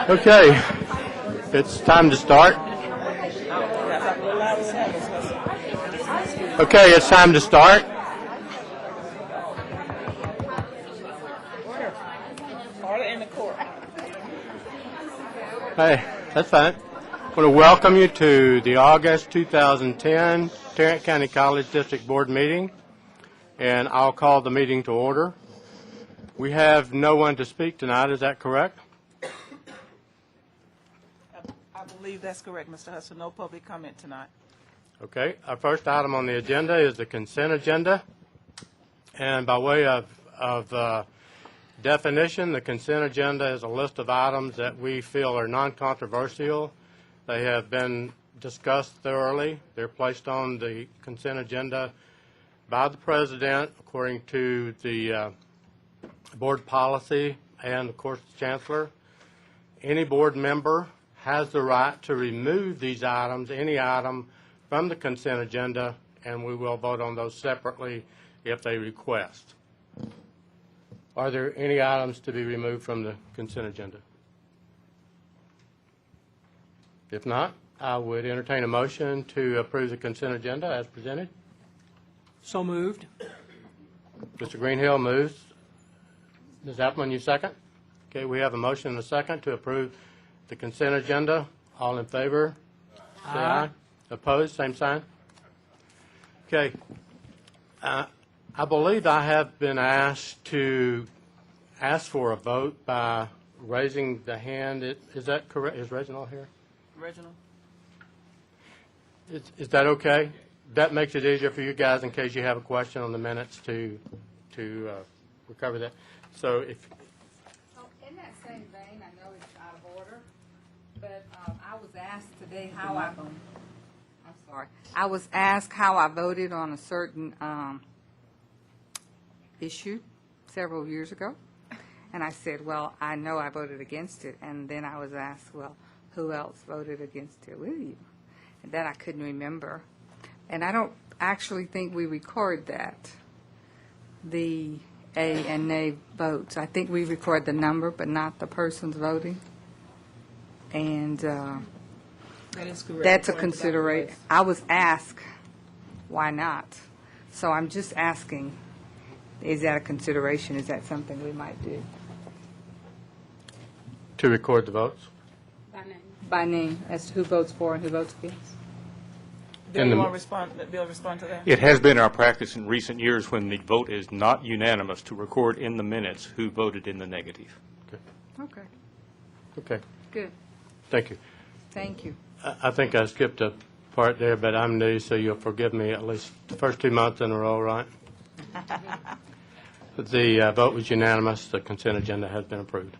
Okay, it's time to start. Okay, it's time to start. Order in the court. Hey, that's fine. I want to welcome you to the August 2010 Tarrant County College District Board meeting, and I'll call the meeting to order. We have no one to speak tonight, is that correct? I believe that's correct, Mr. Hudson. No public comment tonight. Okay, our first item on the agenda is the consent agenda. And by way of definition, the consent agenda is a list of items that we feel are non-controversial. They have been discussed thoroughly. They're placed on the consent agenda by the President according to the board policy and, of course, the Chancellor. Any board member has the right to remove these items, any item, from the consent agenda, and we will vote on those separately if they request. Are there any items to be removed from the consent agenda? If not, I would entertain a motion to approve the consent agenda as presented. So moved. Mr. Greenhill moves. Ms. Appleman, you second? Okay, we have a motion and a second to approve the consent agenda. All in favor? Say aye. Opposed? Same sign. Okay. I believe I have been asked to ask for a vote by raising the hand. Is that correct? Is Reginald here? Reginald? Is that okay? That makes it easier for you guys in case you have a question on the minutes to recover that. So if in that same vein, I know it's out of order, but I was asked today how I was asked how I voted on a certain issue several years ago, and I said, well, I know I voted against it, and then I was asked, well, who else voted against it with you? And then I couldn't remember, and I don't actually think we record that, the A and nay votes. I think we record the number, but not the person's voting. And That is correct. that's a consideration. I was asked, why not? So I'm just asking, is that a consideration? Is that something we might do? to record the votes. By name, as to who votes for and who votes against? Bill, you want to respond? Let Bill respond to that? It has been our practice in recent years when the vote is not unanimous to record in the minutes who voted in the negative. Okay, Okay, good. thank you. Thank you. I think I skipped a part there, but I'm new, so you'll forgive me at least the first 2 months in a row, right? The vote was unanimous. The consent agenda has been approved.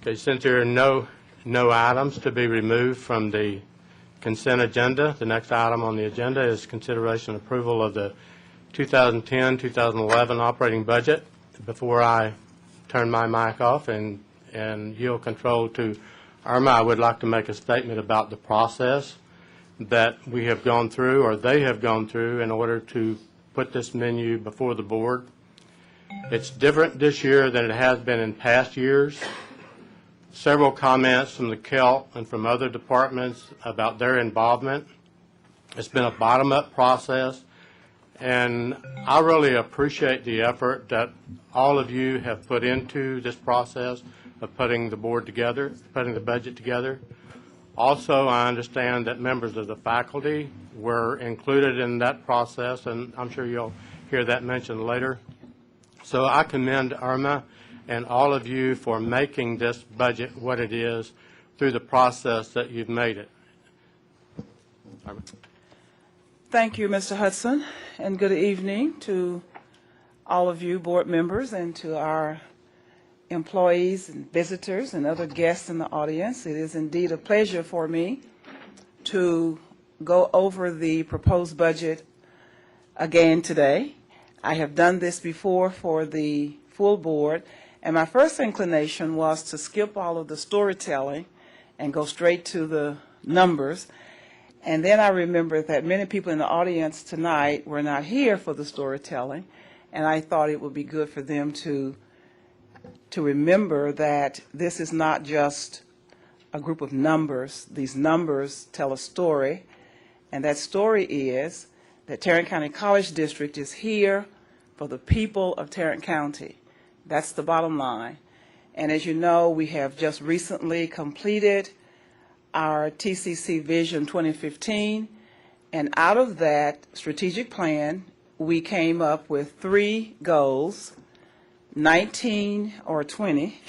Okay, since there are no items to be removed from the consent agenda, the next item on the agenda is consideration and approval of the 2010-2011 operating budget. Before I turn my mic off and yield control to Irma, I would like to make a statement about the process that we have gone through, or they have gone through, in order to put this menu before the board. It's different this year than it has been in past years. Several comments from the KELT and from other departments about their involvement. It's been a bottom-up process, and I really appreciate the effort that all of you have put into this process of putting the board together, putting the budget together. Also, I understand that members of the faculty were included in that process, and I'm sure you'll hear that mentioned later. So I commend Irma and all of you for making this budget what it is through the process that you've made it. Irma. Thank you, Mr. Hudson, and good evening to all of you board members and to our employees and visitors and other guests in the audience. It is indeed a pleasure for me to go over the proposed budget again today. I have done this before for the full board, and my first inclination was to skip all of the storytelling and go straight to the numbers. And then I remembered that many people in the audience tonight were not here for the storytelling, And I thought it would be good for them to remember that this is not just a group of numbers. These numbers tell a story, and that story is that Tarrant County College District is here for the people of Tarrant County. That's the bottom line. And as you know, we have just recently completed our TCC Vision 2015, and out of that strategic plan, we came up with 3 goals, 19 or 20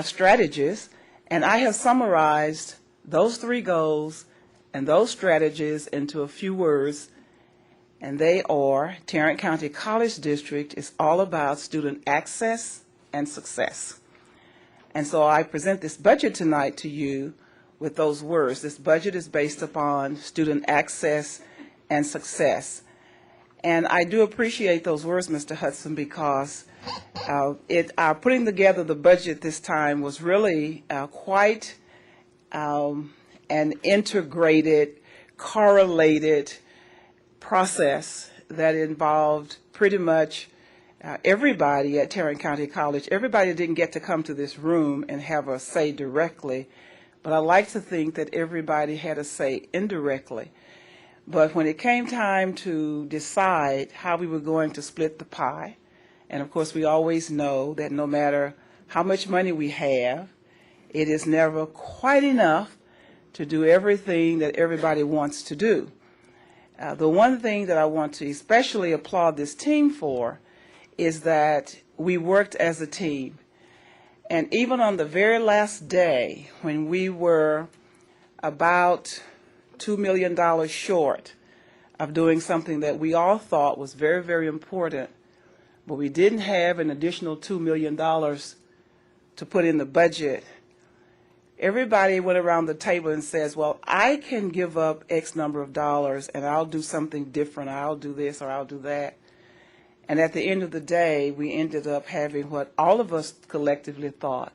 strategies, and I have summarized those 3 goals and those strategies into a few words, and they are: Tarrant County College District is all about student access and success. And so I present this budget tonight to you with those words. This budget is based upon student access and success. And I do appreciate those words, Mr. Hudson, because our putting together the budget this time was really quite an integrated, correlated process that involved pretty much everybody at Tarrant County College. Everybody didn't get to come to this room and have a say directly, but I like to think that everybody had a say indirectly. But when it came time to decide how we were going to split the pie, and of course we always know that no matter how much money we have, it is never quite enough to do everything that everybody wants to do. The one thing that I want to especially applaud this team for is that we worked as a team. And even on the very last day, when we were about $2 million short of doing something that we all thought was very, very important, but we didn't have an additional $2 million to put in the budget, everybody went around the table and says, well, I can give up X number of dollars and I'll do something different. I'll do this or I'll do that. And at the end of the day, we ended up having what all of us collectively thought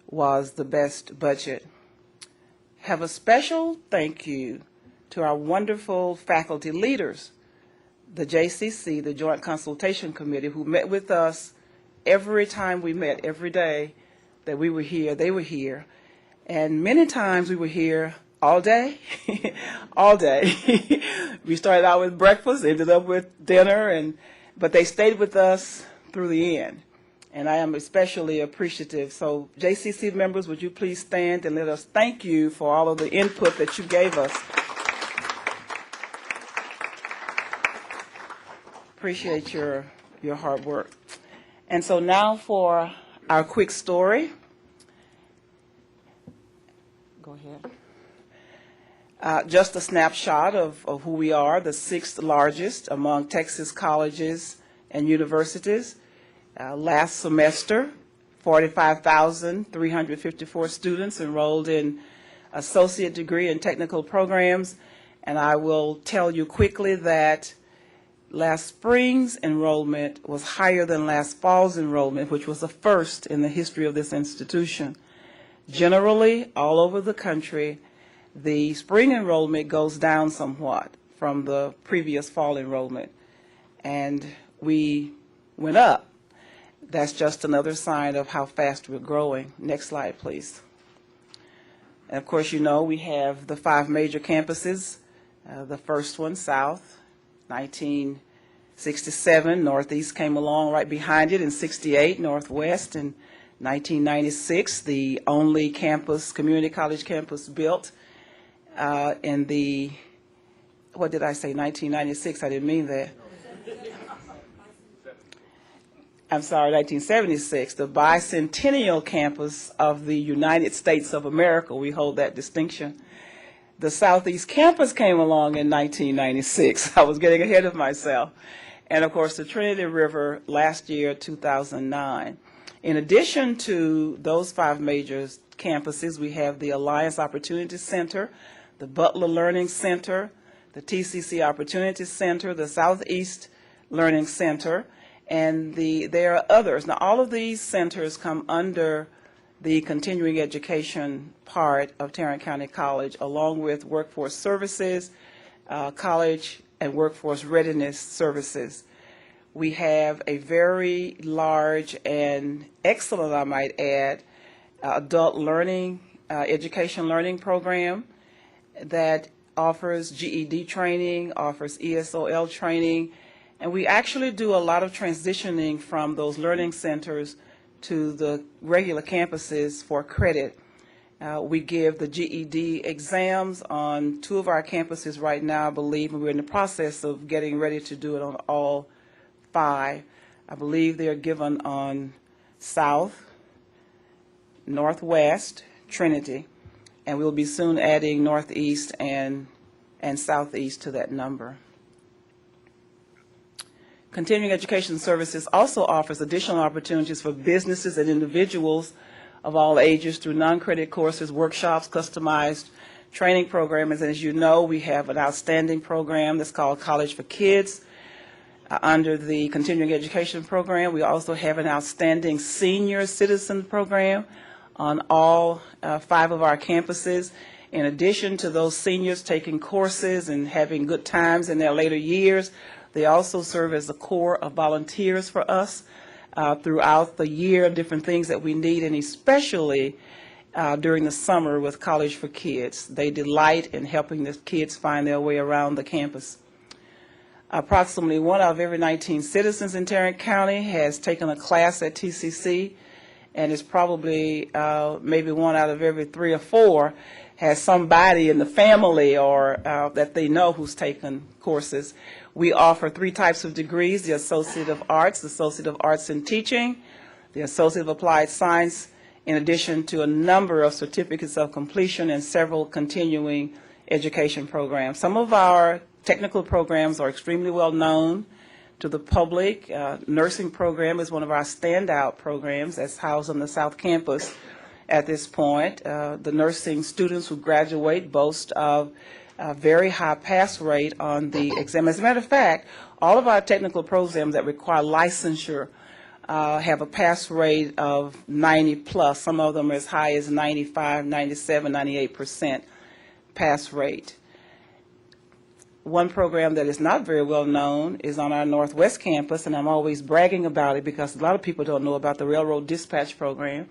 was the best budget. Have a special thank you to our wonderful faculty leaders, the JCC, the Joint Consultation Committee, who met with us every time we met, every day that we were here, they were here. And many times we were here all day, all day. We started out with breakfast, ended up with dinner, but they stayed with us through the end. And I am especially appreciative. So JCC members, would you please stand and let us thank you for all of the input that you gave us. Appreciate your hard work. And so now for our quick story. Go ahead. Just a snapshot of who we are, the 6th largest among Texas colleges and universities. Last semester, 45,354 students enrolled in associate degree and technical programs. And I will tell you quickly that last spring's enrollment was higher than last fall's enrollment, which was the first in the history of this institution. Generally, all over the country, the spring enrollment goes down somewhat from the previous fall enrollment, and we went up. That's just another sign of how fast we're growing. Next slide, please. And of course, you know, we have the 5 major campuses. The first one, South, 1967. Northeast came along right behind it in 68. Northwest in 1996, the only campus, community college campus built in the, what did I say, 1996? I didn't mean that. I'm sorry, 1976, the bicentennial campus of the United States of America. We hold that distinction. The Southeast campus came along in 1996. I was getting ahead of myself. And of course, the Trinity River last year, 2009. In addition to those 5 major campuses, we have the Alliance Opportunity Center, the Butler Learning Center, the TCC Opportunity Center, the Southeast Learning Center, and there are others. Now, all of these centers come under the continuing education part of Tarrant County College, along with workforce services, college and workforce readiness services. We have a very large and excellent, I might add, adult learning, education learning program that offers GED training, offers ESOL training, and we actually do a lot of transitioning from those learning centers to the regular campuses for credit. We give the GED exams on 2 of our campuses right now, I believe, and we're in the process of getting ready to do it on all 5. I believe they're given on South, Northwest, Trinity, and we'll be soon adding Northeast and Southeast to that number. Continuing Education Services also offers additional opportunities for businesses and individuals of all ages through non-credit courses, workshops, customized training programs. And as you know, we have an outstanding program that's called College for Kids. Under the Continuing Education Program, we also have an outstanding senior citizen program on all 5 of our campuses. In addition to those seniors taking courses and having good times in their later years, they also serve as a core of volunteers for us throughout the year, different things that we need, and especially during the summer with College for Kids. They delight in helping the kids find their way around the campus. Approximately 1 out of every 19 citizens in Tarrant County has taken a class at TCC, and it's probably maybe 1 out of every 3 or 4 has somebody in the family or that they know who's taken courses. We offer 3 types of degrees: the Associate of Arts, the Associate of Arts in Teaching, the Associate of Applied Science, in addition to a number of certificates of completion and several continuing education programs. Some of our technical programs are extremely well known to the public. Nursing program is one of our standout programs that's housed on the South Campus at this point. The nursing students who graduate boast of a very high pass rate on the exam. As a matter of fact, all of our technical programs that require licensure have a pass rate of 90 plus. Some of them are as high as 95, 97, 98% pass rate. One program that is not very well known is on our Northwest campus, and I'm always bragging about it because a lot of people don't know about the Railroad Dispatch Program,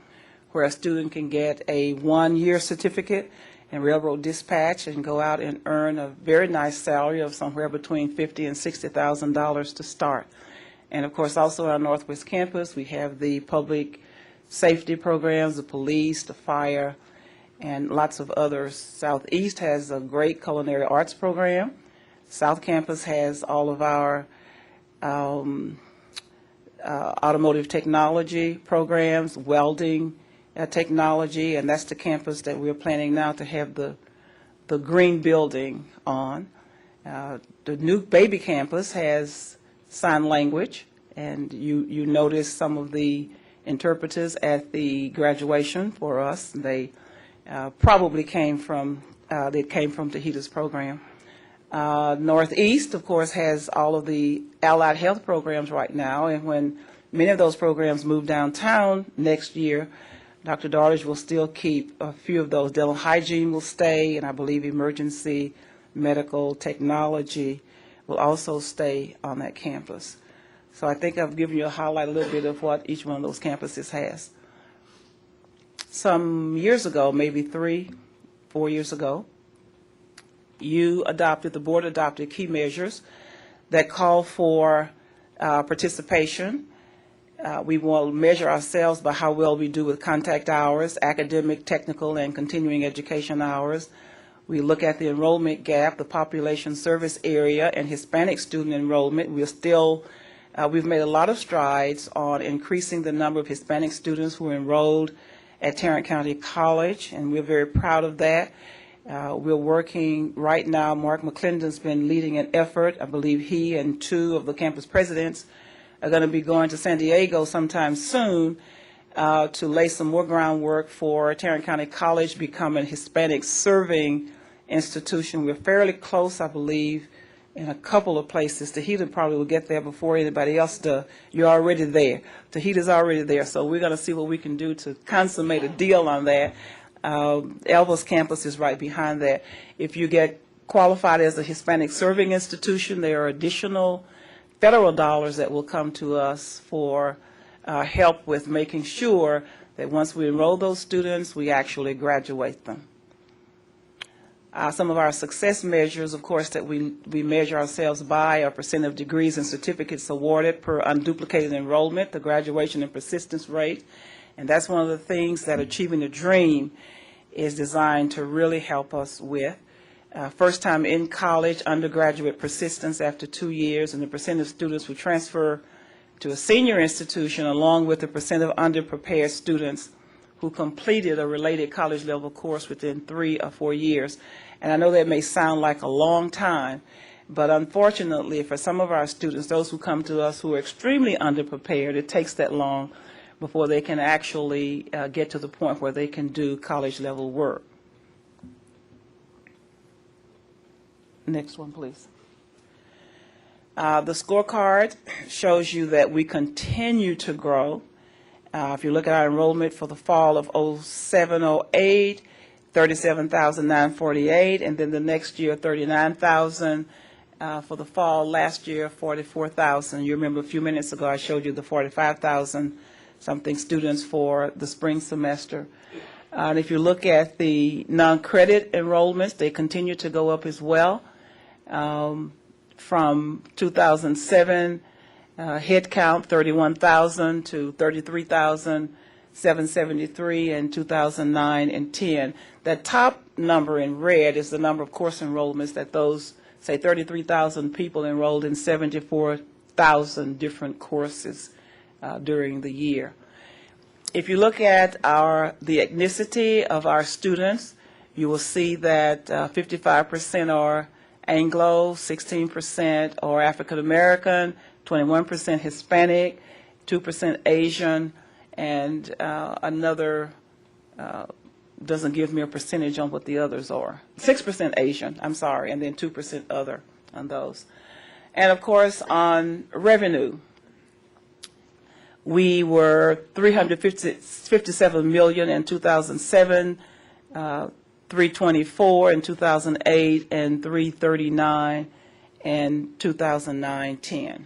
where a student can get a 1-year certificate in railroad dispatch and go out and earn a very nice salary of somewhere between $50,000 and $60,000 to start. And of course, also on our Northwest campus, we have the public safety programs, the police, the fire, and lots of others. Southeast has a great culinary arts program. South Campus has all of our automotive technology programs, welding technology, and that's the campus that we're planning now to have the green building on. The new baby campus has sign language, and you notice some of the interpreters at the graduation for us. They probably came from Tahita's program. Northeast, of course, has all of the allied health programs right now, and when many of those programs move downtown next year, Dr. Dartage will still keep a few of those. Dental hygiene will stay, and I believe emergency medical technology will also stay on that campus. So I think I've given you a highlight, a little bit of what each one of those campuses has. Some years ago, maybe 3, 4 years ago, the board adopted key measures that call for participation. We will measure ourselves by how well we do with contact hours, academic, technical, and continuing education hours. We look at the enrollment gap, the population service area, and Hispanic student enrollment. We've made a lot of strides on increasing the number of Hispanic students who are enrolled at Tarrant County College, and we're very proud of that. We're working right now. Mark McClendon's been leading an effort. I believe he and 2 of the campus presidents are going to be going to San Diego sometime soon to lay some more groundwork for Tarrant County College becoming a Hispanic serving institution. We're fairly close, I believe, in a couple of places. Tahita probably will get there before anybody else does. You're already there. Tahita's already there, so we're going to see what we can do to consummate a deal on that. Elva's campus is right behind that. If you get qualified as a Hispanic serving institution, there are additional federal dollars that will come to us for help with making sure that once we enroll those students, we actually graduate them. Some of our success measures, of course, that we measure ourselves by are percent of degrees and certificates awarded per unduplicated enrollment, the graduation and persistence rate. And that's one of the things that Achieving the Dream is designed to really help us with. First time in college, undergraduate persistence after 2 years, and the percent of students who transfer to a senior institution, along with the percent of underprepared students who completed a related college level course within 3 or 4 years. And I know that may sound like a long time, but unfortunately for some of our students, those who come to us who are extremely underprepared, it takes that long before they can actually get to the point where they can do college level work. Next one, please. The scorecard shows you that we continue to grow. If you look at our enrollment for the fall of 07-08, 37,948, and then the next year 39,000. For the fall last year, 44,000. You remember a few minutes ago I showed you the 45,000 something students for the spring semester. And if you look at the non-credit enrollments, they continue to go up as well. From 2007 head count 31,000 to 33,773 in 2009 and 10. That top number in red is the number of course enrollments that those, say 33,000 people enrolled in 74,000 different courses during the year. If you look at the ethnicity of our students, you will see that 55% are Anglo, 16% are African American, 21% Hispanic, 2% Asian, and another doesn't give me a percentage on what the others are. 6% Asian, I'm sorry, and then 2% other on those. And of course, on revenue, we were $357 million in 2007, 324 in 2008, and 339 in 2009-10.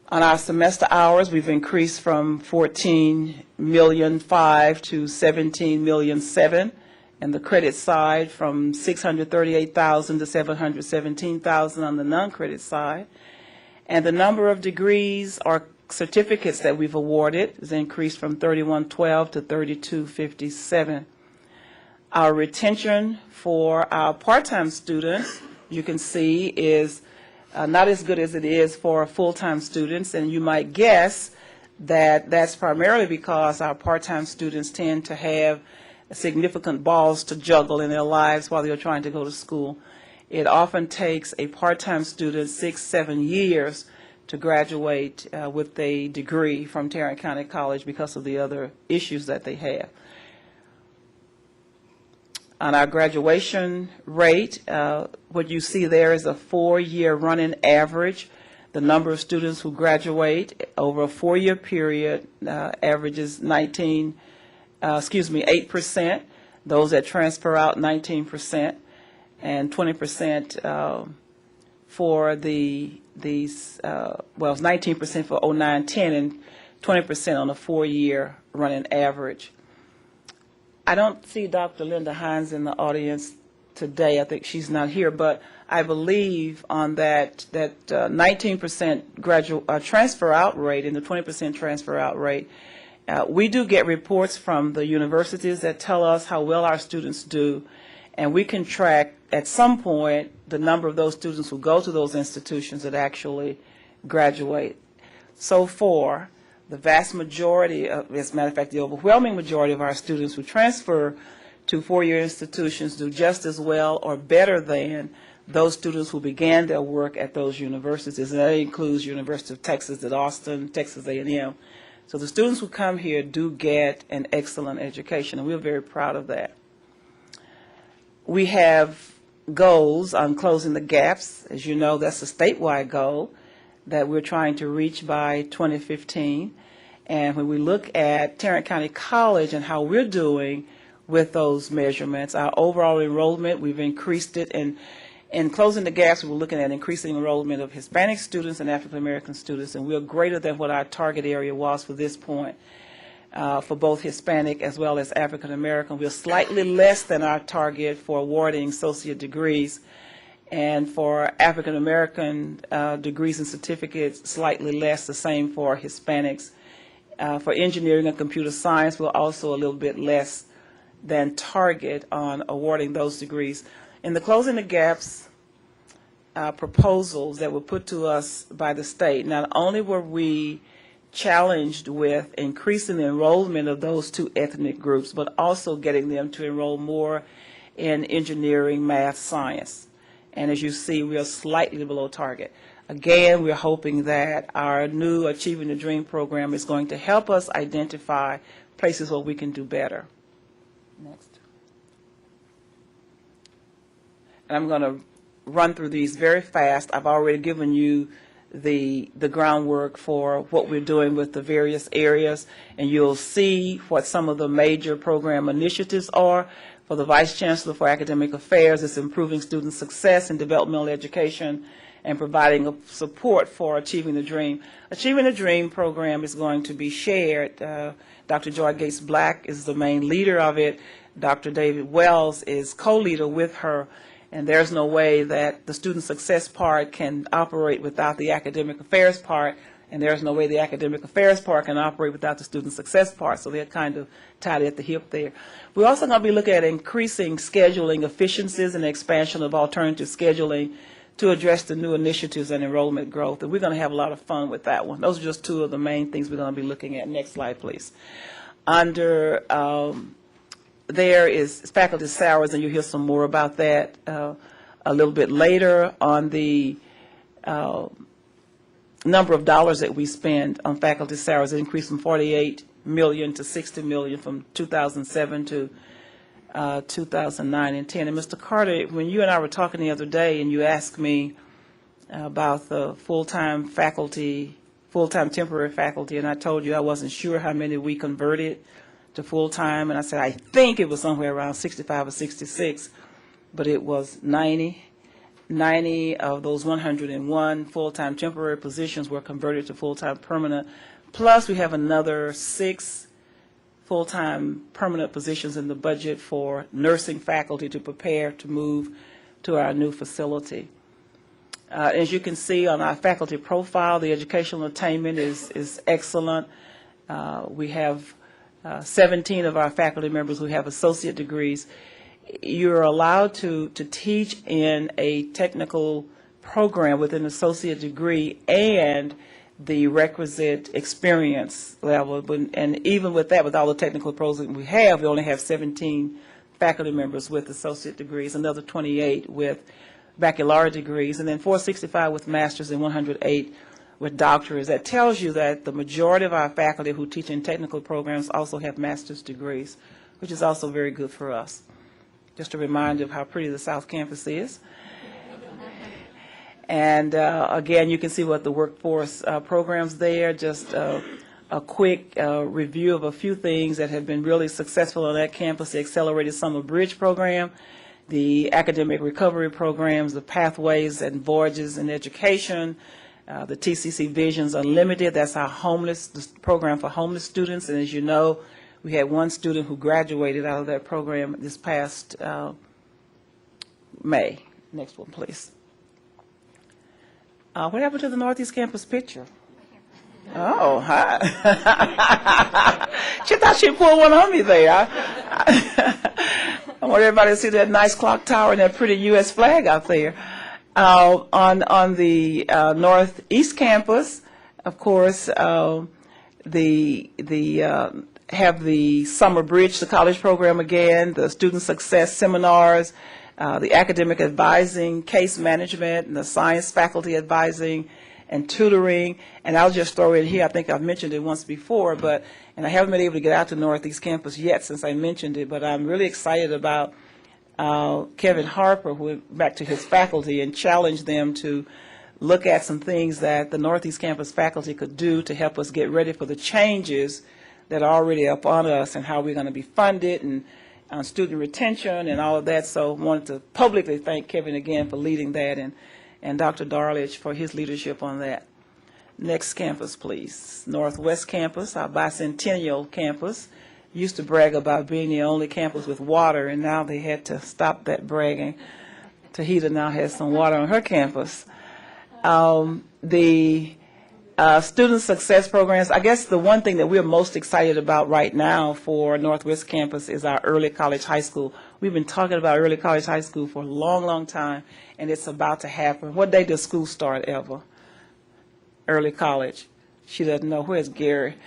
On our semester hours, we've increased from 14,000,005 to 17,000,007, and the credit side from 638,000 to 717,000 on the non-credit side. And the number of degrees or certificates that we've awarded has increased from 3112 to 3257. Our retention for our part-time students, you can see, is not as good as it is for full-time students, and you might guess that that's primarily because our part-time students tend to have significant balls to juggle in their lives while they're trying to go to school. It often takes a part-time student 6-7 years to graduate with a degree from Tarrant County College because of the other issues that they have. On our graduation rate, what you see there is a 4-year running average. The number of students who graduate over a 4-year period averages 8%. Those that transfer out, 19%, and 20% for it's 19% for 09-10 and 20% on a 4-year running average. I don't see Dr. Linda Hines in the audience today. I think she's not here, but I believe on that 19% transfer out rate and the 20% transfer out rate, we do get reports from the universities that tell us how well our students do, and we can track at some point the number of those students who go to those institutions that actually graduate. So far, the vast majority of, as a matter of fact, the overwhelming majority of our students who transfer to 4-year institutions do just as well or better than those students who began their work at those universities, and that includes University of Texas at Austin, Texas A&M. So the students who come here do get an excellent education, and we're very proud of that. We have goals on closing the gaps. As you know, that's a statewide goal that we're trying to reach by 2015. And when we look at Tarrant County College and how we're doing with those measurements, our overall enrollment, we've increased it. And In closing the gaps, we were looking at increasing enrollment of Hispanic students and African American students, and we're greater than what our target area was for this point. For both Hispanic as well as African American. We're slightly less than our target for awarding associate degrees, and for African American degrees and certificates, slightly less, the same for Hispanics. For engineering and computer science, we're also a little bit less than target on awarding those degrees. In the Closing the Gaps proposals that were put to us by the state, not only were we challenged with increasing the enrollment of those two ethnic groups, but also getting them to enroll more in engineering, math, science. And as you see, we are slightly below target. Again, we're hoping that our new Achieving the Dream program is going to help us identify places where we can do better. Next. And I'm going to run through these very fast. I've already given you the groundwork for what we're doing with the various areas, and you'll see what some of the major program initiatives are. For the Vice Chancellor for Academic Affairs, it's improving student success in developmental education and providing support for Achieving the Dream. Achieving the Dream program is going to be shared. Dr. Joy Gates Black is the main leader of it. Dr. David Wells is co-leader with her. And there's no way that the student success part can operate without the academic affairs part, and there's no way the academic affairs part can operate without the student success part. So they're kind of tied at the hip there. We're also going to be looking at increasing scheduling efficiencies and expansion of alternative scheduling to address the new initiatives and enrollment growth. And we're going to have a lot of fun with that one. Those are just two of the main things we're going to be looking at. Next slide, please. Under there is faculty salaries, and you'll hear some more about that a little bit later. On the number of dollars that we spend on faculty salaries, it increased from $48 million to $60 million from 2007 to 2009 and 10. And Mr. Carter, when you and I were talking the other day, and you asked me about the full-time faculty, full-time temporary faculty, and I told you I wasn't sure how many we converted to full-time, and I said I think it was somewhere around 65 or 66, but it was 90. 90 of those 101 full-time temporary positions were converted to full-time permanent, plus we have another 6 full-time permanent positions in the budget for nursing faculty to prepare to move to our new facility. As you can see on our faculty profile, the educational attainment is excellent. We have 17 of our faculty members who have associate degrees. You're allowed to teach in a technical program with an associate degree and the requisite experience level. And even with that, with all the technical programs we only have 17 faculty members with associate degrees, another 28 with baccalaureate degrees, and then 465 with masters and 108 with doctorates. That tells you that the majority of our faculty who teach in technical programs also have master's degrees, which is also very good for us. Just a reminder of how pretty the South Campus is. And again, you can see what the workforce programs there, just a quick review of a few things that have been really successful on that campus: the Accelerated Summer Bridge program, the academic recovery programs, the Pathways and Voyages in Education, the TCC Visions Unlimited. That's our homeless program for homeless students. And as you know, we had one student who graduated out of that program this past May. Next one, please. What happened to the Northeast Campus picture? Oh, hi. She thought she'd pull one on me there. I want everybody to see that nice clock tower and that pretty U.S. flag out there. On the Northeast Campus, of course, have the Summer Bridge, the college program again, the student success seminars, the academic advising, case management, and the science faculty advising and tutoring. And I'll just throw in here, I think I've mentioned it once before, and I haven't been able to get out to Northeast Campus yet since I mentioned it, but I'm really excited about Kevin Harper, who went back to his faculty and challenged them to look at some things that the Northeast Campus faculty could do to help us get ready for the changes that are already upon us and how we're going to be funded on student retention and all of that. So I wanted to publicly thank Kevin again for leading that, and Dr. Darledge for his leadership on that. Next campus, please. Northwest Campus, our bicentennial campus. Used to brag about being the only campus with water, and now they had to stop that bragging. Tahita now has some water on her campus. The student success programs, I guess the one thing that we're most excited about right now for Northwest Campus is our early college high school. We've been talking about early college high school for a long, long time, and it's about to happen. What day does school start, Eva? Early college. She doesn't know. Where's Gary?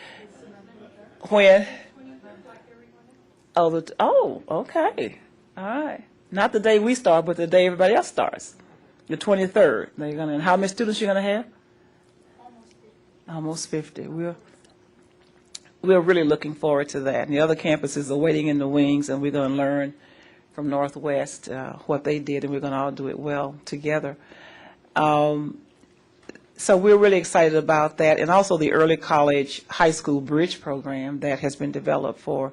When? Oh, okay. All right. Not the day we start, but the day everybody else starts. The 23rd. And how many students you going to have? Almost 50. We're really looking forward to that. And the other campuses are waiting in the wings, and we're going to learn from Northwest what they did, and we're going to all do it well together. So we're really excited about that, and also the early college high school bridge program that has been developed for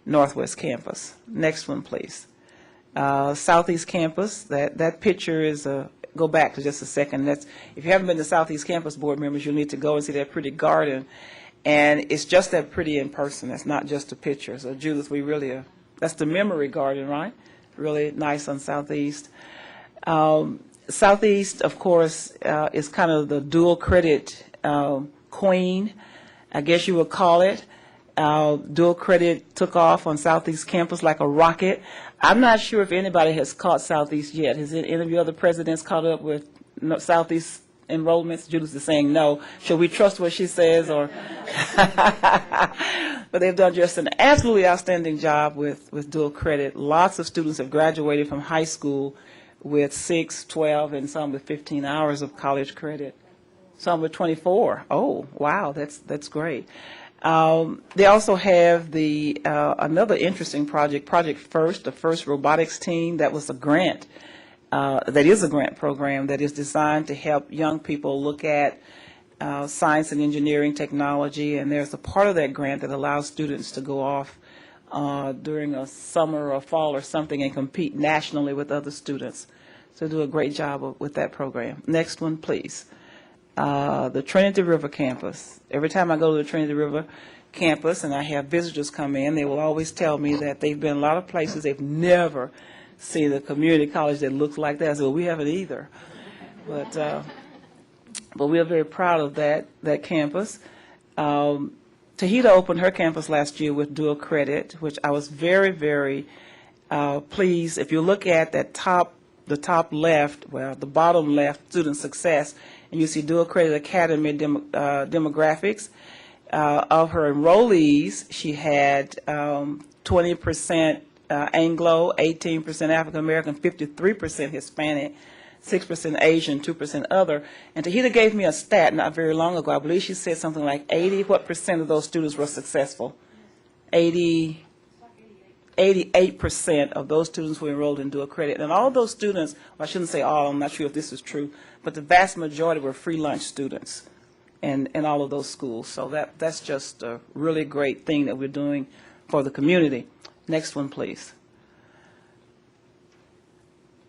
Northwest Campus. Next one, please. Southeast Campus, that picture is go back to just a second. If you haven't been to Southeast Campus, board members, you'll need to go and see that pretty garden. And it's just that pretty in person. That's not just a picture. So Judith, we really are, that's the memory garden, right? Really nice on Southeast. Southeast, of course, is kind of the dual credit queen, I guess you would call it. Dual credit took off on Southeast Campus like a rocket. I'm not sure if anybody has caught Southeast yet. Has any of the other presidents caught up with Southeast enrollments? Judith is saying no. Should we trust what she says? Or but they've done just an absolutely outstanding job with dual credit. Lots of students have graduated from high school with 6, 12, and some with 15 hours of college credit. Some with 24. Oh, wow, that's great. They also have the another interesting project, Project First, the first robotics team. That was a grant. That is a grant program that is designed to help young people look at science and engineering technology. And there's a part of that grant that allows students to go off during a summer or fall or something and compete nationally with other students. So do a great job with that program. Next one, please. The Trinity River campus. Every time I go to the Trinity River campus and I have visitors come in, they will always tell me that they've been a lot of places. They've never seen a community college that looks like that. So we haven't either. But we are very proud of that campus. Tahita opened her campus last year with dual credit, which I was very, very pleased. If you look at the top left, well, the bottom left, student success, and you see dual credit academy demographics. Of her enrollees, she had 20% Anglo, 18% African American, 53% Hispanic, 6% Asian, 2% other. And Tahita gave me a stat not very long ago. I believe she said something like 88% of those students were successful. 88% of those students were enrolled in dual credit. And all those students, well, I shouldn't say all, I'm not sure if this is true, but the vast majority were free lunch students in all of those schools. So that's just a really great thing that we're doing for the community. Next one, please.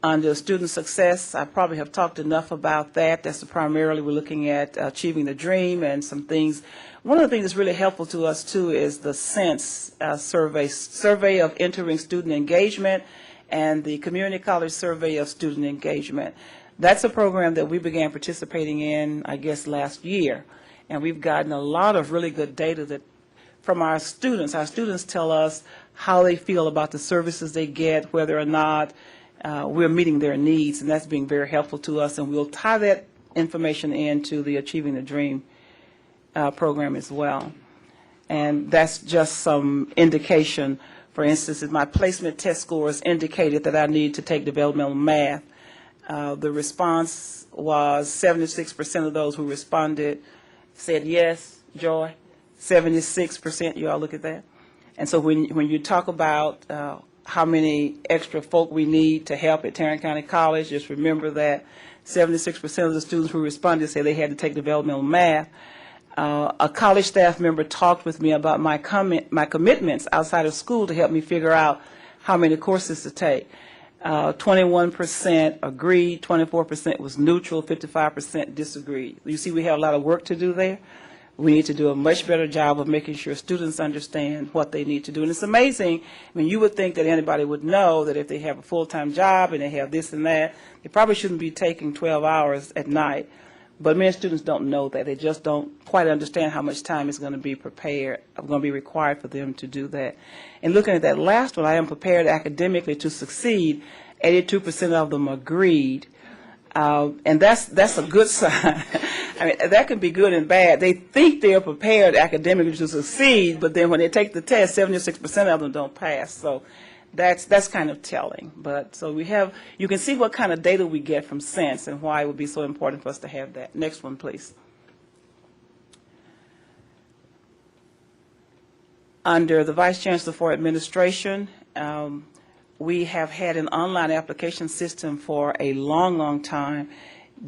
Under student success, I probably have talked enough about that. That's primarily we're looking at achieving the dream and some things. One of the things that's really helpful to us, too, is the SENSE survey of entering student engagement and the community college survey of student engagement. That's a program that we began participating in, I guess, last year. And we've gotten a lot of really good data from our students. Our students tell us how they feel about the services they get, whether or not we're meeting their needs, and that's being very helpful to us. And we'll tie that information into the Achieving the Dream program as well. And that's just some indication. For instance, if my placement test scores indicated that I need to take developmental math, the response was 76% of those who responded said yes, Joy. 76%, you all look at that. And so when you talk about how many extra folk we need to help at Tarrant County College, just remember that 76% of the students who responded said they had to take developmental math. A college staff member talked with me about my commitments outside of school to help me figure out how many courses to take. 21% agreed, 24% was neutral, 55% disagreed. You see, we have a lot of work to do there. We need to do a much better job of making sure students understand what they need to do. And it's amazing, I mean, you would think that anybody would know that if they have a full-time job and they have this and that, they probably shouldn't be taking 12 hours at night. But many students don't know that. They just don't quite understand how much time is going to be required for them to do that. And looking at that last one, I am prepared academically to succeed. 82% of them agreed. And that's a good sign. I mean, that can be good and bad. They think they're prepared academically to succeed, but then when they take the test, 76% of them don't pass. So that's kind of telling. But so you can see what kind of data we get from Sense and why it would be so important for us to have that. Next one, please. Under the Vice Chancellor for Administration, we have had an online application system for a long, long time.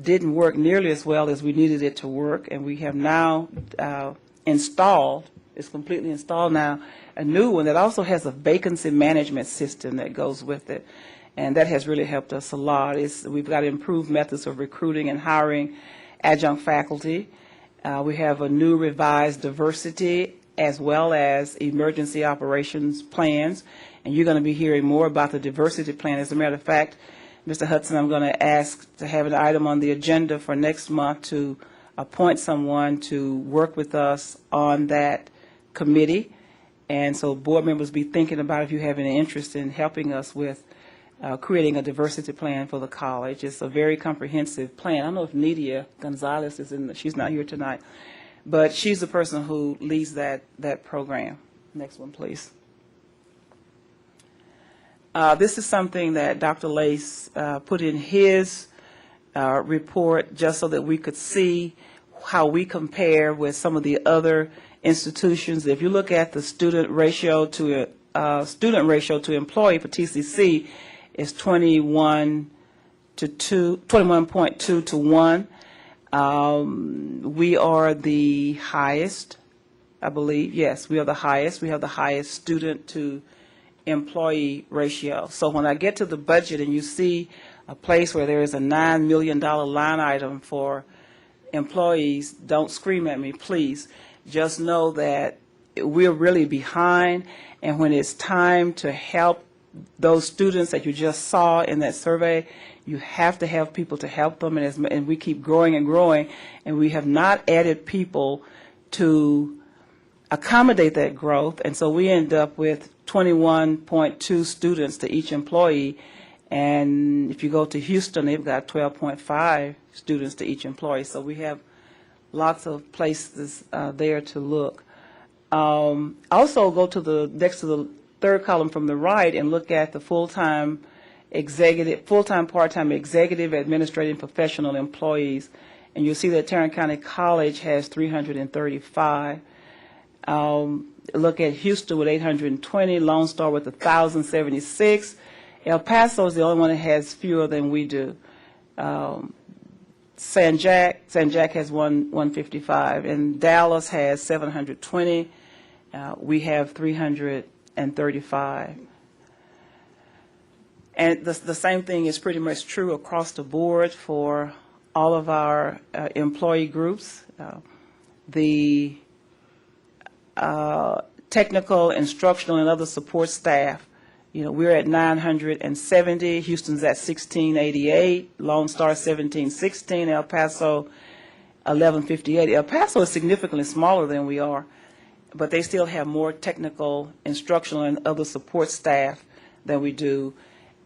Didn't work nearly as well as we needed it to work, and we have now installed, it's completely installed now, a new one that also has a vacancy management system that goes with it, and that has really helped us a lot. We've got improved methods of recruiting and hiring adjunct faculty. We have a new revised diversity as well as emergency operations plans, and you're going to be hearing more about the diversity plan. As a matter of fact, Mr. Hudson, I'm going to ask to have an item on the agenda for next month to appoint someone to work with us on that committee. And so board members be thinking about if you have any interest in helping us with creating a diversity plan for the college. It's a very comprehensive plan. I don't know if Nidia Gonzalez is she's not here tonight, but she's the person who leads that program. Next one, please. This is something that Dr. Lace put in his report just so that we could see how we compare with some of the other institutions. If you look at the student ratio to employee for TCC, it's 21.2 to 1. We are the highest, I believe. Yes, we are the highest. We have the highest student to employee ratio. So when I get to the budget and you see a place where there is a $9 million line item for employees, don't scream at me, please. Just know that we're really behind, and when it's time to help those students that you just saw in that survey, you have to have people to help them, and we keep growing and growing, and we have not added people to accommodate that growth, and so we end up with 21.2 students to each employee, and if you go to Houston, they've got 12.5 students to each employee, so we have lots of places there to look. Also go to the next to the third column from the right and look at the full-time, part-time executive, administrative, professional employees, and you'll see that Tarrant County College has 335. Look at Houston with 820, Lone Star with 1,076. El Paso is the only one that has fewer than we do. San Jack has 155, and Dallas has 720. We have 335. And the same thing is pretty much true across the board for all of our employee groups. The technical, instructional, and other support staff, we're at 970. Houston's at 1688. Lone Star 1716. El Paso 1158. El Paso is significantly smaller than we are, but they still have more technical, instructional, and other support staff than we do,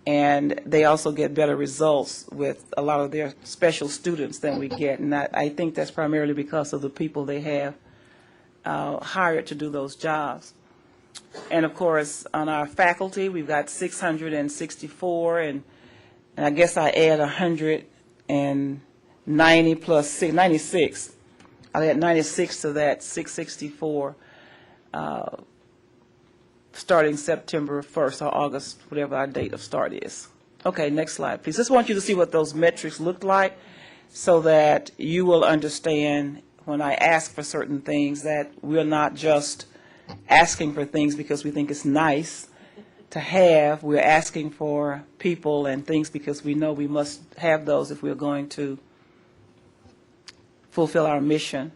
and they also get better results with a lot of their special students than we get, and I think that's primarily because of the people they have hired to do those jobs. And of course, on our faculty, we've got 664, and I guess I add 190 plus 96. I add 96 to that 664, starting September 1st or August, whatever our date of start is. Okay, next slide, please. Just want you to see what those metrics look like so that you will understand when I ask for certain things that we're not just asking for things because we think it's nice. to have. We're asking for people and things because we know we must have those if we're going to fulfill our mission.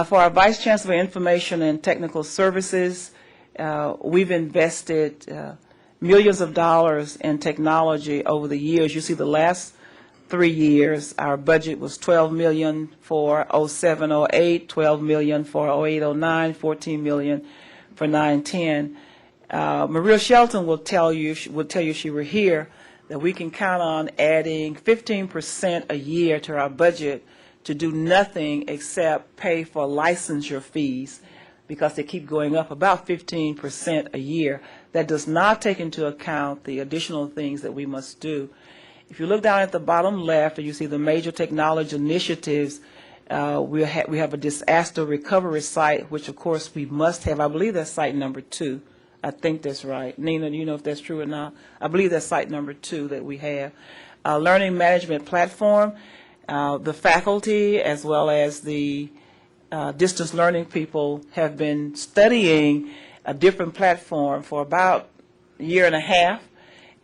For our Vice Chancellor for Information and Technical Services, we've invested millions of dollars in technology over the years. You see the last 3 years, our budget was $12 million for 07-08, $12 million for 08-09, $14 million for 9-10. Maria Shelton will tell you if she were here that we can count on adding 15% a year to our budget to do nothing except pay for licensure fees, because they keep going up about 15% a year. That does not take into account the additional things that we must do. If you look down at the bottom left, and you see the major technology initiatives, we have a disaster recovery site, which of course we must have. I believe that's site number 2. I think that's right. Nina, do you know if that's true or not? I believe that's site number 2 that we have. Learning management platform, the faculty as well as the distance learning people have been studying a different platform for about a year and a half.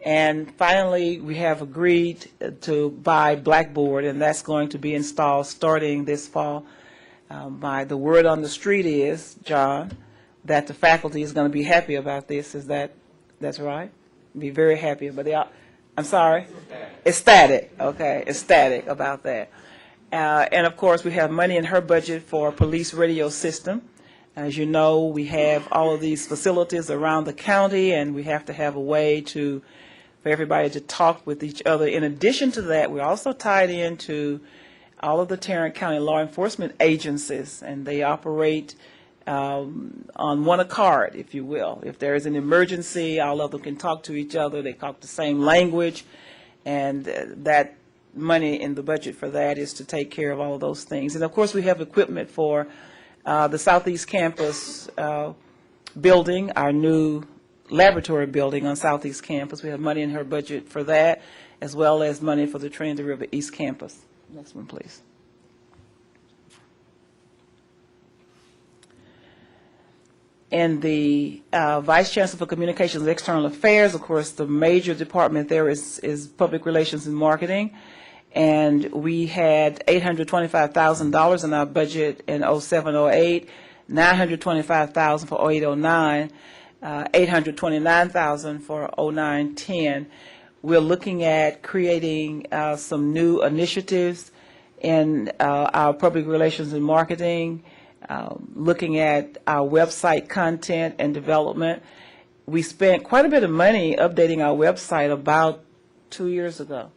And finally, we have agreed to buy Blackboard, and that's going to be installed starting this fall. The word on the street is, John, that the faculty is going to be happy about this. That's right? Be very happy about it. I'm sorry? Ecstatic. Okay, ecstatic about that. And of course, we have money in her budget for a police radio system. As you know, we have all of these facilities around the county, and we have to have a way for everybody to talk with each other. In addition to that, we're also tied into all of the Tarrant County law enforcement agencies, and they operate on one accord, if you will. If there is an emergency, all of them can talk to each other. They talk the same language, and that money in the budget for that is to take care of all of those things. And of course, we have equipment for the Southeast Campus building, our new laboratory building on Southeast Campus. We have money in her budget for that, as well as money for the Trinity River East Campus. Next one, please. And the Vice Chancellor for Communications and External Affairs, of course, the major department there is Public Relations and Marketing. And we had $825,000 in our budget in 07-08, $925,000 for 08-09, $829,000 for 09-10. We're looking at creating some new initiatives in our public relations and marketing, looking at our website content and development. We spent quite a bit of money updating our website about 2 years ago.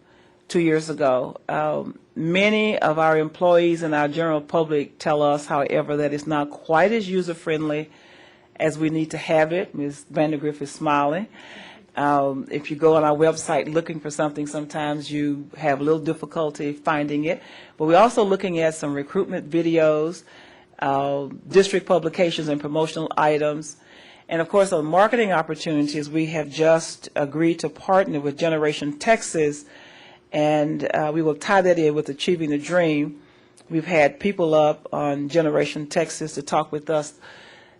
Many of our employees and our general public tell us, however, that it's not quite as user-friendly as we need to have it. Ms. Vandergriff is smiling. If you go on our website looking for something, sometimes you have a little difficulty finding it. But we're also looking at some recruitment videos, district publications and promotional items. And of course, on marketing opportunities, we have just agreed to partner with Generation Texas, and we will tie that in with Achieving the Dream. We've had people up on Generation Texas to talk with us.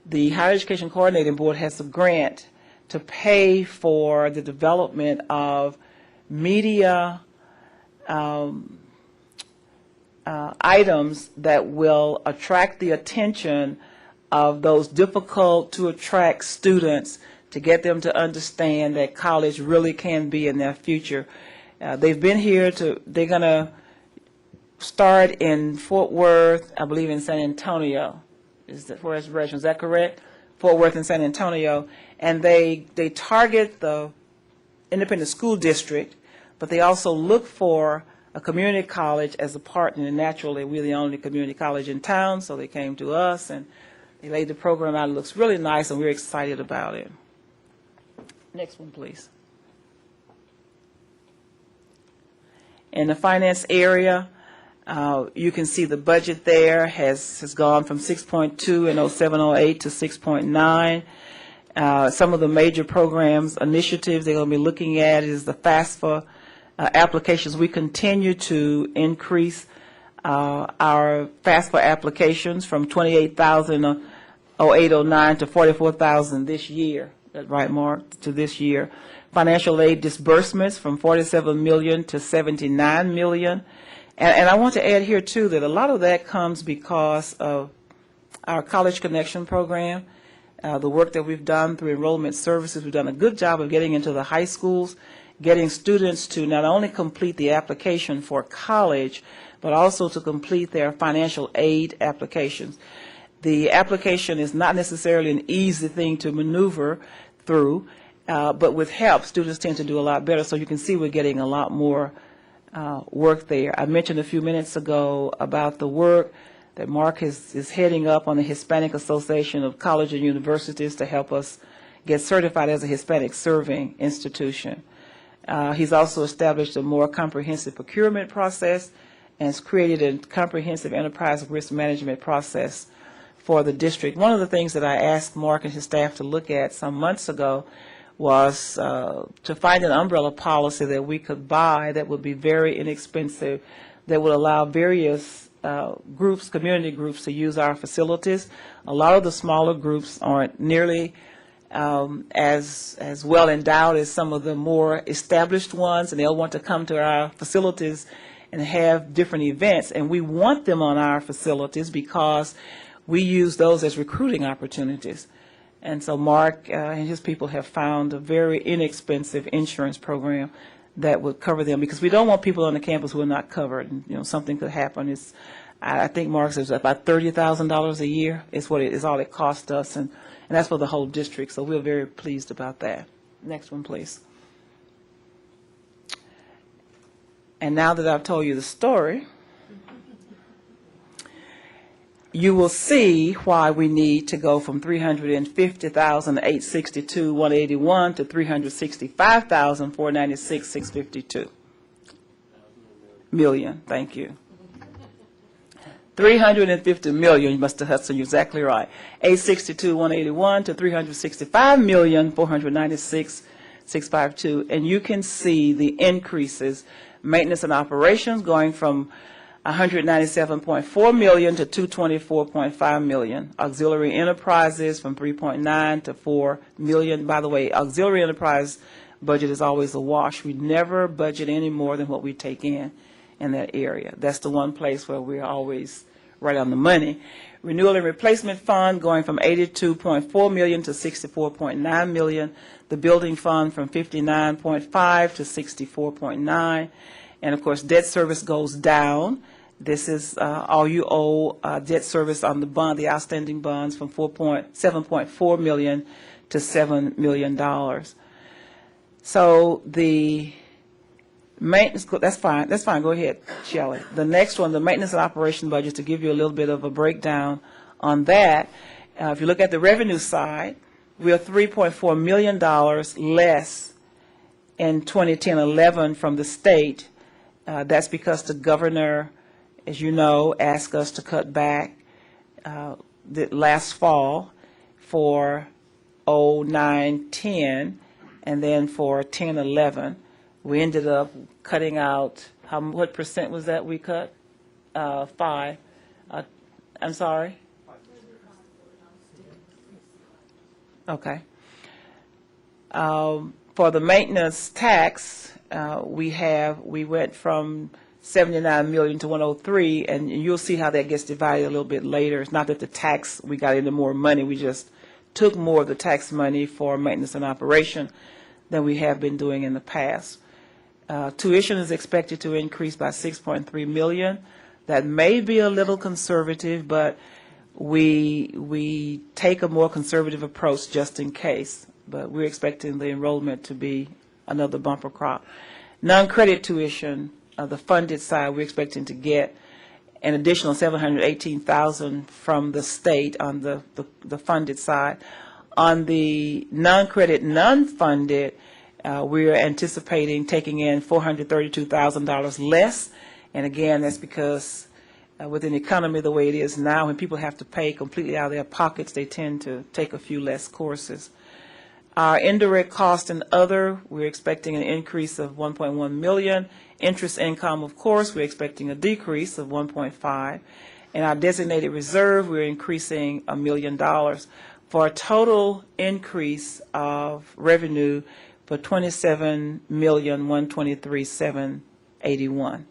The Higher Education Coordinating Board has a grant to pay for the development of media items that will attract the attention of those difficult to attract students, to get them to understand that college really can be in their future. They've been here they're going to start in Fort Worth, I believe in San Antonio. Is that correct? Fort Worth and San Antonio. And they target the independent school district, but they also look for a community college as a partner. And naturally, we're the only community college in town, so they came to us and they laid the program out. It looks really nice, and we're excited about it. Next one, please. In the finance area, you can see the budget there has gone from 6.2 in 07-08 to 6.9. Some of the major programs, initiatives they're going to be looking at is the FAFSA applications. We continue to increase our FAFSA applications from 28,000 in 08-09 to 44,000 this year. that right, Mark, to this year. Financial aid disbursements from 47 million to 79 million. And I want to add here, too, that a lot of that comes because of our College Connection program, the work that we've done through enrollment services. We've done a good job of getting into the high schools, getting students to not only complete the application for college, but also to complete their financial aid applications. The application is not necessarily an easy thing to maneuver through, but with help, students tend to do a lot better. So you can see we're getting a lot more work there. I mentioned a few minutes ago about the work that Mark is heading up on the Hispanic Association of Colleges and Universities to help us get certified as a Hispanic serving institution. He's also established a more comprehensive procurement process and has created a comprehensive enterprise risk management process for the district. One of the things that I asked Mark and his staff to look at some months ago was to find an umbrella policy that we could buy that would be very inexpensive, that would allow various groups, community groups, to use our facilities. A lot of the smaller groups aren't nearly as well endowed as some of the more established ones, and they'll want to come to our facilities and have different events. And we want them on our facilities because we use those as recruiting opportunities. And so Mark and his people have found a very inexpensive insurance program that would cover them, because we don't want people on the campus who are not covered. And, you know, something could happen. I think Mark says about $30,000 a year is what it is, all it costs us, and that's for the whole district. So we're very pleased about that. Next one, please. And now that I've told you the story, you will see why we need to go from $350,862,181 to $365,496,652 million. Thank you. 350 million, Mr. Hudson, you're exactly right. 862,181 to 365,496,652, and you can see the increases. Maintenance and operations going from 197.4 million to 224.5 million. Auxiliary enterprises from 3.9 to 4 million. By the way, auxiliary enterprise budget is always a wash. We never budget any more than what we take in that area. That's the one place where we're always right on the money. Renewal and replacement fund going from 82.4 million to 64.9 million. The building fund from 59.5 to 64.9. And of course, debt service goes down. This is all you owe debt service on the bond, the outstanding bonds, from 7.4 million to $7 million. So the maintenance, that's fine, go ahead, Shelley. The next one, the maintenance and operation budget, to give you a little bit of a breakdown on that. If you look at the revenue side, we are $3.4 million less in 2010-11 from the state. That's because the governor, as you know, asked us to cut back last fall for 09-10, and then for 10-11. We ended up cutting out, what percent was that we cut? 5. I'm sorry? Okay. For the maintenance tax, we went from 79 million to 103, and you'll see how that gets divided a little bit later. It's not that the tax, we got into more money, we just took more of the tax money for maintenance and operation than we have been doing in the past. Tuition is expected to increase by 6.3 million. That may be a little conservative, but we take a more conservative approach just in case. But we're expecting the enrollment to be another bumper crop. Non-credit tuition, the funded side, we're expecting to get an additional $718,000 from the state on the funded side. On the non-credit, non-funded, we're anticipating taking in $432,000 less. And again, that's because with an economy the way it is now, when people have to pay completely out of their pockets, they tend to take a few less courses. Our indirect cost and other, we're expecting an increase of 1.1 million. Interest income, of course, we're expecting a decrease of 1.5. And our designated reserve, we're increasing $1 million. for a total increase of revenue for $27,123,781.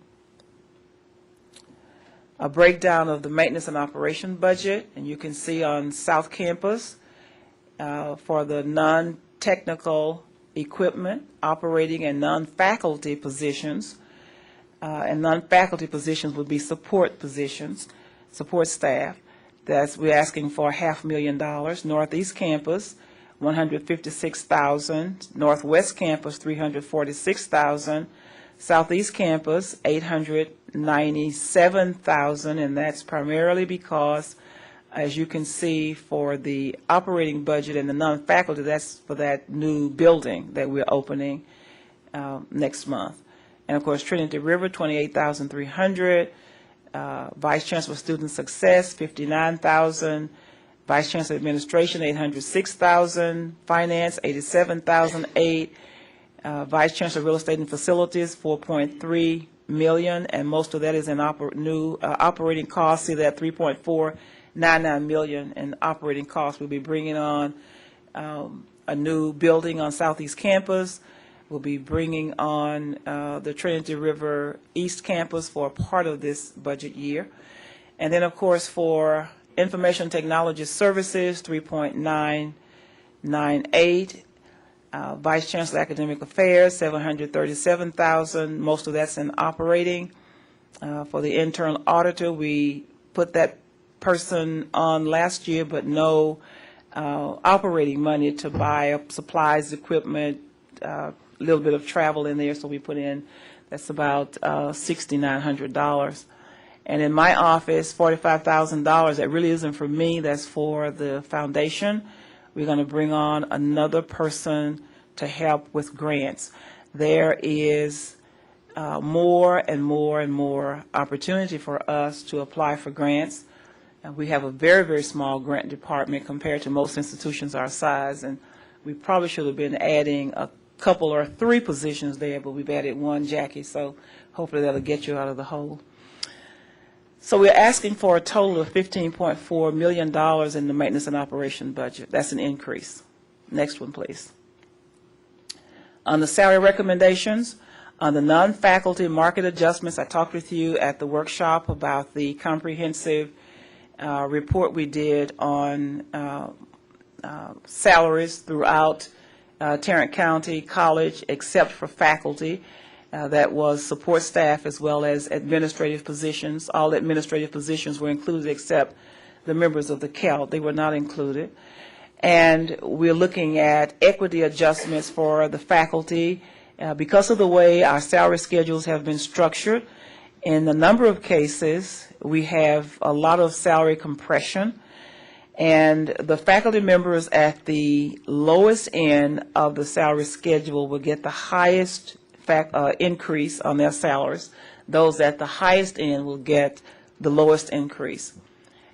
A breakdown of the maintenance and operation budget, and you can see on South Campus for the non-technical equipment, operating, and non-faculty positions. And non-faculty positions would be support positions, support staff. We're asking for $500,000. Northeast Campus, $156,000. Northwest Campus, $346,000. Southeast Campus, $897,000, and that's primarily because, as you can see, for the operating budget and the non-faculty, that's for that new building that we're opening next month. And of course, Trinity River, $28,300. Vice Chancellor Student Success, $59,000. Vice Chancellor Administration, $806,000. Finance, $87,008. Vice Chancellor Real Estate and Facilities, $4.3 million, and most of that is in new operating costs. See that $3.499 million in operating costs. We'll be bringing on a new building on Southeast Campus. We'll be bringing on the Trinity River East Campus for a part of this budget year. And then, of course, for Information Technology Services, $3.998. Vice Chancellor Academic Affairs, $737,000. Most of that's in operating. For the internal auditor, we put that person on last year, but no operating money to buy up supplies, equipment, a little bit of travel in there, so we put in, that's about $6,900. And in my office, $45,000, that really isn't for me, that's for the foundation. We're going to bring on another person to help with grants. There is more and more and more opportunity for us to apply for grants. We have a very, very small grant department compared to most institutions our size, and we probably should have been adding a couple or 3 positions there, but we've added 1, Jackie, so hopefully that'll get you out of the hole. So we're asking for a total of $15.4 million in the maintenance and operation budget. That's an increase. Next one, please. On the salary recommendations, on the non-faculty market adjustments, I talked with you at the workshop about the comprehensive report we did on salaries throughout Tarrant County College, except for faculty. That was support staff as well as administrative positions. All administrative positions were included except the members of the CALT. They were not included. And we're looking at equity adjustments for the faculty because of the way our salary schedules have been structured. In a number of cases, we have a lot of salary compression, and the faculty members at the lowest end of the salary schedule will get the highest increase on their salaries. Those at the highest end will get the lowest increase.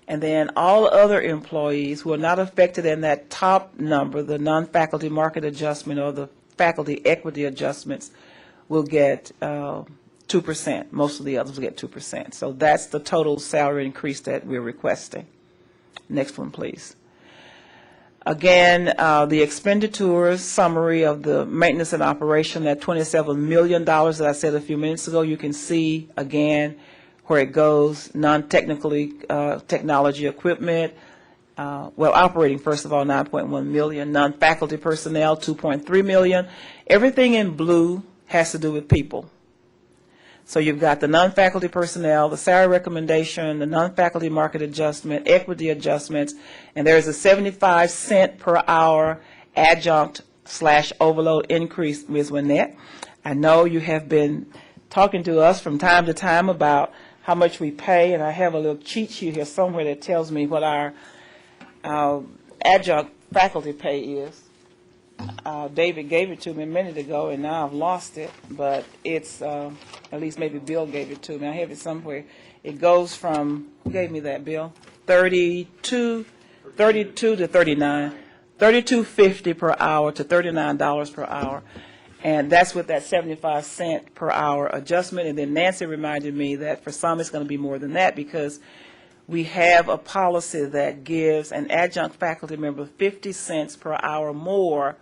And then all other employees who are not affected in that top number, the non-faculty market adjustment or the faculty equity adjustments, will get 2%. Most of the others will get 2%. So that's the total salary increase that we're requesting. Next one, please. Again, the expenditures summary of the maintenance and operation, that $27 million that I said a few minutes ago, you can see again where it goes. Non-technically technology equipment, well, operating, first of all, $9.1 million. Non-faculty personnel, $2.3 million. Everything in blue has to do with people. So you've got the non-faculty personnel, the salary recommendation, the non-faculty market adjustment, equity adjustments, and there's a 75-cent per hour adjunct/overload increase, Ms. Winnett. I know you have been talking to us from time to time about how much we pay, and I have a little cheat sheet here somewhere that tells me what our adjunct faculty pay is. David gave it to me a minute ago, and now I've lost it, but it's, at least maybe Bill gave it to me. I have it somewhere. It goes from, who gave me that, Bill? 32 to 39. $32.50 per hour to $39 per hour. And that's with that 75-cent per hour adjustment. And then Nancy reminded me that for some it's going to be more than that because we have a policy that gives an adjunct faculty member 50 cents per hour more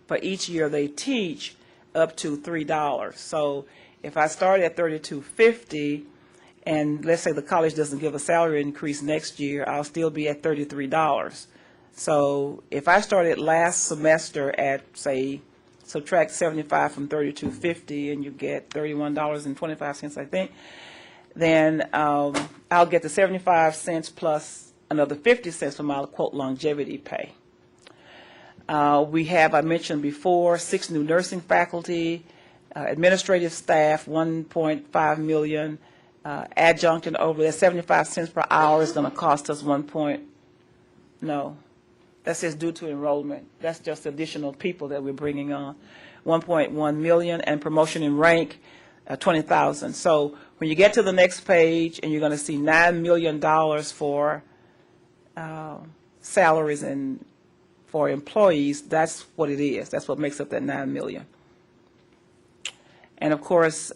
for each year they teach, up to $3. So if I start at $32.50, and let's say the college doesn't give a salary increase next year, I'll still be at $33. So if I started last semester at, say, subtract 75 from $32.50, and you get $31.25, I think, then I'll get the 75 cents plus another 50 cents for my, quote, longevity pay. We have, I mentioned before, 6 new nursing faculty, administrative staff, 1.5 million, adjunct and over there, 75 cents per hour is going to cost us that says due to enrollment. That's just additional people that we're bringing on. 1.1 million, and promotion in rank, 20,000. So when you get to the next page, and you're going to see $9 million for salaries and for employees, that's what it is. That's what makes up that $9 million. And of course,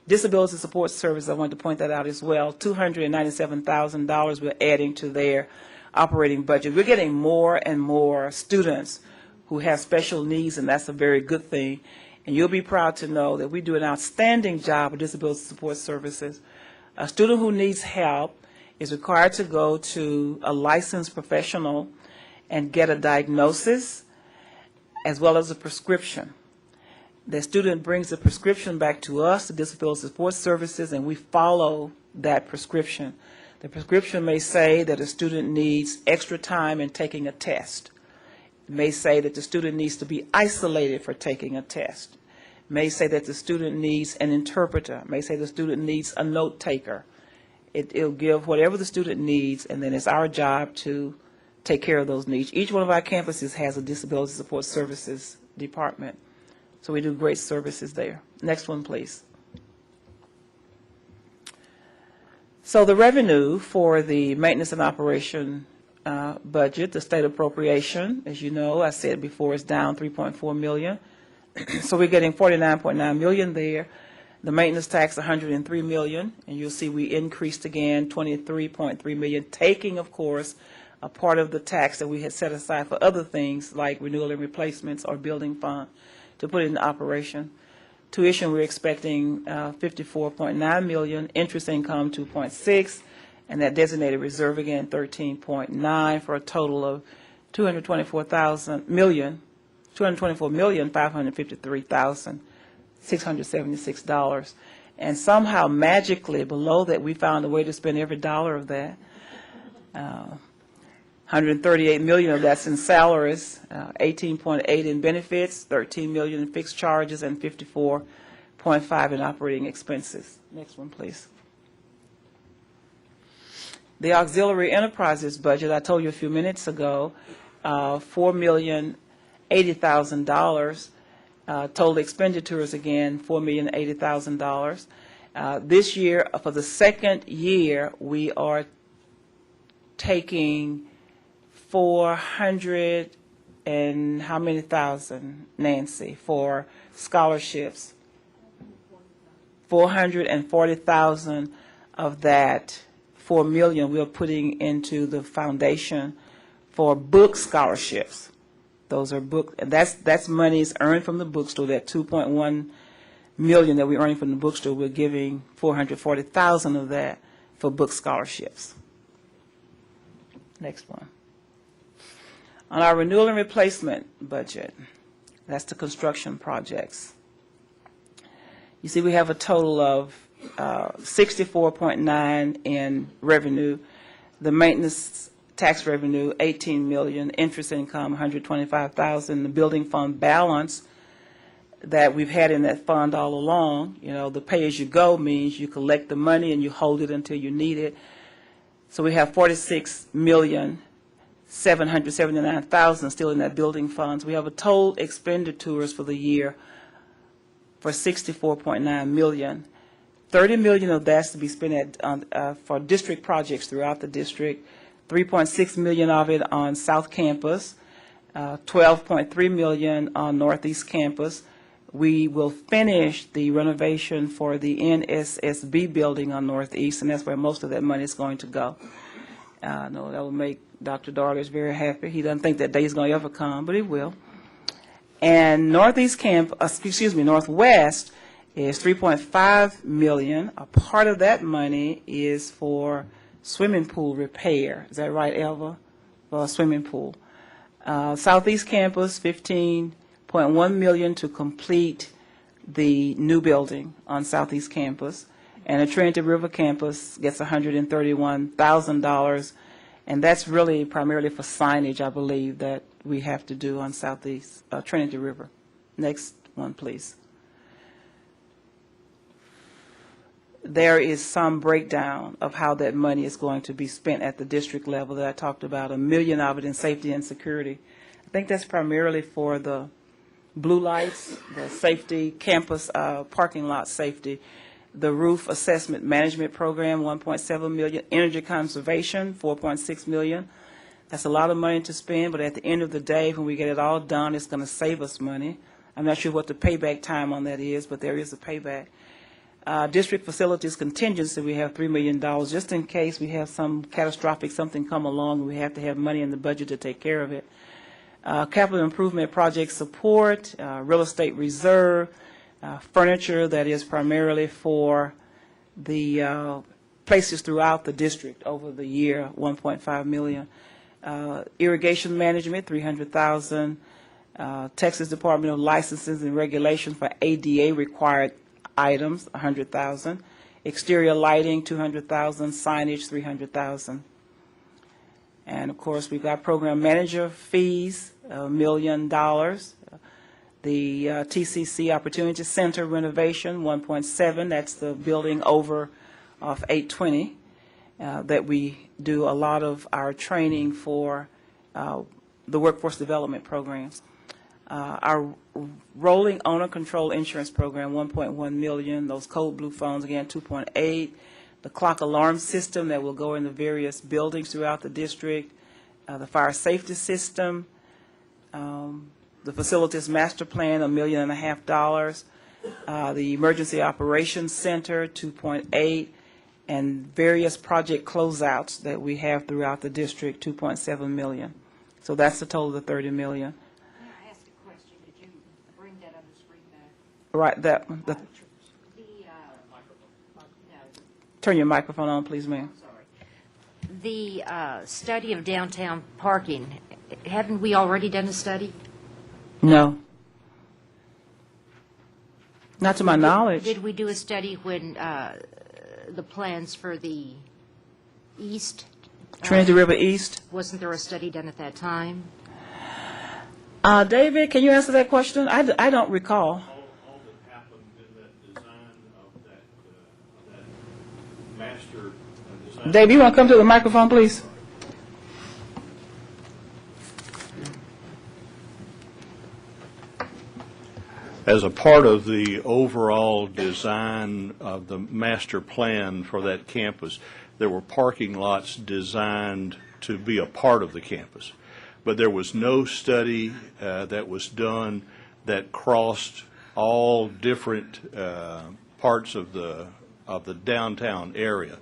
disability support service, I wanted to point that out as well. $297,000 we're adding to their operating budget. We're getting more and more students who have special needs, and that's a very good thing. And you'll be proud to know that we do an outstanding job with disability support services. A student who needs help is required to go to a licensed professional and get a diagnosis as well as a prescription. The student brings the prescription back to us, the disability support services, and we follow that prescription. The prescription may say that a student needs extra time in taking a test. It may say that the student needs to be isolated for taking a test. It may say that the student needs an interpreter. It may say the student needs a note taker. It'll give whatever the student needs, and then it's our job to take care of those needs. Each one of our campuses has a disability support services department. So we do great services there. Next one, please. So the revenue for the maintenance and operation budget, the state appropriation, as you know, I said before, is down $3.4 million. So we're getting $49.9 million there. The maintenance tax, $103 million, and you'll see we increased again $23.3 million, taking, of course, a part of the tax that we had set aside for other things like renewal and replacements or building fund to put it in operation. Tuition, we're expecting $54.9 million, interest income $2.6, and that designated reserve again $13.9, for a total of $224,553,676. And somehow magically below that we found a way to spend every dollar of that. $138 million of that's in salaries, 18.8 in benefits, 13 million in fixed charges, and 54.5 in operating expenses. Next one, please. The auxiliary enterprises budget, I told you a few minutes ago, $4,080,000. Total expenditures again, $4,080,000. This year, for the second year, we are taking 400 and how many thousand, Nancy, for scholarships? 440,000 of that 4 million we're putting into the foundation for book scholarships. Those are book, and that's monies earned from the bookstore. That 2.1 million that we're earning from the bookstore, we're giving 440,000 of that for book scholarships. Next one. On our renewal and replacement budget, that's the construction projects. You see we have a total of 64.9 in revenue. The maintenance tax revenue, 18 million, interest income, 125,000. The building fund balance that we've had in that fund all along, you know, the pay-as-you-go means you collect the money and you hold it until you need it. So we have 46,779,000 still in that building funds. We have a total expenditures for the year for 64.9 million. 30 million of that's to be spent for district projects throughout the district. 3.6 million of it on South Campus, 12.3 million on Northeast Campus, We will finish the renovation for the NSSB building on Northeast, and that's where most of that money is going to go. I know that will make Dr. Darlish very happy. He doesn't think that day is going to ever come, but it will. And Northwest is $3.5 million. A part of that money is for swimming pool repair. Is that right, Elva? For a swimming pool. Southeast Campus, $15.1 million to complete the new building on Southeast Campus. And the Trinity River Campus gets $131,000. And that's really primarily for signage, I believe, that we have to do on Southeast Trinity River. Next one, please. There is some breakdown of how that money is going to be spent at the district level that I talked about, $1 million of it in safety and security. I think that's primarily for the blue lights, the safety, campus parking lot safety, the roof assessment management program, $1.7 million, energy conservation, $4.6 million. That's a lot of money to spend, but at the end of the day, when we get it all done, it's going to save us money. I'm not sure what the payback time on that is, but there is a payback. District facilities contingency, we have $3 million, just in case we have some catastrophic something come along, we have to have money in the budget to take care of it. Capital improvement project support, real estate reserve, furniture that is primarily for the places throughout the district over the year, $1.5 million. Irrigation management, $300,000. Texas Department of Licenses and Regulation for ADA required items, $100,000. Exterior lighting, $200,000. Signage, $300,000. And of course, we've got program manager fees, $1 million. The TCC Opportunity Center renovation, 1.7. That's the building over off 820 that we do a lot of our training for the workforce development programs. Our rolling owner control insurance program, $1.1 million. Those code blue phones, again, $2.8. The clock alarm system that will go in the various buildings throughout the district. The fire safety system. The facilities master plan, $1.5 million. The emergency operations center, $2.8. And various project closeouts that we have throughout the district, $2.7 million. So that's the total of the $30 million. Right, that one. Turn your microphone on, please, ma'am. The study of downtown parking, haven't we already done a study? No. Not to my knowledge. Did we do a study when the plans for the east? Trinity River East? Wasn't there a study done at that time? David, can you answer that question? I don't recall. All that happened in that design of that master design. Dave, you want to come to the microphone, please? As a part of the overall design of the master plan for that campus, there were parking lots designed to be a part of the campus. But there was no study that was done that crossed all different parts of the downtown area.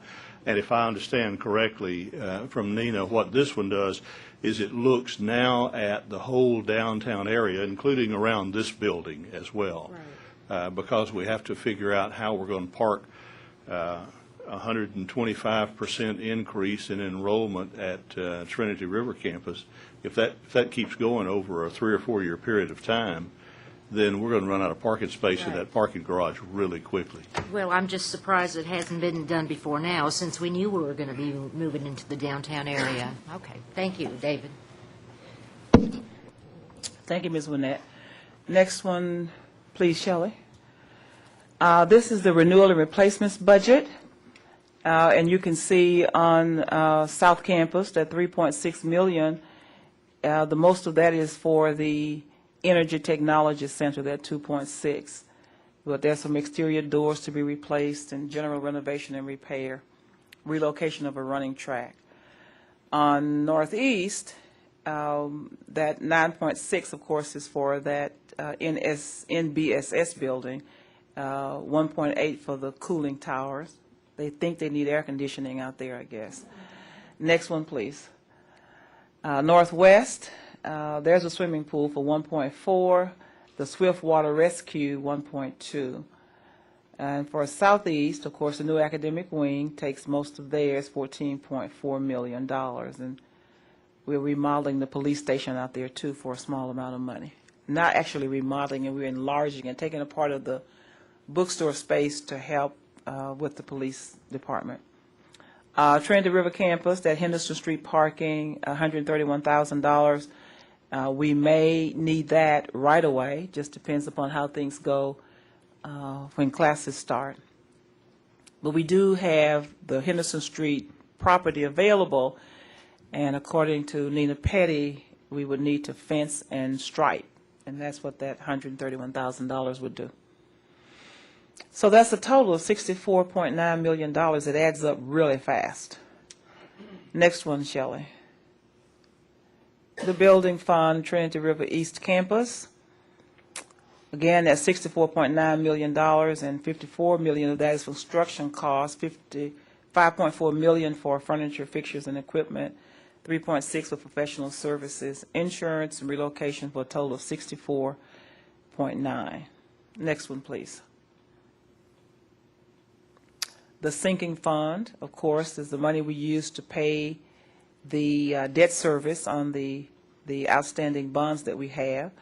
And if I understand correctly from Nina, what this one does is it looks now at the whole downtown area, including around this building as well. Right. Because we have to figure out how we're going to park 125% increase in enrollment at Trinity River campus. If that keeps going over a 3 or 4 year period of time, then we're going to run out of parking space in that parking garage really quickly. Well, I'm just surprised it hasn't been done before now, since we knew we were going to be moving into the downtown area. Okay, thank you, David. Thank you, Ms. Winnett. Next one, please, Shelley. This is the renewal and replacements budget. And you can see on South Campus that $3.6 million, the most of that is for the Energy Technology Center, that 2.6. But there's some exterior doors to be replaced and general renovation and repair, relocation of a running track. On Northeast, that 9.6, of course, is for that NBSS building, 1.8 for the cooling towers. They think they need air conditioning out there, I guess. Next one, please. Northwest, there's a swimming pool for 1.4. The Swift Water Rescue, 1.2. And for Southeast, of course, the new academic wing takes most of theirs, $14.4 million. And we're remodeling the police station out there, too, for a small amount of money. Not actually remodeling it, we're enlarging and taking a part of the bookstore space to help with the police department. Trinity River campus, that Henderson Street parking, $131,000. We may need that right away, just depends upon how things go when classes start. But we do have the Henderson Street property available, and according to Nina Petty, we would need to fence and stripe, and that's what that $131,000 would do. So that's a total of $64.9 million. It adds up really fast. Next one, Shelley. The building fund, Trinity River East Campus. Again, that's $64.9 million, and $54 million of that is construction costs, $5.4 million for furniture, fixtures, and equipment, $3.6 for professional services, insurance, and relocation for a total of $64.9. Next one, please. The sinking fund, of course, is the money we use to pay the debt service on the outstanding bonds that we have,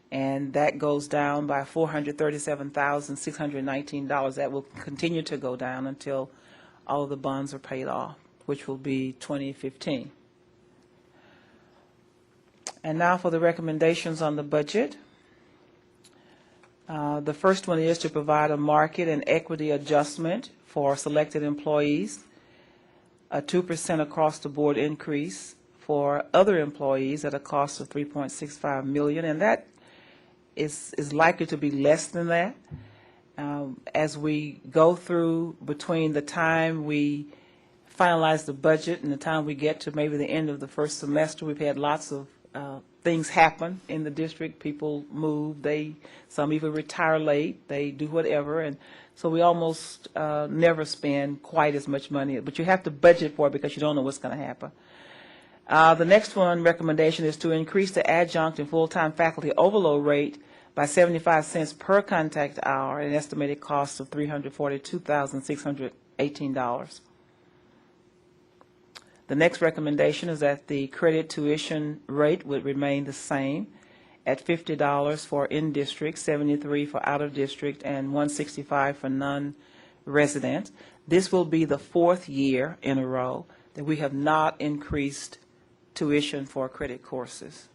and that goes down by $437,619. That will continue to go down until all of the bonds are paid off, which will be 2015. And now for the recommendations on the budget. The first one is to provide a market and equity adjustment for selected employees, a 2% across-the-board increase for other employees at a cost of $3.65 million, and that is likely to be less than that. As we go through between the time we finalize the budget and the time we get to maybe the end of the first semester, we've had lots of things happen in the district. People move, some even retire late, they do whatever, and so we almost never spend quite as much money, but you have to budget for it because you don't know what's going to happen. The next one recommendation is to increase the adjunct and full-time faculty overload rate by 75 cents per contact hour, an estimated cost of $342,618. The next recommendation is that the credit tuition rate would remain the same at $50 for in-district, $73 for out-of-district, and $165 for non-resident. This will be the fourth year in a row that we have not increased tuition for credit courses.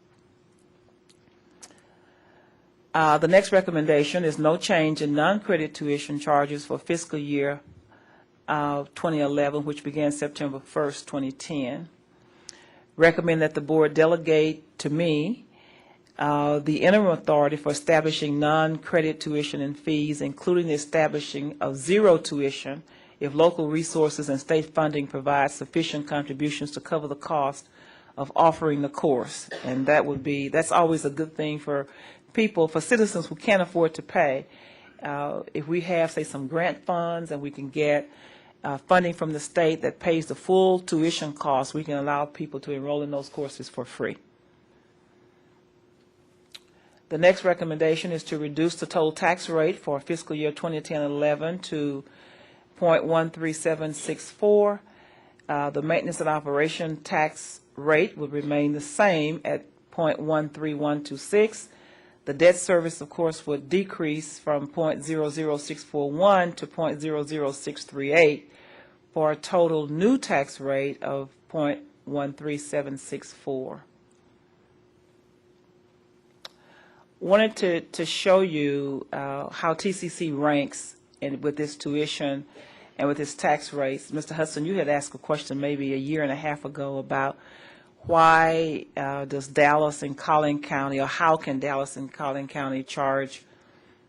The next recommendation is no change in non-credit tuition charges for fiscal year 2011, which began September 1st, 2010. Recommend that the board delegate to me the interim authority for establishing non-credit tuition and fees, including the establishing of zero tuition if local resources and state funding provide sufficient contributions to cover the cost of offering the course. And that's always a good thing for people, for citizens who can't afford to pay. If we have, say, some grant funds and we can get funding from the state that pays the full tuition cost, we can allow people to enroll in those courses for free. The next recommendation is to reduce the total tax rate for fiscal year 2010-11 to 0.13764. The maintenance and operation tax rate would remain the same at 0.13126. The debt service, of course, would decrease from 0.00641 to 0.00638 for a total new tax rate of 0.13764. Wanted to show you how TCC ranks with this tuition and with its tax rates. Mr. Hudson, you had asked a question maybe a year and a half ago about why does Dallas and Collin County, or how can Dallas and Collin County charge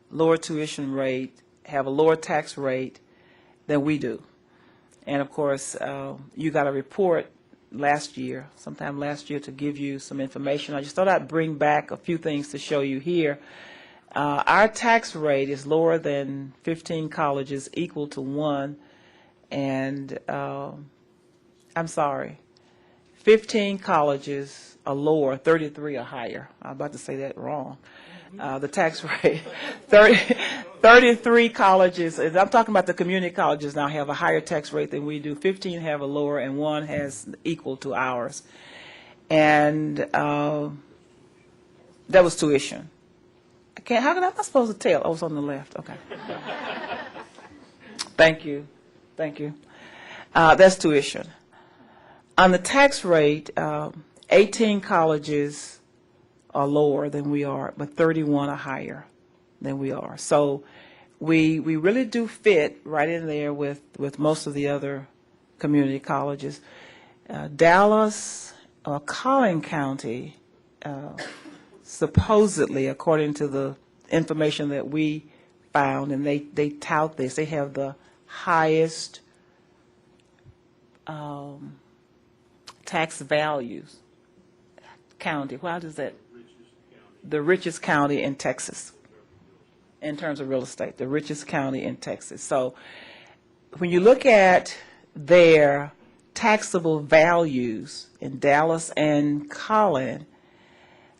lower tuition rate, have a lower tax rate than we do? And of course, you got a report sometime last year, to give you some information. I just thought I'd bring back a few things to show you here. Our tax rate is lower than 15 colleges, equal to 1, and, I'm sorry, 15 colleges are lower, 33 are higher. I'm about to say that wrong. The tax rate, 33 colleges, and I'm talking about the community colleges now, have a higher tax rate than we do. 15 have a lower, and 1 has equal to ours. And that was tuition. How am I supposed to tell? Oh, it's on the left. Okay. Thank you. Thank you. That's tuition. On the tax rate, 18 colleges are lower than we are, but 31 are higher than we are. So we really do fit right in there with most of the other community colleges. Dallas or Collin County, supposedly, according to the information that we found, and they tout this, they have the highest tax values county. Why does that? The richest county in Texas in terms of real estate, the richest county in Texas. So when you look at their taxable values in Dallas and Collin,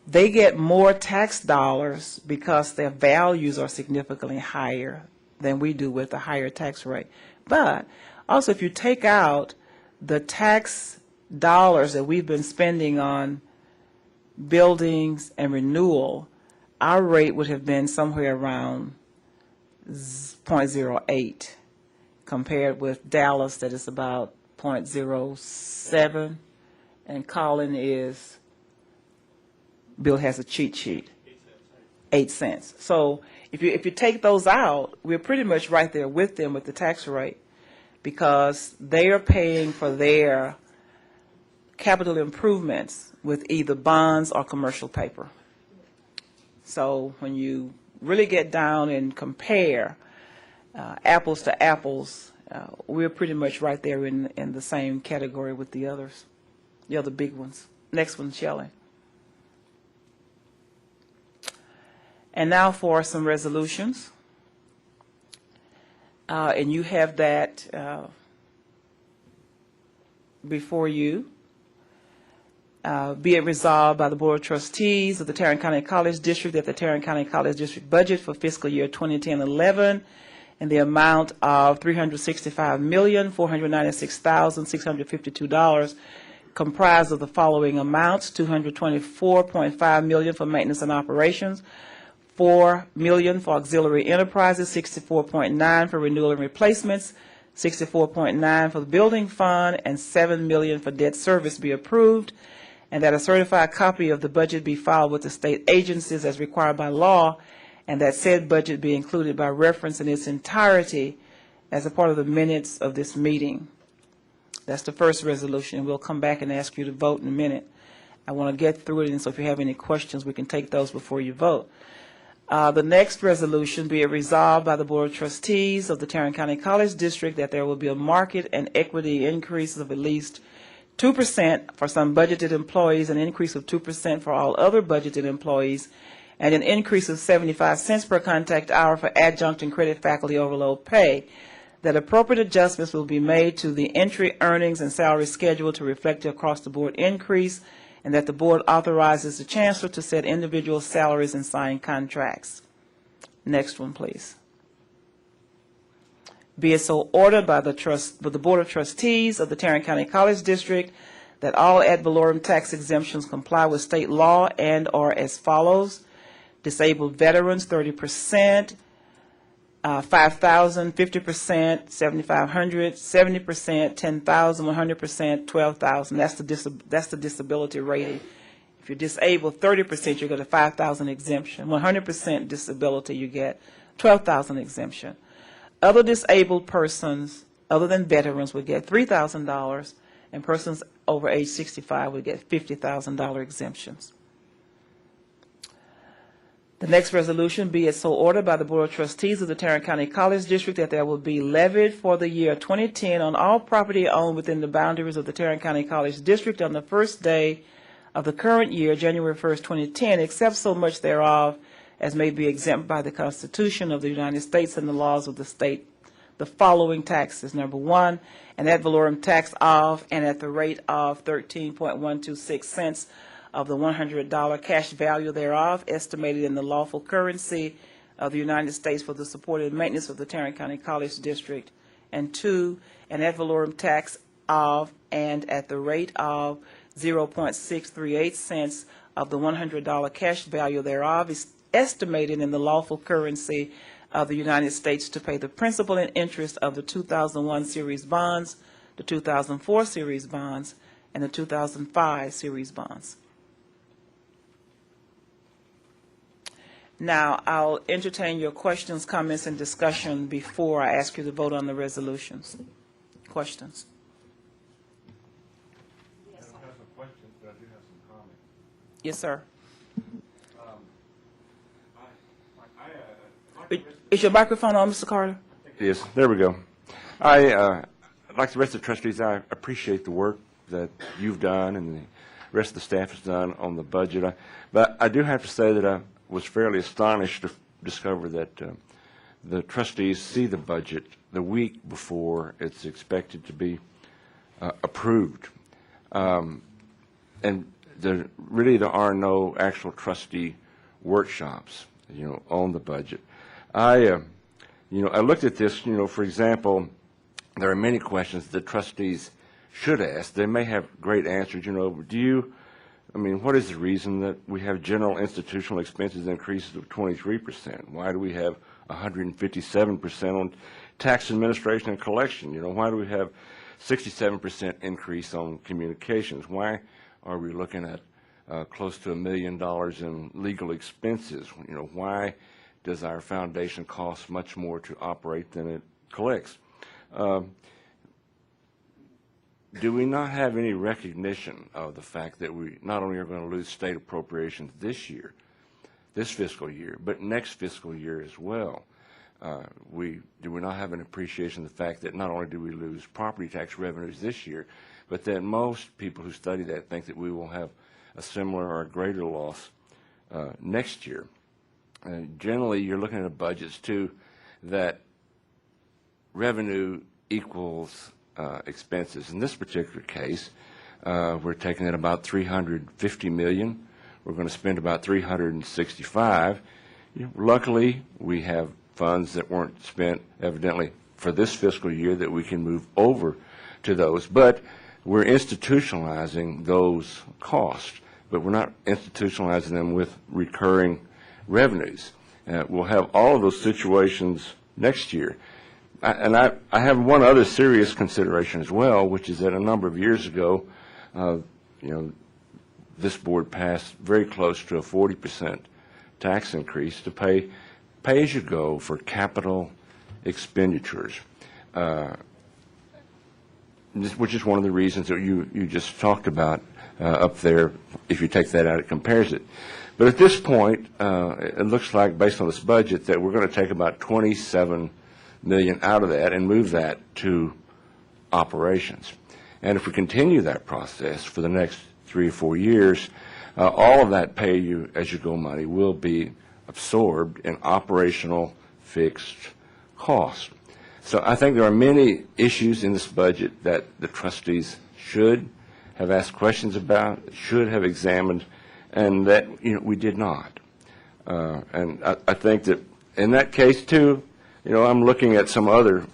they get more tax dollars because their values are significantly higher than we do with a higher tax rate. But also, if you take out the tax dollars that we've been spending on buildings and renewal, our rate would have been somewhere around 0.08, compared with Dallas that is about 0.07, and Collin is, Bill has a cheat sheet, 8 cents. So if you take those out, we're pretty much right there with them with the tax rate, because they are paying for their capital improvements with either bonds or commercial paper. So when you really get down and compare apples to apples, we're pretty much right there in the same category with the others, the other big ones. Next one, Shelley. And now for some resolutions. And you have that before you. Be it resolved by the Board of Trustees of the Tarrant County College District that the Tarrant County College District budget for fiscal year 2010-11 in the amount of $365,496,652, comprised of the following amounts: $224.5 million for maintenance and operations, $4 million for auxiliary enterprises, $64.9 million for renewal and replacements, $64.9 million for the building fund, and $7 million for debt service be approved, and that a certified copy of the budget be filed with the state agencies as required by law, and that said budget be included by reference in its entirety as a part of the minutes of this meeting. That's the first resolution. We'll come back and ask you to vote in a minute. I want to get through it, and so if you have any questions, we can take those before you vote. The next resolution, be it resolved by the Board of Trustees of the Tarrant County College District that there will be a market and equity increase of at least 2% for some budgeted employees, an increase of 2% for all other budgeted employees, and an increase of 75 cents per contact hour for adjunct and credit faculty overload pay. That appropriate adjustments will be made to the entry earnings and salary schedule to reflect the across-the-board increase, and that the board authorizes the Chancellor to set individual salaries and sign contracts. Next one, please. Be it so ordered by the Board of Trustees of the Tarrant County College District that all ad valorem tax exemptions comply with state law and are as follows: disabled veterans, 30%, 5,000, 50%, 7,500, 70%, 10,000, 100%, 12,000. That's the disability rating. If you're disabled 30%, you get a 5,000 exemption. 100% disability, you get 12,000 exemption. Other disabled persons, other than veterans, would get $3,000, and persons over age 65 would get $50,000 exemptions. The next resolution, be it so ordered by the Board of Trustees of the Tarrant County College District that there will be levied for the year 2010 on all property owned within the boundaries of the Tarrant County College District on the first day of the current year, January 1st, 2010, except so much thereof as may be exempt by the Constitution of the United States and the laws of the state, the following taxes. Number one, an ad valorem tax of and at the rate of 13.126 cents of the $100 cash value thereof, estimated in the lawful currency of the United States for the support and maintenance of the Tarrant County College District. And two, an ad valorem tax of and at the rate of 0.638 cents of the $100 cash value thereof is estimated in the lawful currency of the United States to pay the principal and interest of the 2001 series bonds, the 2004 series bonds, and the 2005 series bonds. Now, I'll entertain your questions, comments, and discussion before I ask you to vote on the resolutions. Questions? I don't have some questions, but I do have some comments. Yes, sir. Like Is your microphone on, Mr. Carter? Yes, there we go. Like the rest of the trustees, I appreciate the work that you've done and the rest of the staff has done on the budget. But I do have to say that I was fairly astonished to discover that the trustees see the budget the week before it's expected to be approved. And there are no actual trustee workshops, on the budget. I looked at this, for example, there are many questions that trustees should ask. They may have great answers, what is the reason that we have general institutional expenses increases of 23%? Why do we have 157% on tax administration and collection? Why do we have 67% increase on communications? Why are we looking at close to $1 million in legal expenses? Why does our foundation cost much more to operate than it collects? Do we not have any recognition of the fact that we not only are going to lose state appropriations this year, this fiscal year, but next fiscal year as well? Do we not have an appreciation of the fact that not only do we lose property tax revenues this year, but that most people who study that think that we will have a similar or a greater loss next year? Generally, you're looking at budgets, too, that revenue equals expenses. In this particular case, we're taking at about $350 million. We're going to spend about $365. Luckily, we have funds that weren't spent, evidently, for this fiscal year that we can move over to those. But we're institutionalizing those costs, but we're not institutionalizing them with recurring revenues. We'll have all of those situations next year. I have one other serious consideration as well, which is that a number of years ago, this board passed very close to a 40% tax increase to pay as you go for capital expenditures, which is one of the reasons that you just talked about up there. If you take that out, it compares it. But at this point, it looks like, based on this budget, that we're going to take about $27 million out of that and move that to operations. And if we continue that process for the next 3 or 4 years, all of that pay-as-you-go money will be absorbed in operational fixed costs. So I think there are many issues in this budget that the trustees should have asked questions about, should have examined, and that we did not. And I think that in that case, too, I'm looking at some other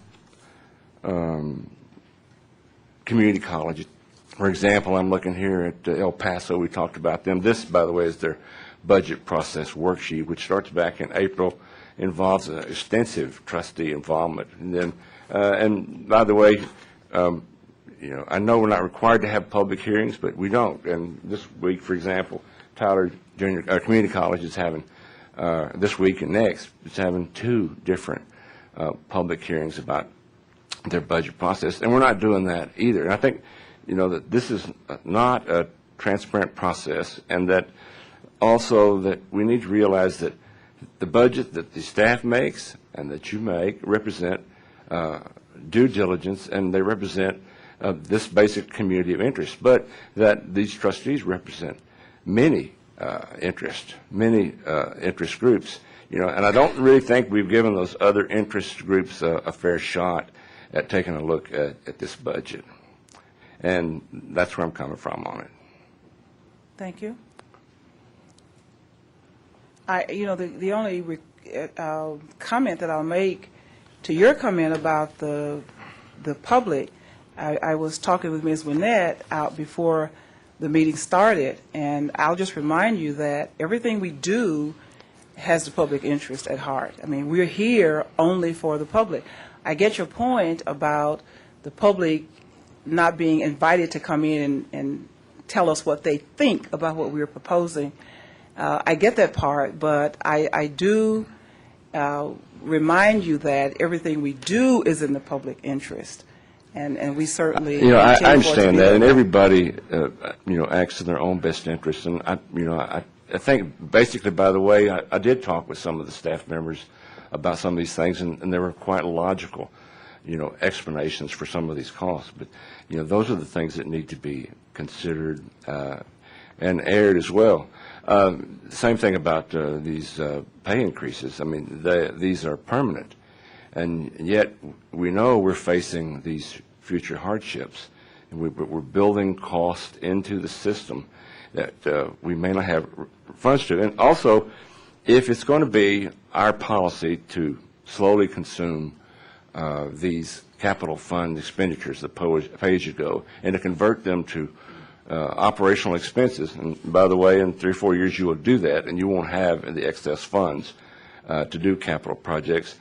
community colleges. For example, I'm looking here at El Paso. We talked about them. This, by the way, is their budget process worksheet, which starts back in April, involves an extensive trustee involvement. And then, and by the way, I know we're not required to have public hearings, but we don't. And this week, for example, Tyler Community College is having, this week and next, it's having 2 different public hearings about their budget process, and we're not doing that either. And I think, that this is not a transparent process, and that also that we need to realize that the budget that the staff makes and that you make represent due diligence, and they represent this basic community of interest, but that these trustees represent many interest, many interest groups, and I don't really think we've given those other interest groups a fair shot at taking a look at this budget. And that's where I'm coming from on it. Thank you. The only comment that I'll make to your comment about the public, I was talking with Ms. Winnett out before the meeting started, and I'll just remind you that everything we do has the public interest at heart. I mean, we're here only for the public. I get your point about the public not being invited to come in and tell us what they think about what we're proposing. I get that part, but I do remind you that everything we do is in the public interest. And we certainly I understand that, and everybody acts in their own best interest. And I think basically, by the way, I did talk with some of the staff members about some of these things, and there were quite logical explanations for some of these costs. But those are the things that need to be considered and aired as well. Same thing about these pay increases. I mean, these are permanent. And yet we know we're facing these future hardships, and we're building cost into the system that we may not have funds to. And also, if it's going to be our policy to slowly consume these capital fund expenditures, the pay-as-you-go, and to convert them to operational expenses, and by the way, in 3 or 4 years you will do that, and you won't have the excess funds to do capital projects.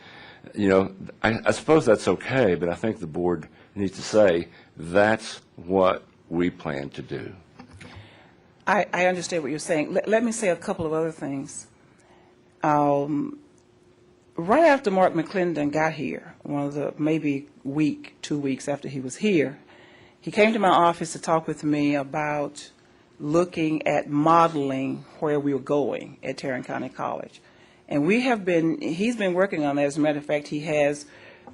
I suppose that's okay, but I think the board needs to say that's what we plan to do. I understand what you're saying. Let me say a couple of other things. Right after Mark McClendon got here, maybe 2 weeks after he was here, he came to my office to talk with me about looking at modeling where we were going at Tarrant County College. And he's been working on that. As a matter of fact, he has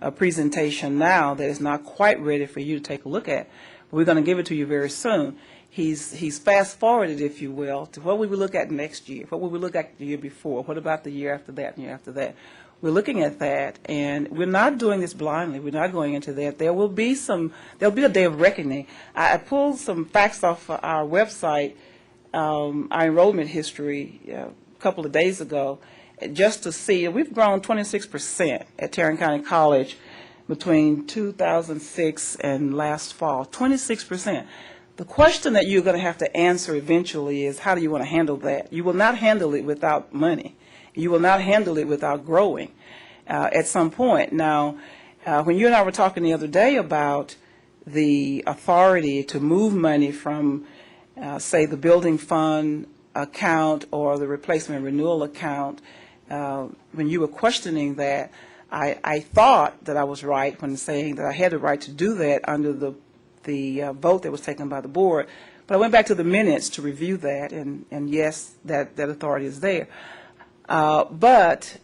a presentation now that is not quite ready for you to take a look at. But we're going to give it to you very soon. He's fast forwarded, if you will, to what we will look at next year, what we will look at the year before, what about the year after that and the year after that. We're looking at that, and we're not doing this blindly. We're not going into that. There'll be a day of reckoning. I pulled some facts off our website, our enrollment history, a couple of days ago, just to see. We've grown 26% at Tarrant County College between 2006 and last fall, 26%. The question that you're going to have to answer eventually is, how do you want to handle that? You will not handle it without money. You will not handle it without growing at some point. Now, when you and I were talking the other day about the authority to move money from, say, the building fund account or the replacement renewal account, when you were questioning that, I thought that I was right when saying that I had the right to do that under the vote that was taken by the board. But I went back to the minutes to review that, and yes, that authority is there. But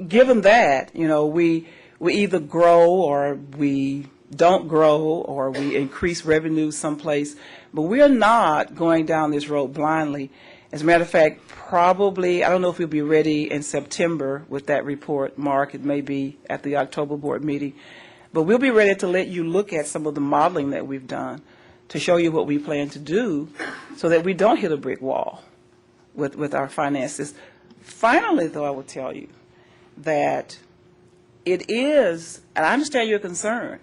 given that, we either grow or we don't grow or we increase revenue someplace, but we're not going down this road blindly. As a matter of fact, probably, I don't know if we'll be ready in September with that report, Mark. It may be at the October board meeting. But we'll be ready to let you look at some of the modeling that we've done to show you what we plan to do so that we don't hit a brick wall with our finances. Finally, though, I will tell you that it is, and I understand your concern,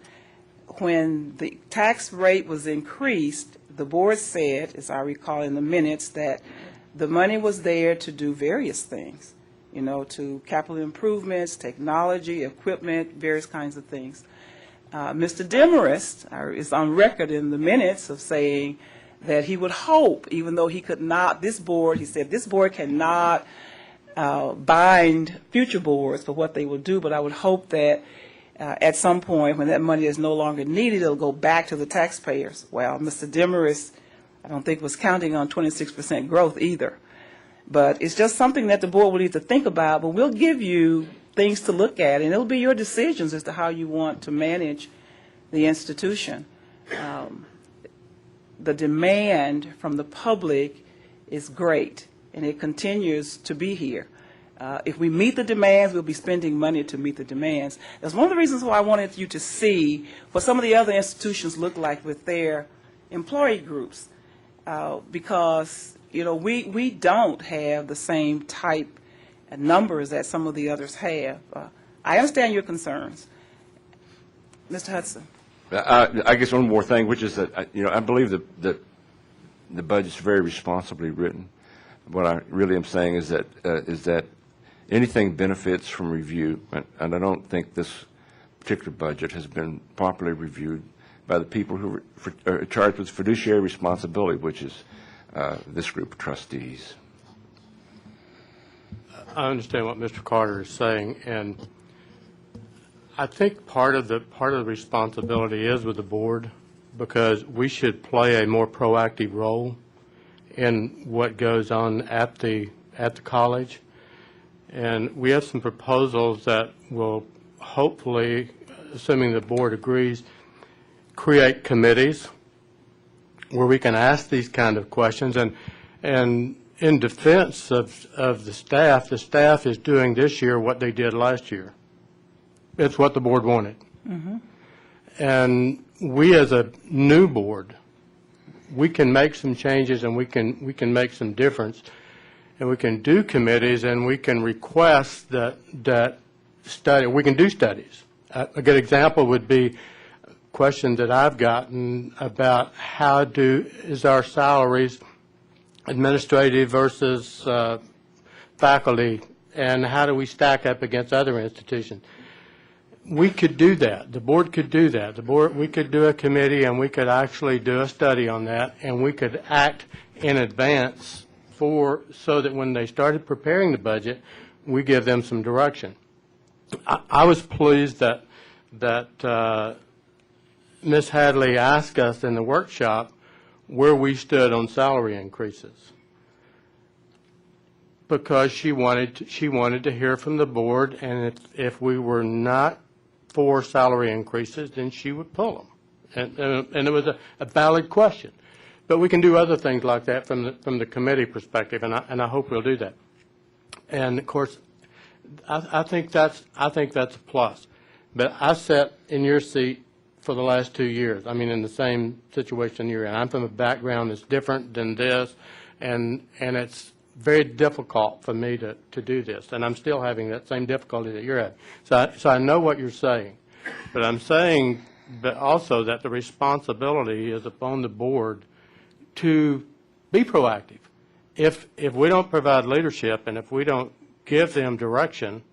when the tax rate was increased, the board said, as I recall in the minutes, that the money was there to do various things, to capital improvements, technology, equipment, various kinds of things. Mr. Demarest is on record in the minutes of saying that he would hope, even though he could not, he said, this board cannot bind future boards for what they will do, but I would hope that at some point when that money is no longer needed, it'll go back to the taxpayers. Well, Mr. Demarest, I don't think was counting on 26% growth either. But it's just something that the board will need to think about, but we'll give you things to look at, and it'll be your decisions as to how you want to manage the institution. The demand from the public is great, and it continues to be here. If we meet the demands, we'll be spending money to meet the demands. That's one of the reasons why I wanted you to see what some of the other institutions look like with their employee groups, because we don't have the same type of numbers that some of the others have. I understand your concerns. Mr. Hudson. I guess one more thing, which is that, I believe that the budget's very responsibly written. What I really am saying is that anything benefits from review, and I don't think this particular budget has been properly reviewed by the people who are charged with fiduciary responsibility, which is this group of trustees. I understand what Mr. Carter is saying, and I think part of the responsibility is with the board, because we should play a more proactive role in what goes on at the college. And we have some proposals that will hopefully, assuming the board agrees, create committees where we can ask these kind of questions. And in defense of the staff is doing this year what they did last year. It's what the board wanted. Mm-hmm. And we as a new board, we can make some changes and we can make some difference. And we can do committees, and we can request that study. We can do studies. A good example would be a question that I've gotten about is our salaries administrative versus faculty, and how do we stack up against other institutions? We could do that. The board could do that. We could do a committee, and we could actually do a study on that, and we could act in advance so that when they started preparing the budget, we give them some direction. I was pleased that Ms. Hadley asked us in the workshop where we stood on salary increases, because she wanted to hear from the board, and if we were not for salary increases, then she would pull them, and it was a valid question. But we can do other things like that from the committee perspective, and I hope we'll do that. And of course, I think that's a plus. But I sat in your seat for the last 2 years. I mean, in the same situation you're in. I'm from a background that's different than this, and it's very difficult for me to do this, and I'm still having that same difficulty that you're having. So I know what you're saying, but I'm saying, but also that the responsibility is upon the board to be proactive. If we don't provide leadership and if we don't give them direction,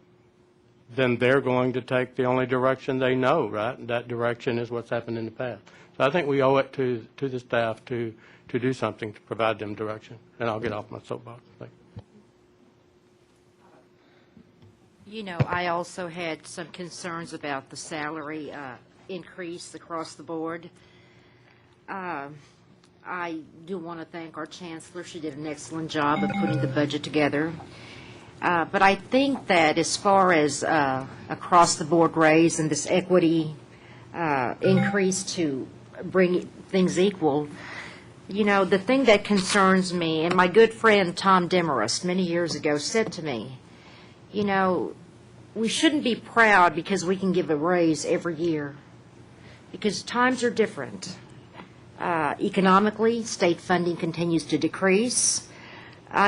then they're going to take the only direction they know, right? And that direction is what's happened in the past. So I think we owe it to the staff to do something to provide them direction. And I'll get off my soapbox. Thank you. I also had some concerns about the salary increase across the board. I do want to thank our Chancellor. She did an excellent job of putting the budget together. But I think that as far as across-the-board raise and this equity increase to bring things equal, the thing that concerns me, and my good friend Tom Demarest many years ago said to me, we shouldn't be proud because we can give a raise every year, because times are different. Economically, state funding continues to decrease.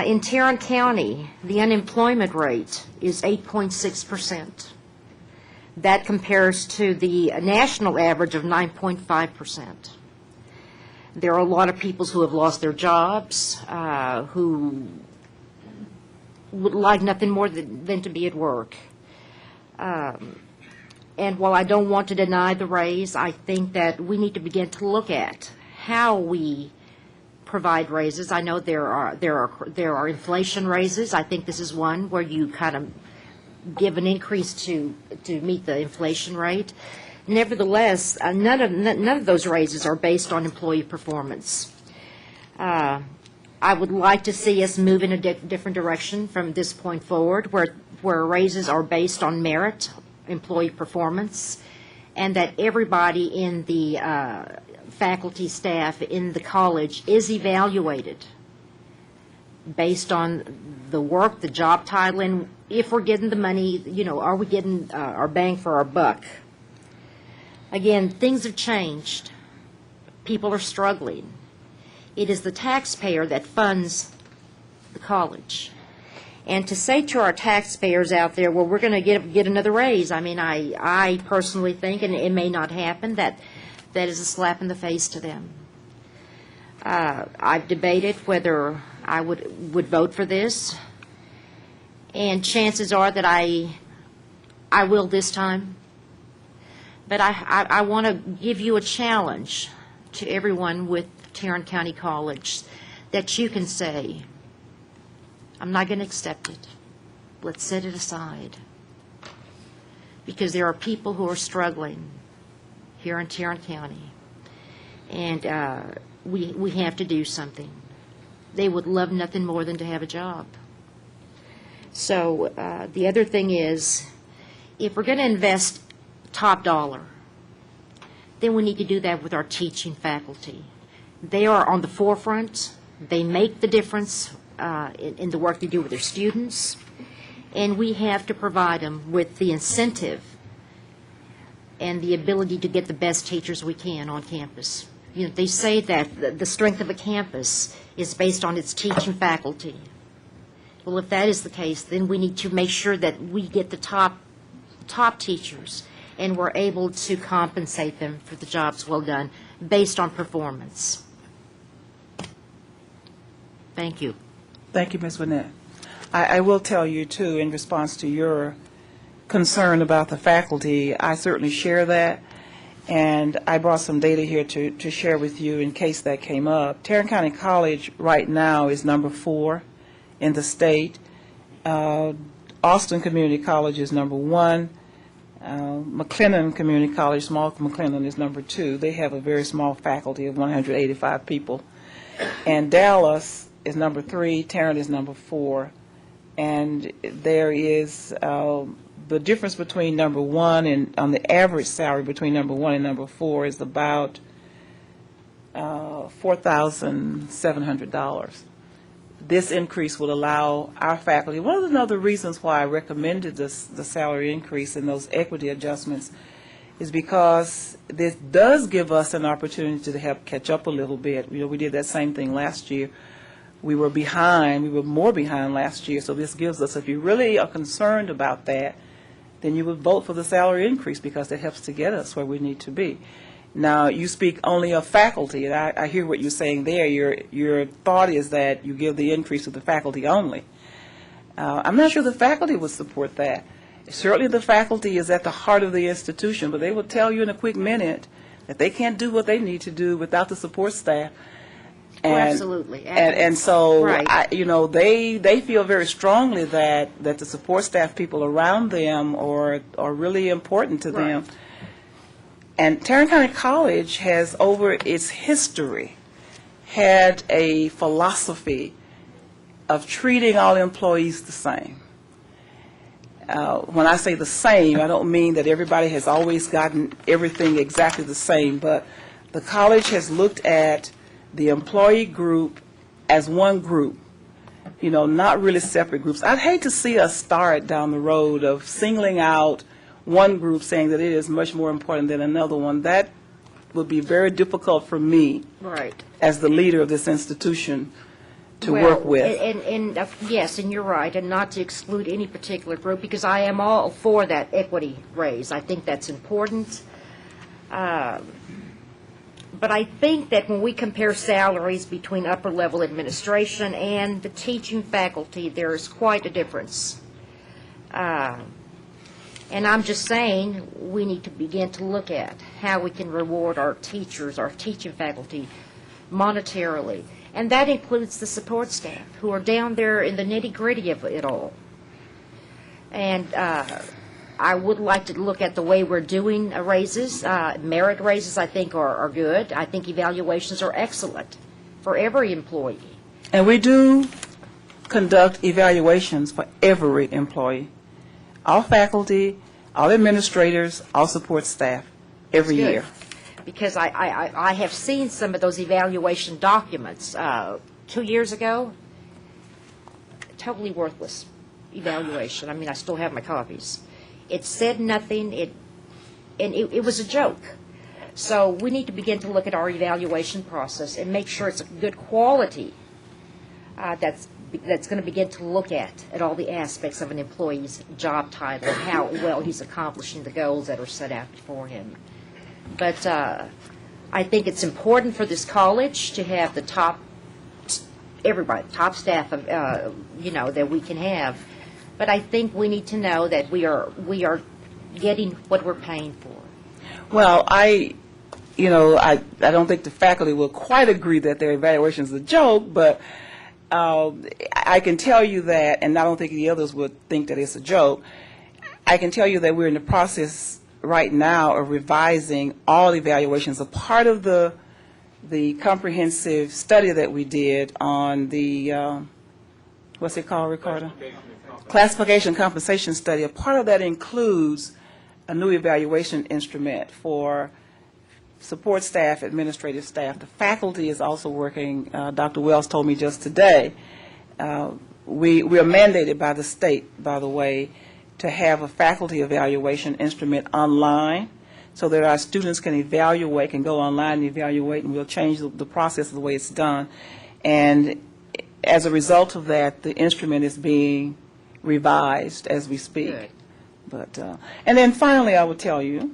In Tarrant County, the unemployment rate is 8.6%. That compares to the national average of 9.5%. There are a lot of people who have lost their jobs, who would like nothing more than to be at work. And while I don't want to deny the raise, I think that we need to begin to look at how we provide raises. I know there are inflation raises. I think this is one where you kind of give an increase to meet the inflation rate. Nevertheless, none of those raises are based on employee performance. I would like to see us move in a different direction from this point forward, where raises are based on merit, employee performance, and that everybody in the faculty, staff in the college is evaluated based on the work, the job title, and if we're getting the money, are we getting our bang for our buck? Again, things have changed. People are struggling. It is the taxpayer that funds the college. And to say to our taxpayers out there, well, we're going to get another raise, I mean, I personally think, and it may not happen, that is a slap in the face to them. I've debated whether I would vote for this, and chances are that I will this time. But I want to give you a challenge to everyone with Tarrant County College that you can say, I'm not going to accept it. Let's set it aside. Because there are people who are struggling here in Tarrant County. And we have to do something. They would love nothing more than to have a job. So the other thing is, if we're going to invest top dollar, then we need to do that with our teaching faculty. They are on the forefront. They make the difference in the work they do with their students, and we have to provide them with the incentive and the ability to get the best teachers we can on campus. They say that the strength of a campus is based on its teaching faculty. Well, if that is the case, then we need to make sure that we get the top teachers, and we're able to compensate them for the jobs well done based on performance. Thank you. Thank you, Ms. Winnett. I will tell you, too, in response to your concern about the faculty, I certainly share that, and I brought some data here to share with you in case that came up. Tarrant County College right now is number 4 in the state. Austin Community College is number 1. McLennan Community College, small McLennan, is number 2. They have a very small faculty of 185 people. And Dallas is number 3, Tarrant is number 4. And there is the difference between number 1 and on the average salary between number 1 and number 4 is about $4,700. This increase would allow our faculty, one of the other reasons why I recommended the salary increase and those equity adjustments is because this does give us an opportunity to help catch up a little bit. We did that same thing last year. We were behind, we were more behind last year, so this gives us, if you really are concerned about that, then you would vote for the salary increase because it helps to get us where we need to be. Now, you speak only of faculty, and I hear what you're saying there. Your thought is that you give the increase to the faculty only. I'm not sure the faculty would support that. Certainly the faculty is at the heart of the institution, but they will tell you in a quick minute that they can't do what they need to do without the support staff. And, Absolutely. And so, right. They feel very strongly that the support staff people around them are really important to them. Right. And Tarrant County College has, over its history, had a philosophy of treating all employees the same. When I say the same, I don't mean that everybody has always gotten everything exactly the same, but the college has looked at the employee group as one group, not really separate groups. I'd hate to see us start down the road of singling out one group saying that it is much more important than another one. That would be very difficult for me, Right. as the leader of this institution, to work with. And yes, and you're right, and not to exclude any particular group, because I am all for that equity raise. I think that's important. But I think that when we compare salaries between upper-level administration and the teaching faculty, there is quite a difference. And I'm just saying, we need to begin to look at how we can reward our teachers, our teaching faculty, monetarily. And that includes the support staff, who are down there in the nitty-gritty of it all. And I would like to look at the way we're doing raises. Merit raises, I think, are good. I think evaluations are excellent for every employee. And we do conduct evaluations for every employee. All faculty, all administrators, all support staff, every Good. year. Because I have seen some of those evaluation documents. 2 years ago, totally worthless evaluation. I mean, I still have my copies. It said nothing, it was a joke. So we need to begin to look at our evaluation process and make sure it's a good quality that's going to begin to look at all the aspects of an employee's job title and how well he's accomplishing the goals that are set out before him. But I think it's important for this college to have the top, everybody, top staff of, that we can have. But I think we need to know that we are getting what we're paying for. Well, I don't think the faculty will quite agree that their evaluation is a joke, but I can tell you that, and I don't think the others would think that it's a joke. I can tell you that we're in the process right now of revising all evaluations. A part of the comprehensive study that we did on the, what's it called, Ricardo? Classification compensation study. A part of that includes a new evaluation instrument for support staff, administrative staff. The faculty is also working. Dr. Wells told me just today. We are mandated by the state, by the way, to have a faculty evaluation instrument online so that our students can evaluate, can go online and evaluate, and we'll change the process of the way it's done. And as a result of that, the instrument is being revised as we speak. Good. But and then finally, I will tell you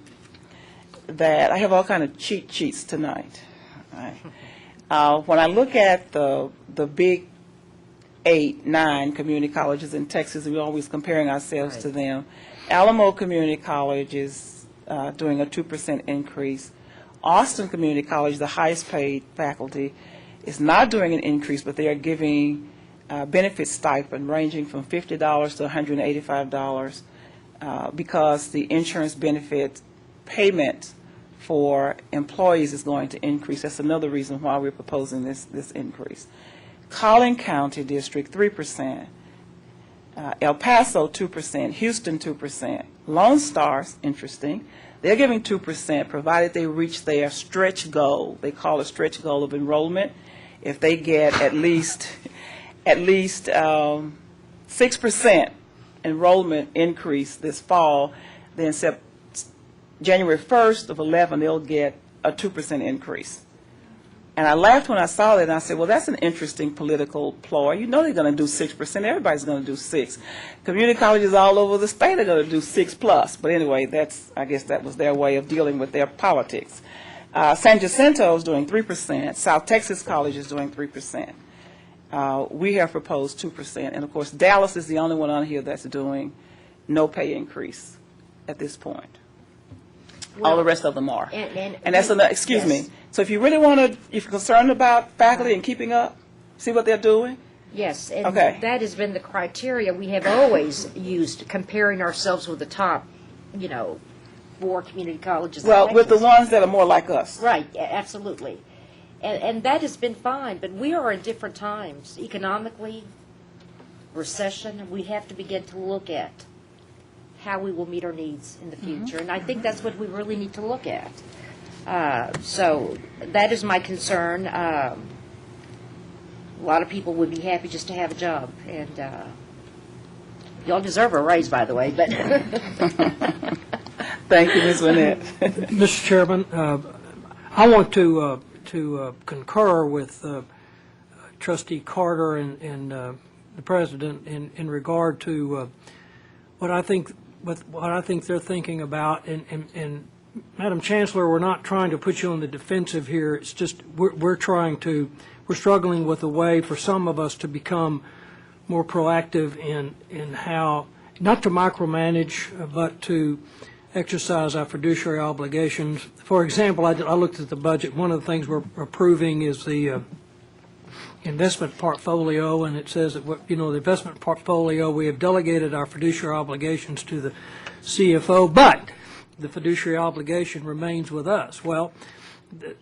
that I have all kind of cheat sheets tonight. Right. When I look at the big 8, 9 community colleges in Texas, we're always comparing ourselves to them. Alamo Community College is doing a 2% increase. Austin Community College, the highest paid faculty, is not doing an increase, but they are giving benefit stipend ranging from $50 to $185 because the insurance benefit payment for employees is going to increase. That's another reason why we're proposing this increase. Collin County District, 3%. El Paso, 2%. Houston, 2%. Lone Star's interesting. They're giving 2% provided they reach their stretch goal. They call it stretch goal of enrollment. If they get at least 6% enrollment increase this fall, then January 1st of 11, they'll get a 2% increase. And I laughed when I saw that, and I said, well, that's an interesting political ploy. You know they're going to do 6%. Everybody's going to do 6%. Community colleges all over the state are going to do 6+. But anyway, I guess that was their way of dealing with their politics. San Jacinto is doing 3%. South Texas College is doing 3%. We have proposed 2%. And, of course, Dallas is the only one on here that's doing no pay increase at this point. All the rest of them are. And that's another, excuse me. So if you really want to, if you're concerned about faculty and keeping up, see what they're doing? Yes, and okay. That has been the criteria we have always used, comparing ourselves with the top, 4 community colleges. Well, with the ones that are more like us. Right, absolutely. And that has been fine, but we are in different times. Economically, recession, we have to begin to look at how we will meet our needs in the future. And I think that's what we really need to look at. So that is my concern. A lot of people would be happy just to have a job. And y'all deserve a raise, by the way. But Thank you, Ms. Winnett. Mr. Chairman, I want to concur with Trustee Carter and the President in regard to what I think they're thinking about. And Madam Chancellor, we're not trying to put you on the defensive here. It's just we're struggling with a way for some of us to become more proactive in how, not to micromanage, but to exercise our fiduciary obligations. For example, I looked at the budget. One of the things we're approving is the investment portfolio, and it says that the investment portfolio, we have delegated our fiduciary obligations to the CFO, but the fiduciary obligation remains with us. Well,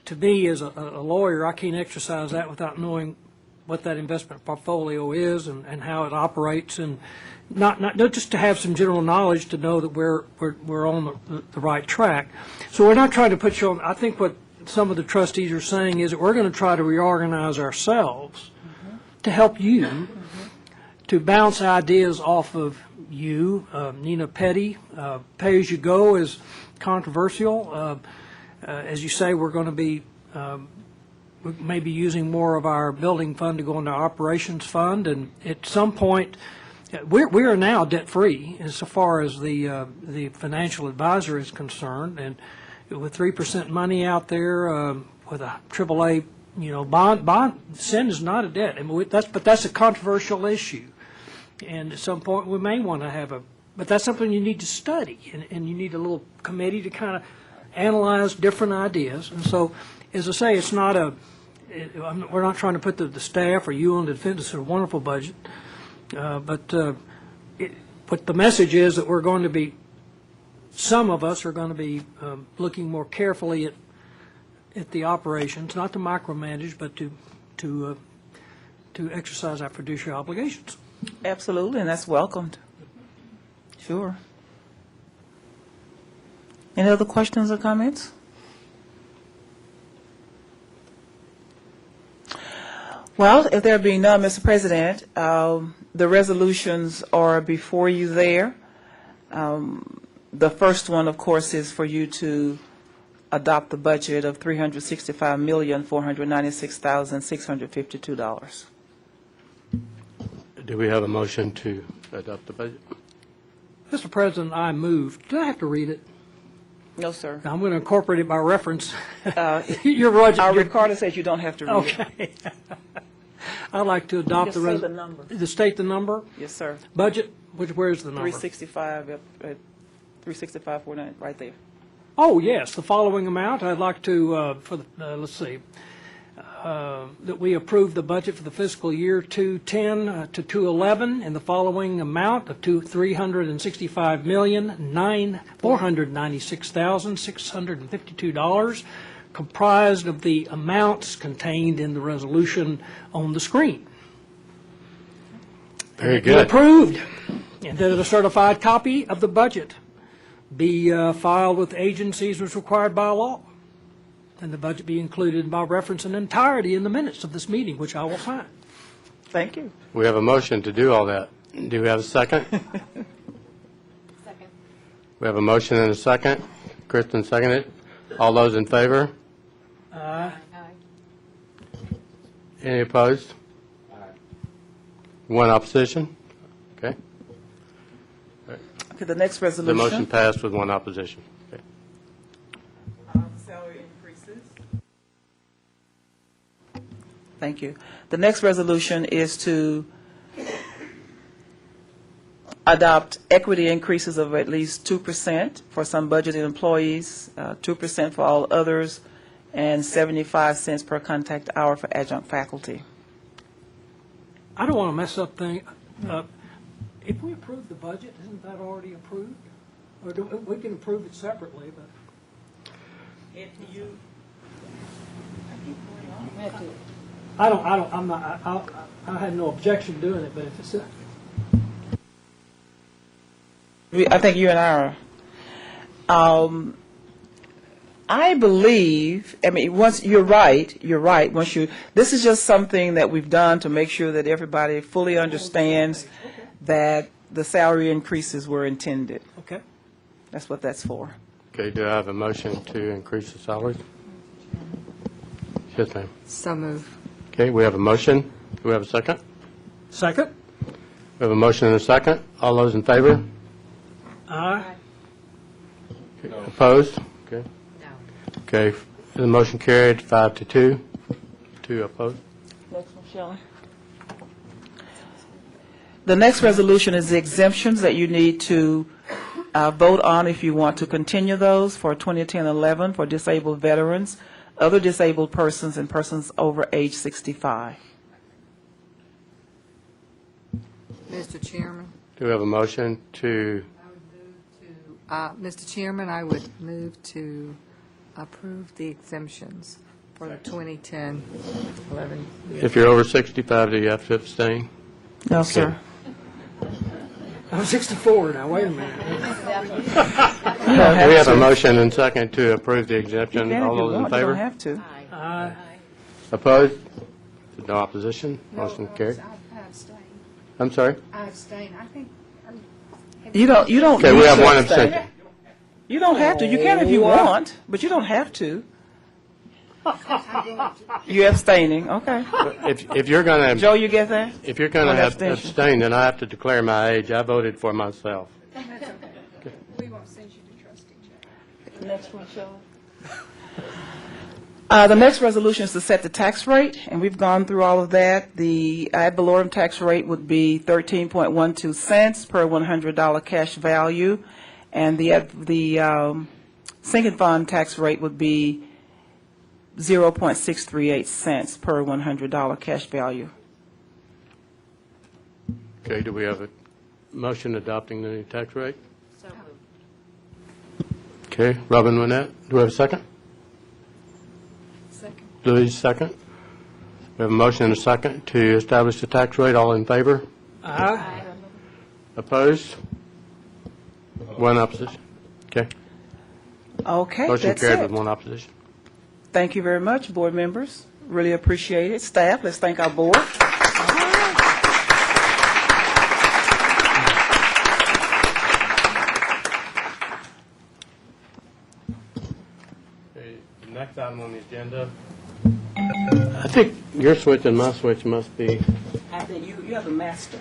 to me as a lawyer, I can't exercise that without knowing what that investment portfolio is and how it operates, and not just to have some general knowledge to know that we're on the right track. So we're not trying to put you on. I think what some of the trustees are saying is that we're going to try to reorganize ourselves to help you to bounce ideas off of you. Nina Petty, pay-as-you-go is controversial. As you say, we're going to be maybe using more of our building fund to go into our operations fund, and at some point, we are now debt-free as far as the financial advisor is concerned, and with 3% money out there, with a AAA, bond, sin is not a debt. I mean, but that's a controversial issue, and at some point we may want to have but that's something you need to study, and you need a little committee to kind of analyze different ideas. And so, as I say, it's not we're not trying to put the staff or you on the defense. It's a wonderful budget, but the message is that we're going to be, some of us are going to be looking more carefully at the operations, not to micromanage, but to exercise our fiduciary obligations. Absolutely, and that's welcomed. Sure. Any other questions or comments? Well, if there being none, Mr. President, the resolutions are before you there. The first one, of course, is for you to adopt the budget of $365,496,652. Do we have a motion to adopt the budget? Mr. President, I move. Do I have to read it? No, sir. I'm going to incorporate it by reference. You're right. Our recorder says you don't have to read it. Okay. I'd like to adopt Just say the number. To state the number? Yes, sir. Budget, where's the number? 365.49, right there. Oh, yes, the following amount. I'd like to, let's see, that we approve the budget for the fiscal year 210 to 211 in the following amount of $365,496,652, comprised of the amounts contained in the resolution on the screen. Very good. Approved. And that a certified copy of the budget be filed with agencies as required by law, and the budget be included by reference in entirety in the minutes of this meeting, which I will sign. Thank you. We have a motion to do all that. Do we have a second? Second. We have a motion and a second. Kristen seconded. All those in favor? Aye. Any opposed? One opposition? Okay. Okay, the next The resolution. motion passed with one opposition. Okay. Salary increases. Thank you. The next resolution is to adopt equity increases of at least 2% for some budgeted employees, 2% for all others, and 75 cents per contact hour for adjunct faculty. I don't want to mess up things. If we approve the budget, isn't that already approved? Or we can approve it separately, but. I have no objection doing it, but if it's I think you and I are. I believe, once you're right, once this is just something that we've done to make sure that everybody fully understands that the salary increases were intended. okay. That's what that's for. Okay, do I have a motion to increase the salaries? Yes, ma'am. So move. Okay, we have a motion. Do we have a second? Second? We have a motion and a second. All those in favor? Aye. Opposed? Okay. No. Okay, the motion carried 5-2. 2 opposed. Next one, Shelley. The next resolution is the exemptions that you need to vote on if you want to continue those for 2010-11 for disabled veterans, other disabled persons, and persons over age 65. Mr. Chairman, Do we have a motion to, Mr. Chairman, I would move to approve the exemptions for the 2010-11. if you're over 65, do you have to abstain? No, sir. I'm 64 now, wait a minute. We have a motion and second to approve the exemption. You can if All you those in want, you don't favor? have to. Aye. Opposed? No opposition? Motion carried. I'm sorry? I abstain. I think, You don't Okay, we need have to one abstain. abstention. You don't have to. You can if you want, but you don't have to. You're abstaining, okay. If you're going to, Joe, you get that? if you're going One to abstention. abstain, then I have to declare my age. I voted for myself. we won't send you to trustee, Jack. Next one, Shelley. The next resolution is to set the tax rate, and we've gone through all of that. The ad valorem tax rate would be 13.12 cents per $100 cash value, and the sinking fund tax rate would be 0.638 cents per $100 cash value. Okay, do we have a motion adopting the new tax rate? So Okay, Robin Winnett, do we have a second? Second. Louise, second. We have a motion and a second to establish the tax rate. All in favor? Aye. Opposed? One opposition. Okay. Okay, Motion that's carried it. with one opposition. Thank you very much, board members. Really appreciate it. Staff, let's thank our board. Okay, next item on the agenda. I think your switch and my switch must be, I think you have the master.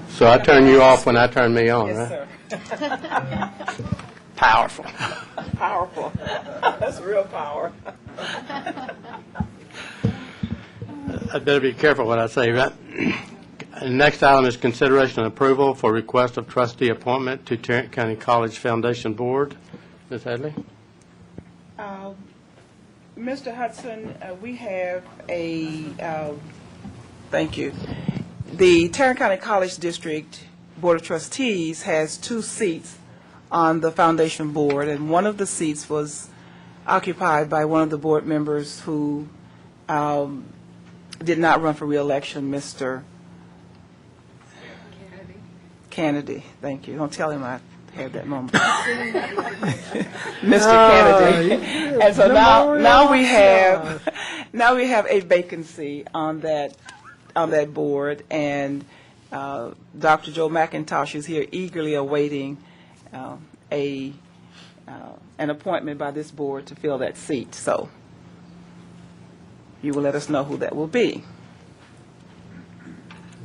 so I turn you off when I turn me on, Yes, right? sir. Powerful. Powerful. That's real power. I'd better be careful what I say, right? The next item is consideration and approval for request of trustee appointment to Tarrant County College Foundation Board. Ms. Hadley? Mr. Hudson, we have thank you. The Tarrant County College District Board of Trustees has 2 seats on the foundation board, and one of the seats was occupied by one of the board members who did not run for re-election, Mr. Kennedy. Thank you. Don't tell him I had that moment. Mr. Kennedy. And so now we have a vacancy on that board, and Dr. Joe McIntosh is here eagerly awaiting an appointment by this board to fill that seat. So you will let us know who that will be.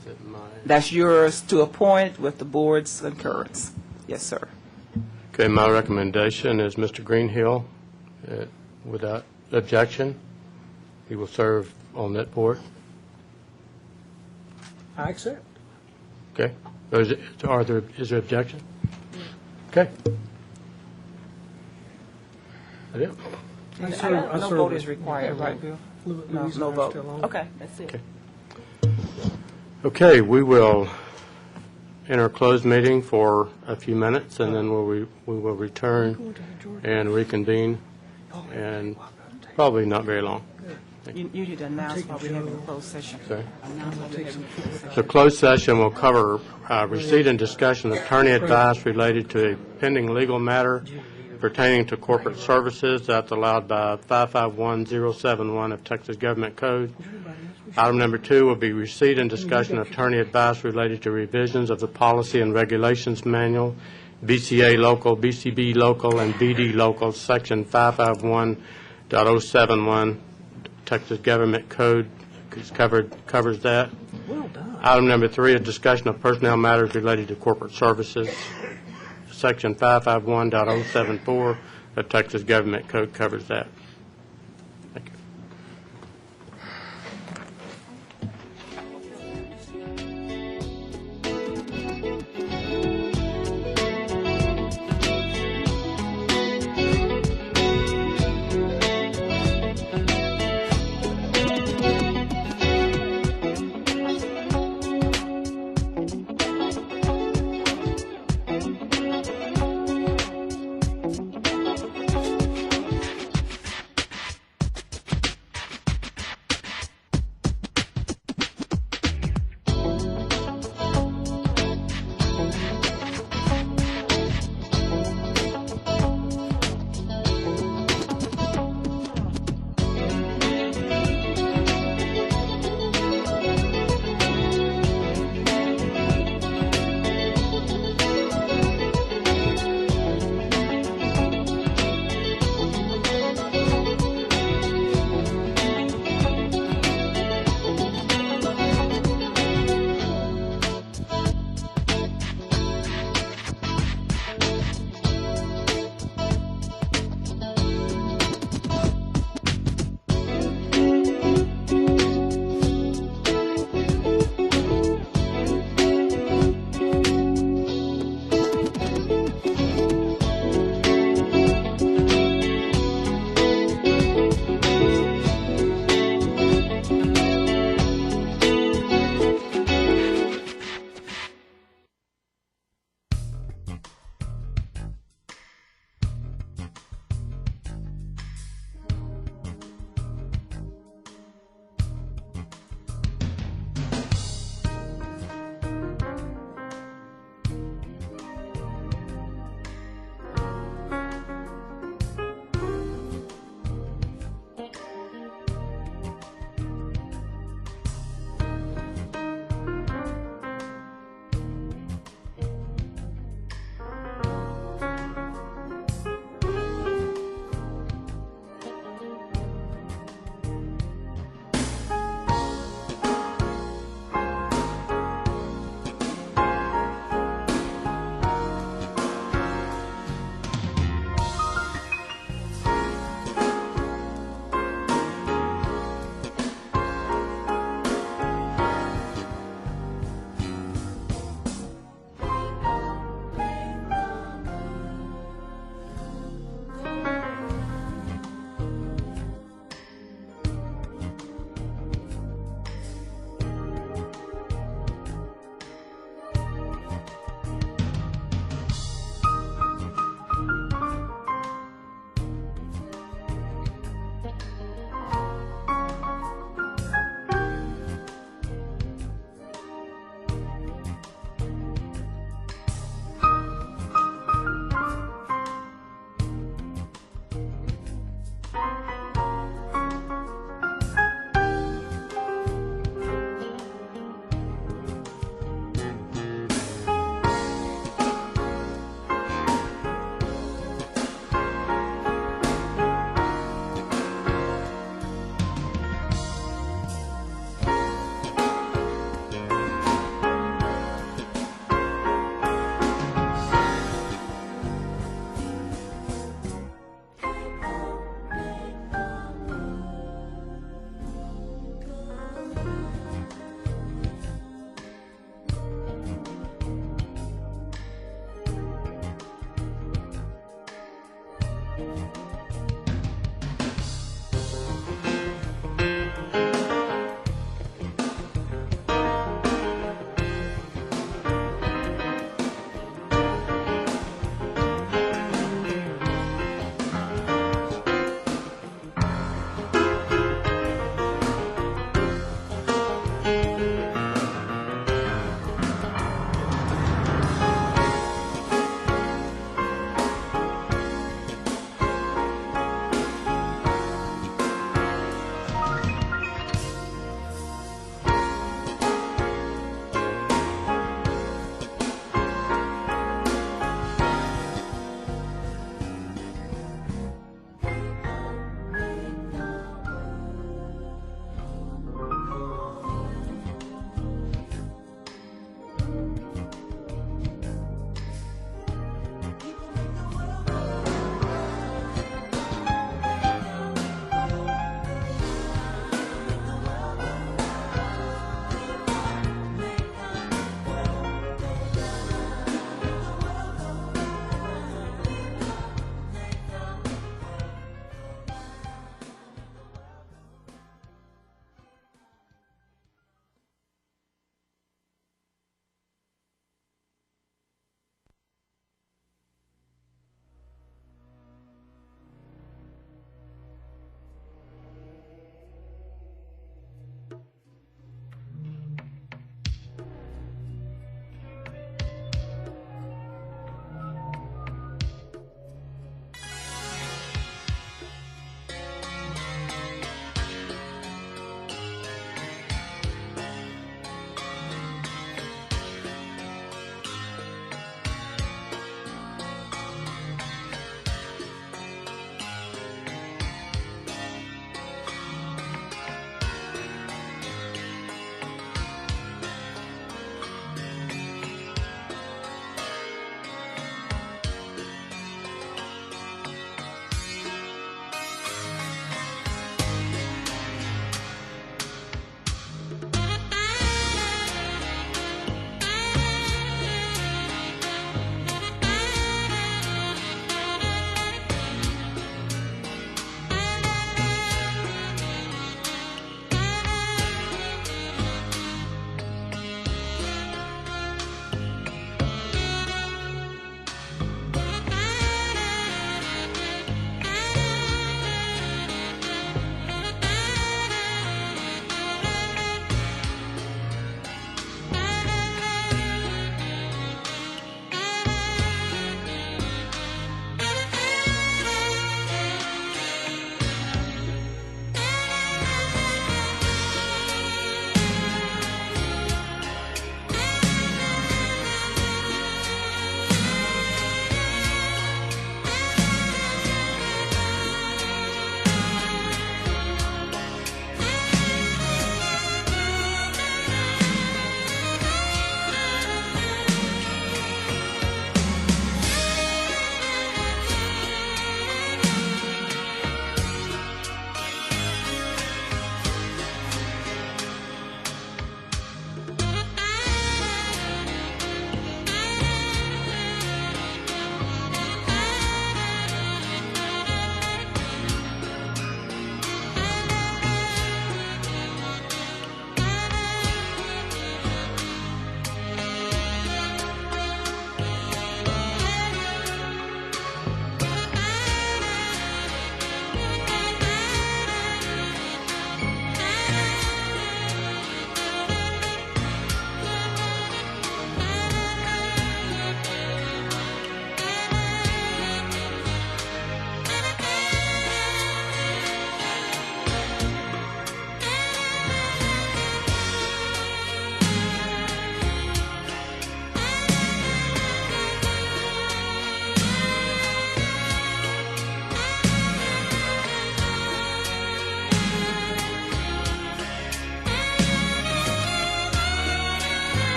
Is it mine? That's yours to appoint with the board's concurrence. Yes, sir. Okay, my recommendation is Mr. Greenhill. Without objection, he will serve on that board. I accept. Okay? Is there objection? Okay. That it? I serve. No vote is required, right, Bill? No Louise and I are vote. still on. Okay, that's it. Okay. Okay, we will enter a closed meeting for a few minutes, and then we will return and reconvene, and probably not very long. You need to announce while we're having a closed session. Sorry. The closed session will cover receipt and discussion of attorney advice related to a pending legal matter pertaining to corporate services that's allowed by 551071 of Texas Government Code. Item number 2 will be receipt and discussion of attorney advice related to revisions of the Policy and Regulations Manual, BCA Local, BCB Local, and BD Local, Section 551.071, Texas Government Code covers that. Well done. Item number 3 is discussion of personnel matters related to corporate services. Section 551.074 of Texas Government Code covers that. Thank you.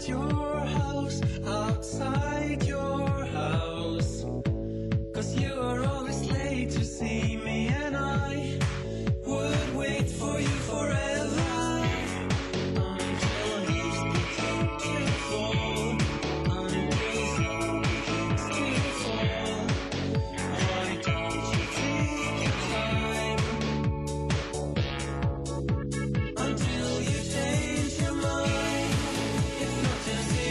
at your house, outside your house. 'Cause you are always late to see me, and I would wait for you forever. Until he's beginning to fall, until something begins to fall. Why don't you take your time until you change your mind? It's not just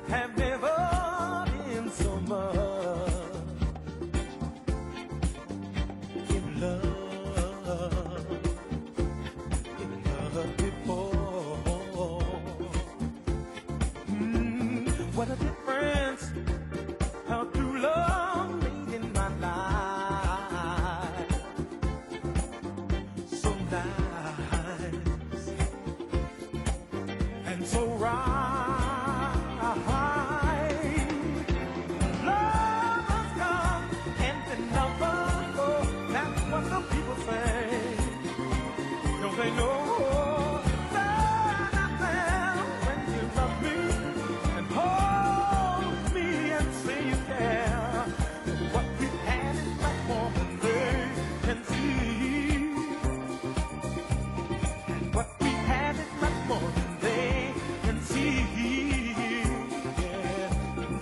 have never been so much in love before. What a difference how true love made in my life. So nice and so right. They know that I am when you love me and hold me and say you care. What we had is much more than they can see. And what we had is much more than they can see. Yeah.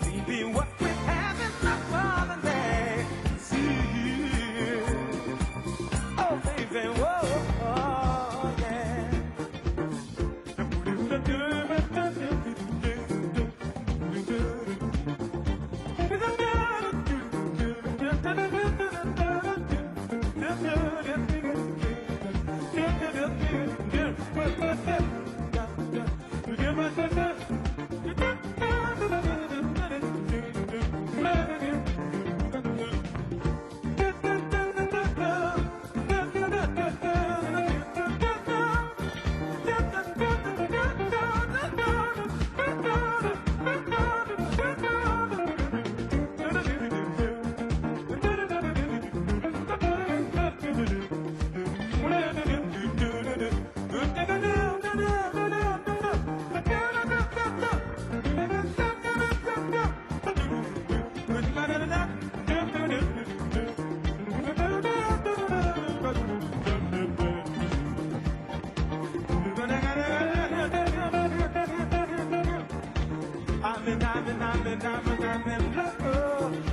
Baby, what we have is much more than they can see. Oh, baby, whoa.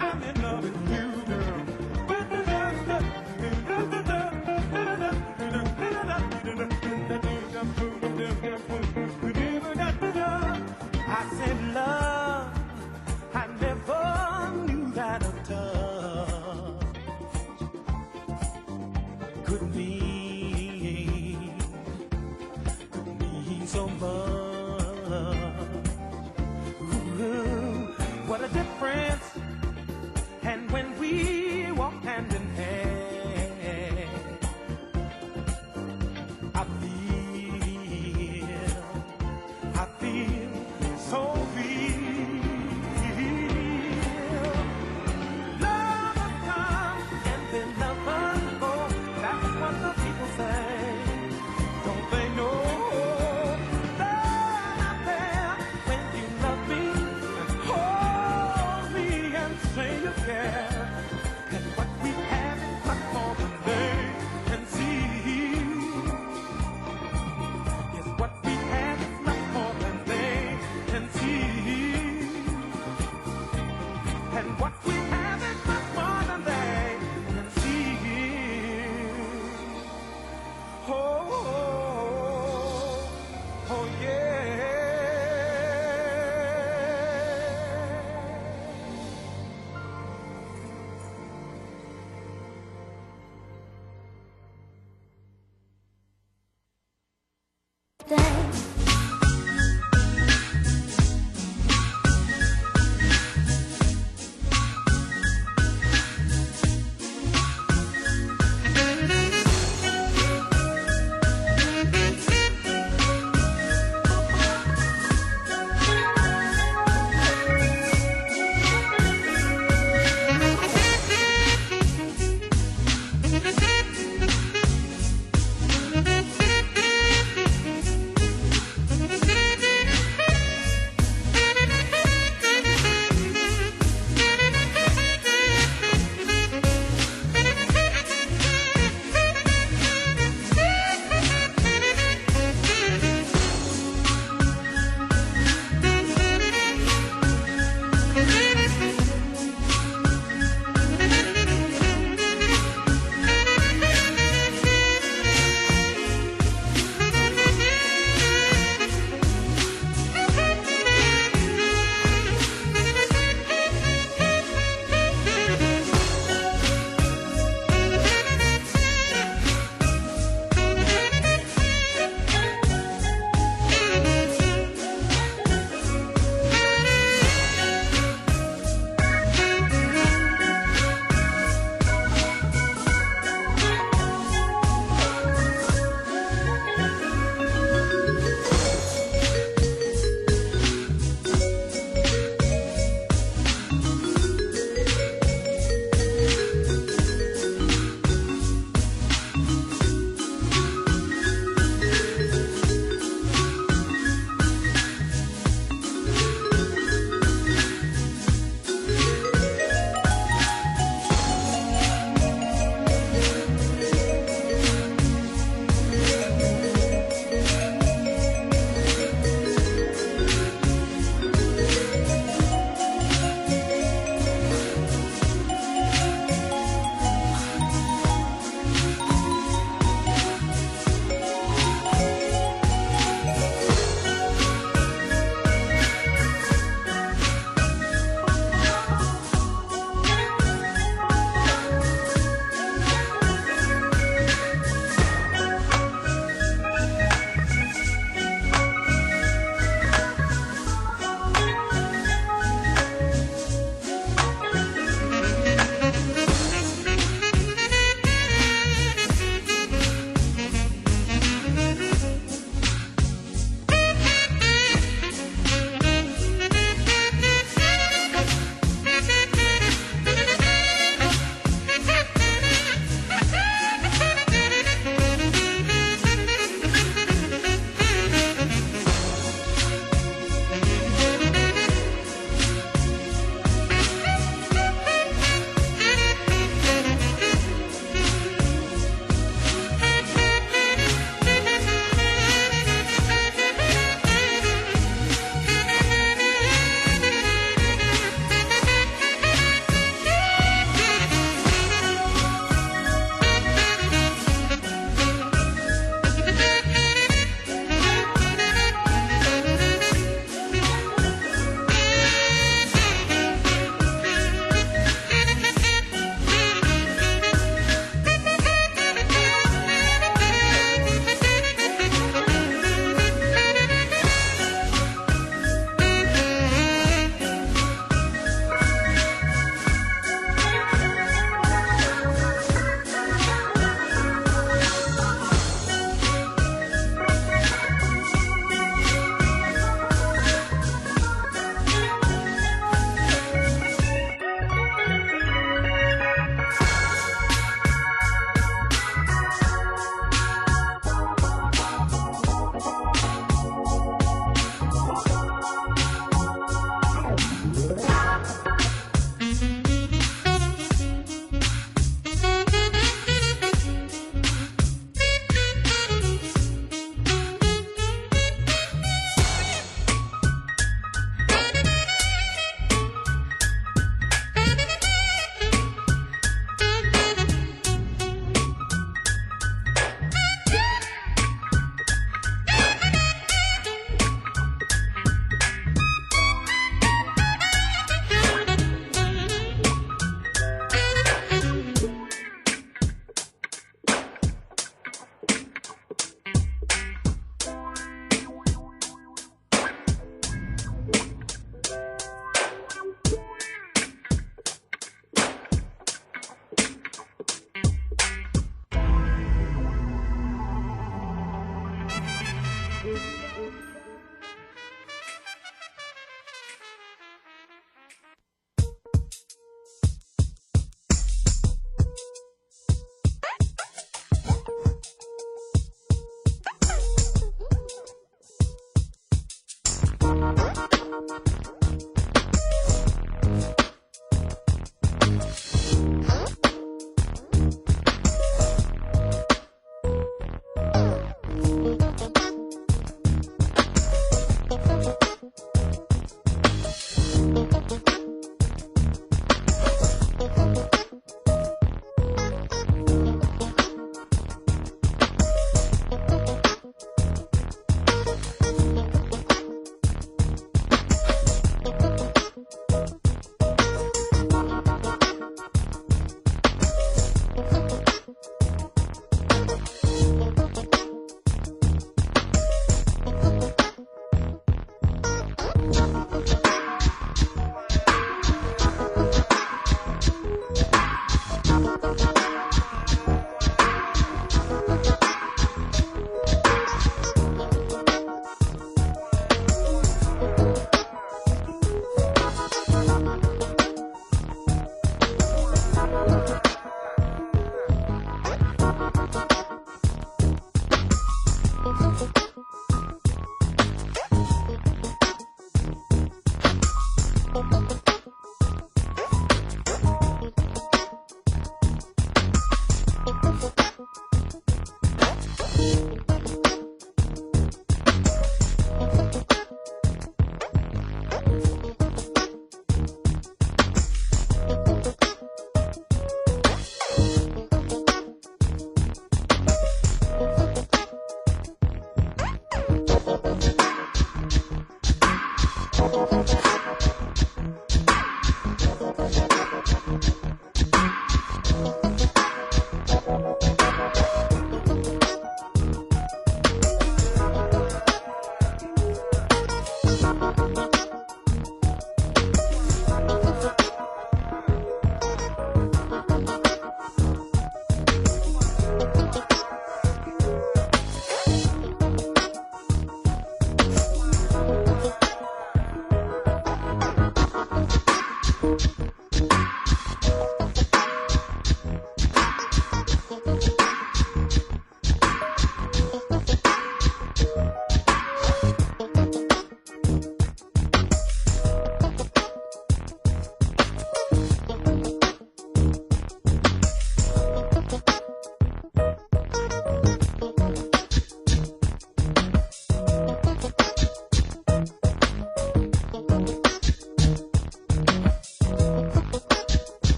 I'm in love with you, girl. I said love, I never knew that a touch could mean so much. What a difference. And when we walk hand in hand, I feel so real. Love will come and then love will go. That's what the people say. Don't they know? And what we have is much more than they can see. Yes, what we have is much more than they can see. And what we have is much more than they can see. Oh yeah.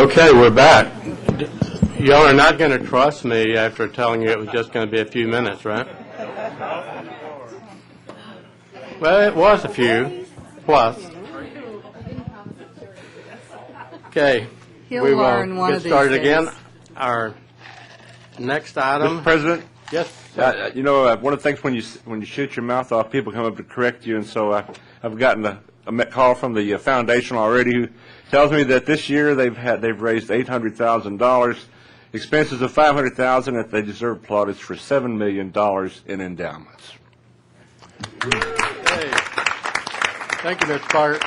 Okay, we're back. Y'all are not going to trust me after telling you it was just going to be a few minutes, right? Well, it was a few, plus. Okay. He'll We will learn one get of these started days. again. Our next item. Mr. President, Yes. you know, one of the things when you shoot your mouth off, people come up to correct you, and so I've gotten a call from the foundation already who tells me that this year they've raised $800,000, expenses of $500,000, that they deserve plaudits for $7 million in endowments. Okay. Thank you, Mr. Carter.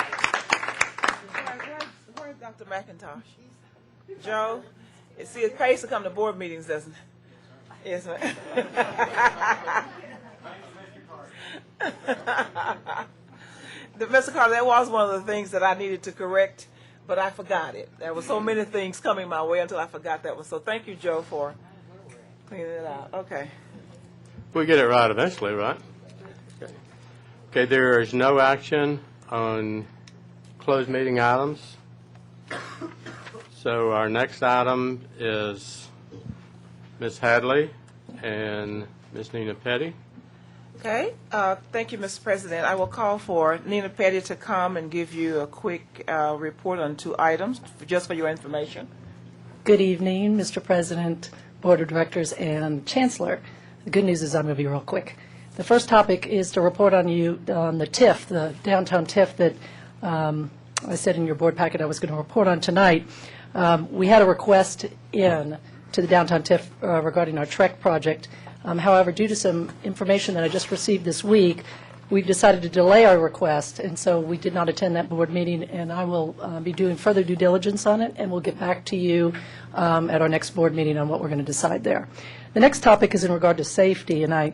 Where's Dr. McIntosh? Joe? See, it pays to come to board meetings, doesn't it? Yes, ma'am. Mr. Carter, that was one of the things that I needed to correct, but I forgot it. There were so many things coming my way until I forgot that one. So thank you, Joe, for cleaning it out. Okay. We'll get it right eventually, right? Okay, there is no action on closed meeting items. So our next item is Ms. Hadley and Ms. Nina Petty. Okay. Thank you, Mr. President. I will call for Nina Petty to come and give you a quick report on 2 items, just for your information. Good evening, Mr. President, Board of Directors, and Chancellor. The good news is I'm going to be real quick. The first topic is to report on you on the TIF, the downtown TIF that I said in your board packet I was going to report on tonight. We had a request in to the downtown TIF regarding our TREC project. However, due to some information that I just received this week, we've decided to delay our request, and so we did not attend that board meeting, and I will be doing further due diligence on it, and we'll get back to you at our next board meeting on what we're going to decide there. The next topic is in regard to safety, and I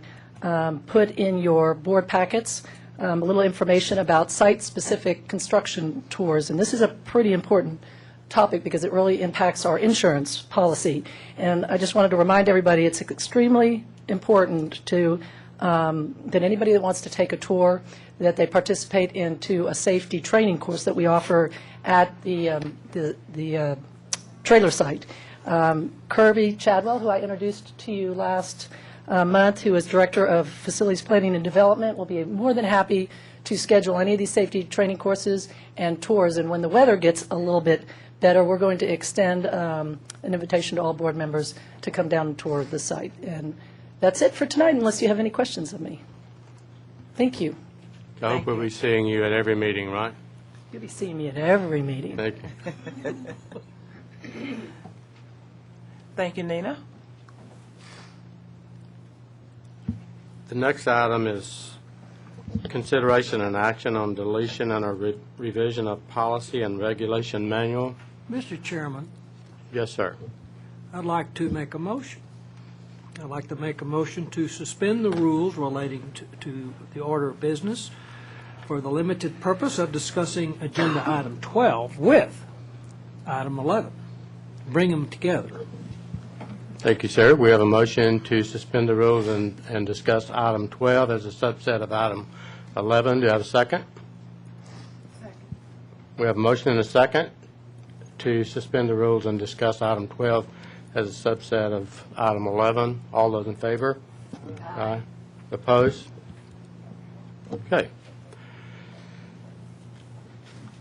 put in your board packets a little information about site-specific construction tours, and this is a pretty important topic because it really impacts our insurance policy. And I just wanted to remind everybody it's extremely important to that anybody that wants to take a tour, that they participate into a safety training course that we offer at the trailer site. Kirby Chadwell, who I introduced to you last month, who is Director of Facilities Planning and Development, will be more than happy to schedule any of these safety training courses and tours. And when the weather gets a little bit better, we're going to extend an invitation to all board members to come down and tour the site. And that's it for tonight, unless you have any questions of me. Thank you. I hope we'll be seeing you at every meeting, right? You'll be seeing me at every meeting. Thank you. Thank you, Nina. The next item is consideration and action on deletion and a revision of policy and regulation manual. Mr. Chairman, Yes, sir. I'd like to make a motion. I'd like to make a motion to suspend the rules relating to the order of business for the limited purpose of discussing agenda item 12 with item 11. Bring them together. Thank you, sir. We have a motion to suspend the rules and discuss item 12 as a subset of item 11. Do you have a second? Second. We have a motion and a second to suspend the rules and discuss item 12 as a subset of item 11. All those in favor? Aye. Opposed? Okay.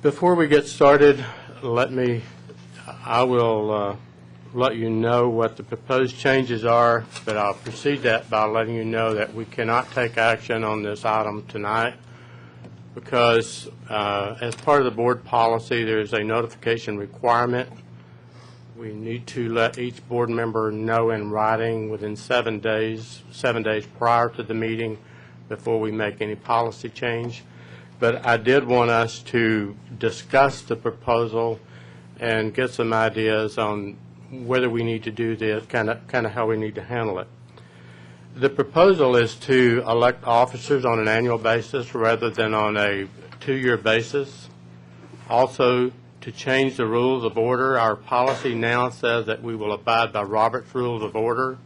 Before we get started, I will let you know what the proposed changes are, but I'll precede that by letting you know that we cannot take action on this item tonight because as part of the board policy, there's a notification requirement. We need to let each board member know in writing within 7 days prior to the meeting before we make any policy change. But I did want us to discuss the proposal and get some ideas on whether we need to do this, kind of how we need to handle it. The proposal is to elect officers on an annual basis rather than on a 2-year basis. Also, to change the rules of order. Our policy now says that we will abide by Robert's Rules of Order,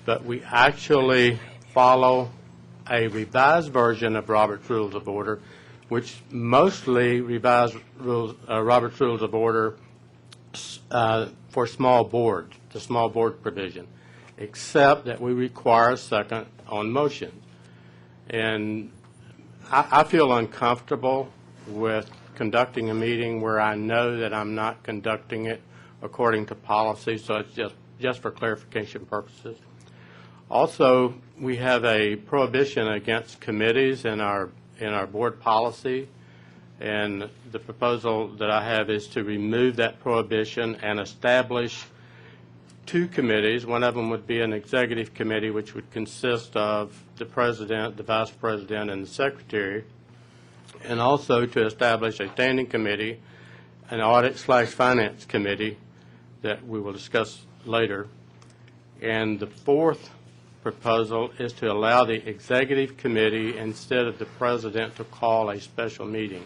but we actually follow a revised version of Robert's Rules of Order, which mostly revised Robert's Rules of Order for small boards, the small board provision, except that we require a second on motion. And I feel uncomfortable with conducting a meeting where I know that I'm not conducting it according to policy, so it's just for clarification purposes. Also, we have a prohibition against committees in our board policy, and the proposal that I have is to remove that prohibition and establish 2 committees. One of them would be an executive committee, which would consist of the president, the vice president, and the secretary, and also to establish a standing committee, an audit/finance committee that we will discuss later. And the fourth proposal is to allow the executive committee, instead of the president, to call a special meeting.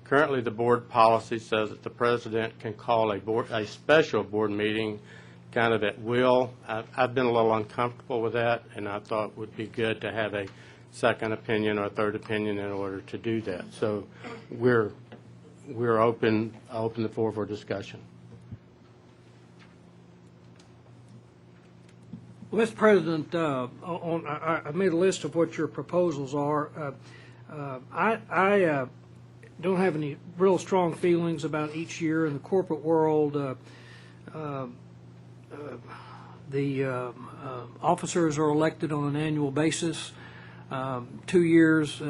Currently, the board policy says that the president can call a special board meeting kind of at will. I've been a little uncomfortable with that, and I thought it would be good to have a second opinion or a third opinion in order to do that. So we're open the floor for discussion. Mr. President, I made a list of what your proposals are. I don't have any real strong feelings about each year in the corporate world. The officers are elected on an annual basis. 2 years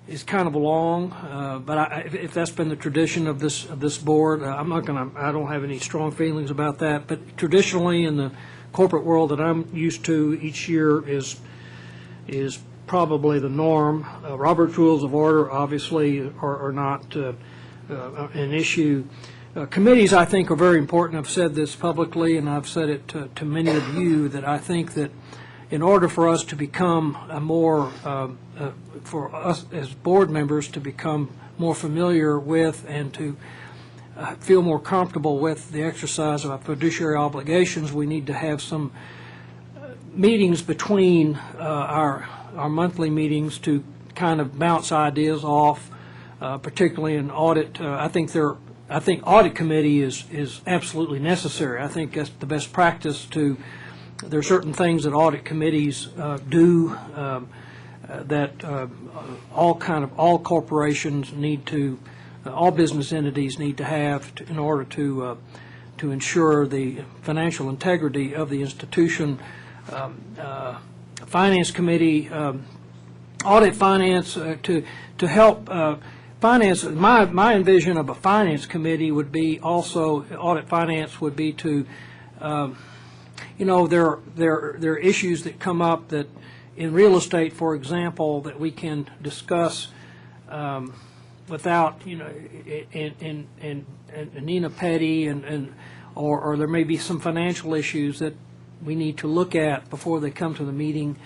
is kind of long, but if that's been the tradition of this board, I don't have any strong feelings about that. But traditionally, in the corporate world that I'm used to, each year is probably the norm. Robert's Rules of Order obviously are not an issue. Committees, I think, are very important. I've said this publicly, and I've said it to many of you, that I think that in order for us to become for us as board members to become more familiar with and to feel more comfortable with the exercise of our fiduciary obligations, we need to have some meetings between our monthly meetings to kind of bounce ideas off, particularly in audit. I think audit committee is absolutely necessary. I think that's the best practice. There are certain things that audit committees do that all corporations need to, all business entities need to have in order to ensure the financial integrity of the institution. Finance committee, audit finance to help finance. My envision of a finance committee would be also audit finance would be to there are issues that come up that in real estate, for example, that we can discuss without and Nina Petty or there may be some financial issues that we need to look at before they come to the meeting,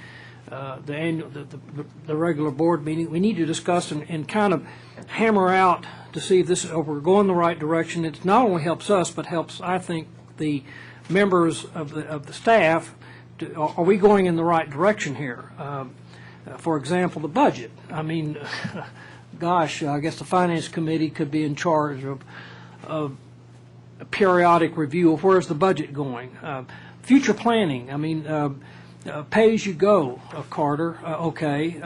the regular board meeting. We need to discuss and kind of hammer out to see if we're going the right direction. It not only helps us, but helps, I think, the members of the staff. Are we going in the right direction here? For example, the budget. I mean, gosh, I guess the finance committee could be in charge of a periodic review of where's the budget going. Future planning. I mean, pay as you go, Carter. Okay,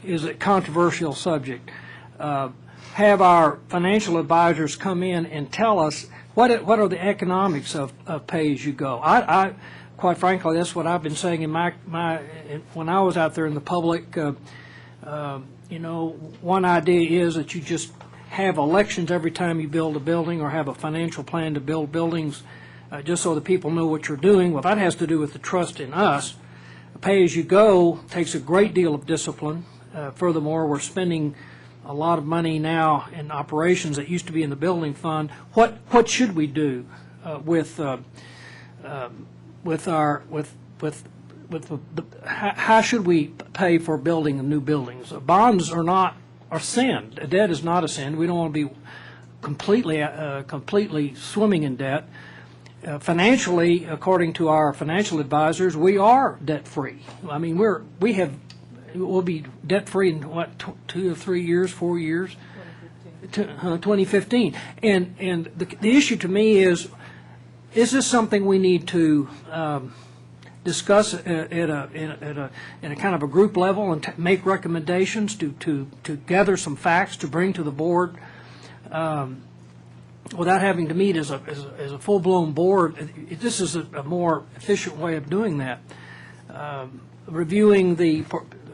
is a controversial subject. Have our financial advisors come in and tell us what are the economics of pay as you go. I quite frankly, that's what I've been saying in when I was out there in the public. One idea is that you just have elections every time you build a building, or have a financial plan to build buildings, just so the people know what you're doing. Well, that has to do with the trust in us. Pay as you go takes a great deal of discipline. Furthermore, we're spending a lot of money now in operations that used to be in the building fund. What should we do how should we pay for building new buildings? Bonds are sin. Debt is not a sin. We don't want to be completely swimming in debt. Financially, according to our financial advisors, we are debt free. I mean, we have we'll be debt-free in, what, 2 or 3 years, 4 years? 2015. And the issue to me is this something we need to discuss in a kind of a group level and make recommendations to gather some facts to bring to the board without having to meet as a full-blown board? This is a more efficient way of doing that. Reviewing the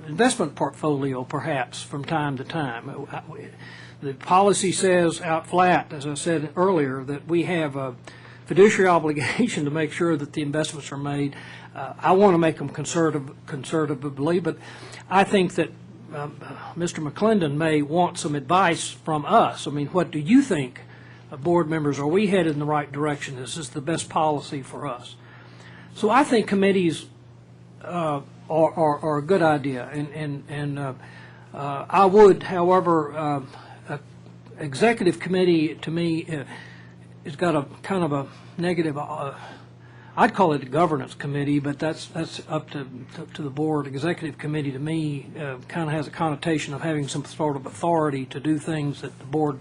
investment portfolio, perhaps, from time to time. The policy says out flat, as I said earlier, that we have a fiduciary obligation to make sure that the investments are made. I want to make them conservatively, but I think that Mr. McClendon may want some advice from us. I mean, what do you think, board members? Are we headed in the right direction? Is this the best policy for us? So I think committees are a good idea, and I would, however, executive committee to me has got a kind of a negative. I'd call it a governance committee, but that's up to the board. Executive committee to me kind of has a connotation of having some sort of authority to do things that the board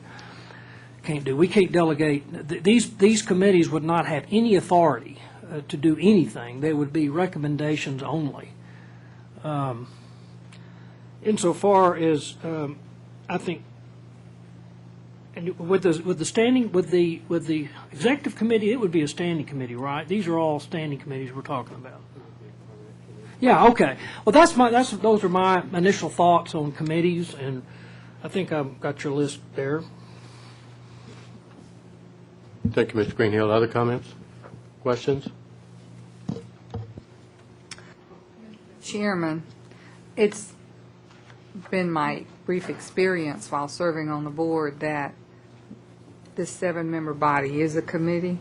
can't do. We can't delegate. These committees would not have any authority to do anything. They would be recommendations only. Insofar as I think, and with the executive committee, it would be a standing committee, right? These are all standing committees we're talking about. Yeah. Okay. Well, those are my initial thoughts on committees, and I think I've got your list there. Thank you, Mr. Greenhill. Other comments? Questions? Chairman, it's been my brief experience while serving on the board that this 7-member body is a committee,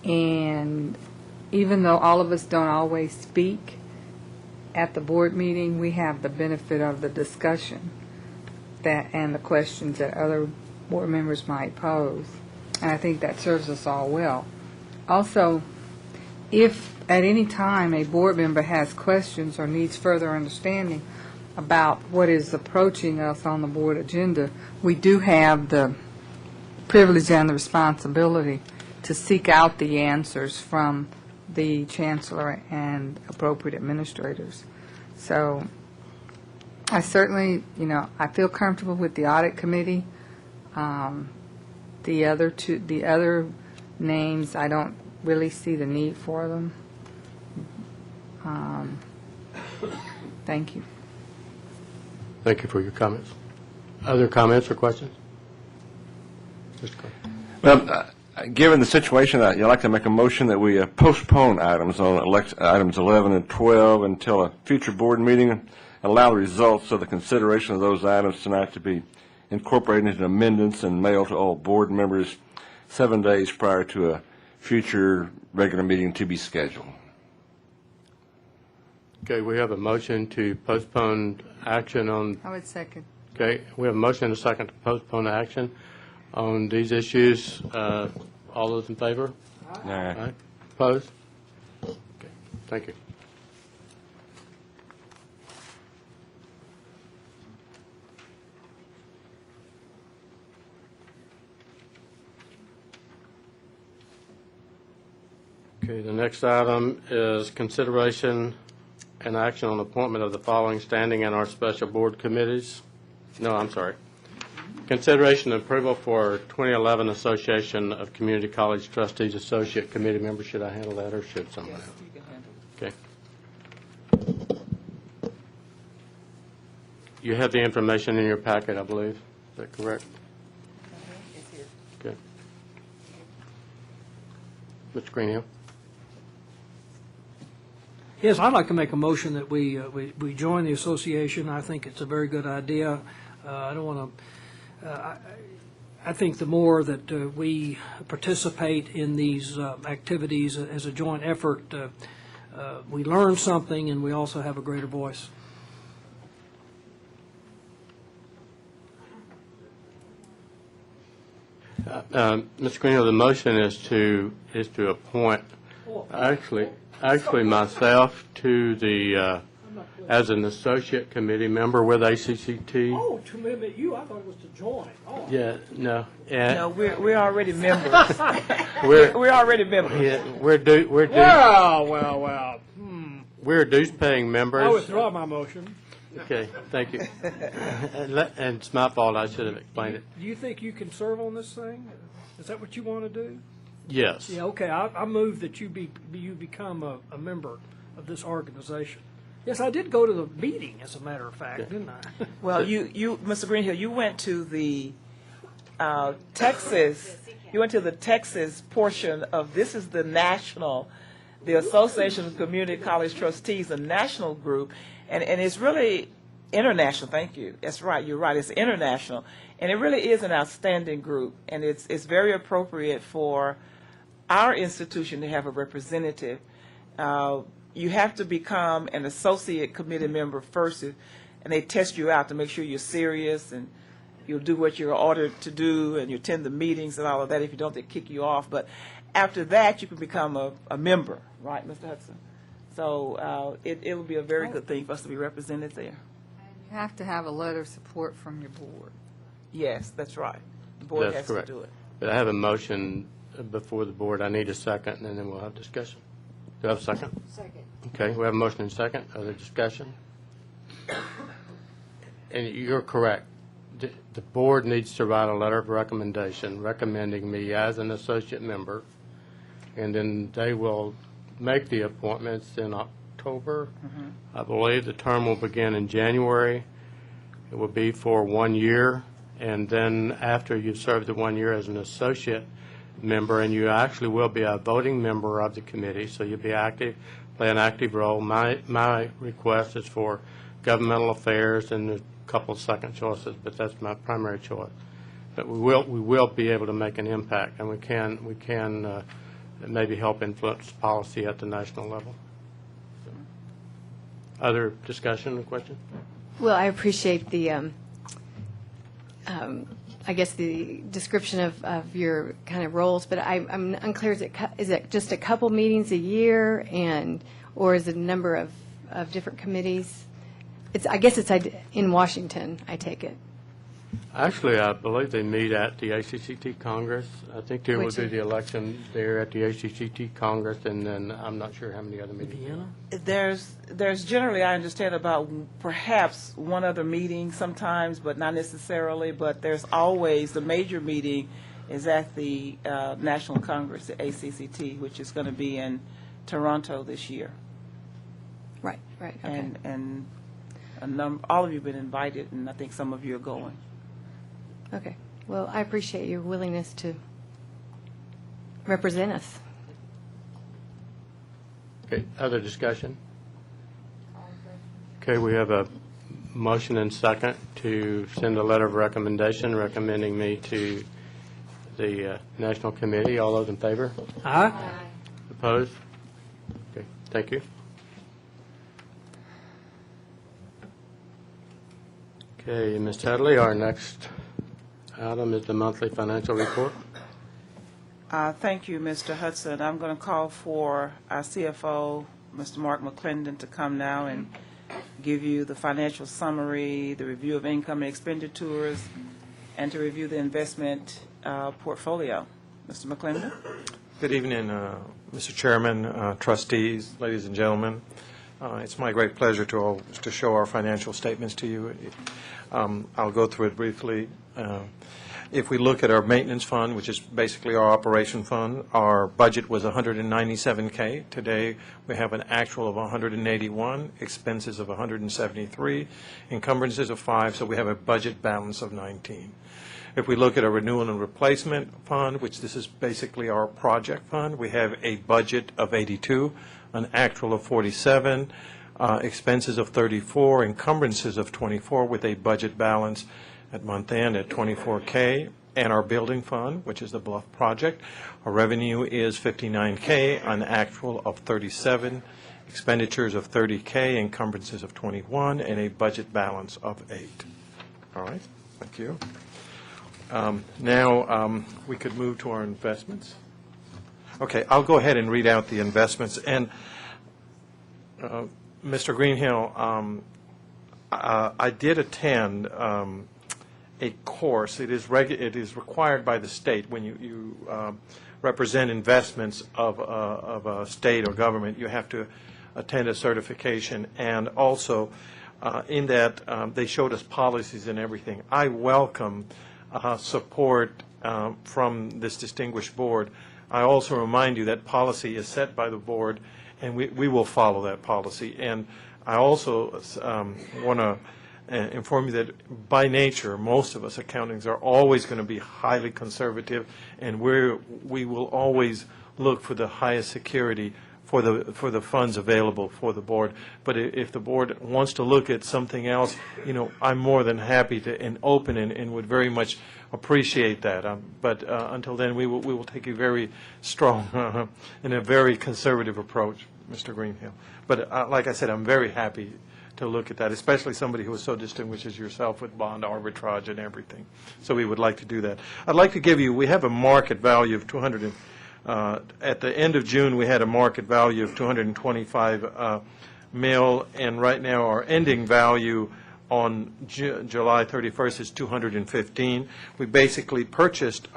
and even though all of us don't always speak at the board meeting, we have the benefit of the discussion and the questions that other board members might pose, and I think that serves us all well. Also, if at any time a board member has questions or needs further understanding about what is approaching us on the board agenda, we do have the privilege and the responsibility to seek out the answers from the Chancellor and appropriate administrators. So I certainly, I feel comfortable with the audit committee. The other names, I don't really see the need for them. Thank you. Thank you for your comments. Other comments or questions? Mr. Carter. Well, given the situation, I'd like to make a motion that we postpone items on items 11 and 12 until a future board meeting, and allow the results of the consideration of those items tonight to be incorporated into amendments and mailed to all board members 7 days prior to a future regular meeting to be scheduled. Okay, we have a motion to postpone action on. I would second. Okay, we have a motion and a second to postpone action on these issues. All those in favor? Aye. Opposed? Okay, thank you. Okay, the next item is consideration and action on appointment of the following standing and our special board committees. No, I'm sorry. Consideration and approval for 2011 Association of Community College Trustees Associate Committee members. Should I handle that or should someone else? You can handle it. Okay. You have the information in your packet, I believe. Is that correct? It's here. Okay. Mr. Greenhill? Yes, I'd like to make a motion that we join the association. I think it's a very good idea. I don't want to. I think the more that we participate in these activities as a joint effort, we learn something, and we also have a greater voice. Mr. Greenhill, the motion is to appoint actually myself to the as an associate committee member with ACCT. Oh, to limit you, I thought it was to join. Oh. Yeah, no. And No, we're already members. we're, We're already members. yeah, we're a dues-paying members. I withdraw my motion. Okay, thank you. And it's my fault, I should have explained it. Do you think you can serve on this thing? Is that what you want to do? Yes. Yeah, okay, I move that you become a member of this organization. Yes, I did go to the meeting, as a matter of fact, didn't I? Well, you, Mr. Greenhill, you went to the Texas, you went to the Texas portion of, this is the national, the Association of Community College Trustees, a national group, and it's really international, thank you. That's right, you're right, it's international. And it really is an outstanding group, and it's very appropriate for our institution to have a representative. You have to become an associate committee member first, and they test you out to make sure you're serious and you'll do what you're ordered to do, and you attend the meetings and all of that. If you don't, they kick you off. But after that, you can become a member, right, Mr. Hudson? So it'll be a very good thing for us to be represented there. You have to have a letter of support from your board. Yes, that's right. The board That's has correct. to do it. But I have a motion before the board. I need a second, and then we'll have discussion. Do I have a second? Second. Okay, we have a motion and a second. Other discussion? And you're correct. The board needs to write a letter of recommendation recommending me as an associate member, and then they will make the appointments in October. I believe the term will begin in January. It will be for 1 year, and then after you've served the 1 year as an associate member, and you actually will be a voting member of the committee, so you'll be active, play an active role. My request is for governmental affairs and a couple of second choices, but that's my primary choice. But we will be able to make an impact, and we can maybe help influence policy at the national level. Other discussion or question? Well, I appreciate the, I guess, the description of your kind of roles, but I'm unclear, is it just a couple meetings a year, or is it a number of different committees? I guess it's in Washington, I take it. Actually, I believe they meet at the ACCT Congress. I think they will Which do is- the election there at the ACCT Congress, and then I'm not sure how many other meetings. There's generally, I understand, about perhaps one other meeting sometimes, but not necessarily. But there's always, the major meeting is at the National Congress, the ACCT, which is going to be in Toronto this year. Right, okay. And all of you have been invited, and I think some of you are going. Okay. Well, I appreciate your willingness to represent us. Okay, other discussion? Okay, we have a motion and second to send a letter of recommendation recommending me to the National Committee. All those in favor? Aye. Opposed? Okay, thank you. Okay, Ms. Tedley, our next item is the monthly financial report. Thank you, Mr. Hudson. I'm going to call for our CFO, Mr. Mark McClendon, to come now and give you the financial summary, the review of income and expenditures, and to review the investment portfolio. Mr. McClendon? Good evening, Mr. Chairman, trustees, ladies and gentlemen. It's my great pleasure to show our financial statements to you. I'll go through it briefly. If we look at our maintenance fund, which is basically our operation fund, our budget was $197K. Today, we have an actual of $181, expenses of $173, encumbrances of $5, so we have a budget balance of $19. If we look at our renewal and replacement fund, which this is basically our project fund, we have a budget of $82, an actual of $47, expenses of $34, encumbrances of $24, with a budget balance at month end at $24K. And our building fund, which is the Bluff project, our revenue is $59K, an actual of $37, expenditures of $30K, encumbrances of $21, and a budget balance of $8. All right, thank you. Now, we could move to our investments. Okay, I'll go ahead and read out the investments. And Mr. Greenhill, I did attend a course. It is required by the state when you represent investments of a state or government. You have to attend a certification, and also in that they showed us policies and everything. I welcome support from this distinguished board. I also remind you that policy is set by the board, and we will follow that policy. And I also want to inform you that by nature, most of us accountants are always going to be highly conservative, and we will always look for the highest security for the funds available for the board. But if the board wants to look at something else, I'm more than happy to and open and would very much appreciate that. But until then, we will take a very strong and a very conservative approach, Mr. Greenhill. But like I said, I'm very happy to look at that, especially somebody who is so distinguished as yourself with bond arbitrage and everything. So we would like to do that. I'd like to give you, we have a market value of 200. At the end of June, we had a market value of 225 mil, and right now our ending value on July 31st is 215. We basically purchased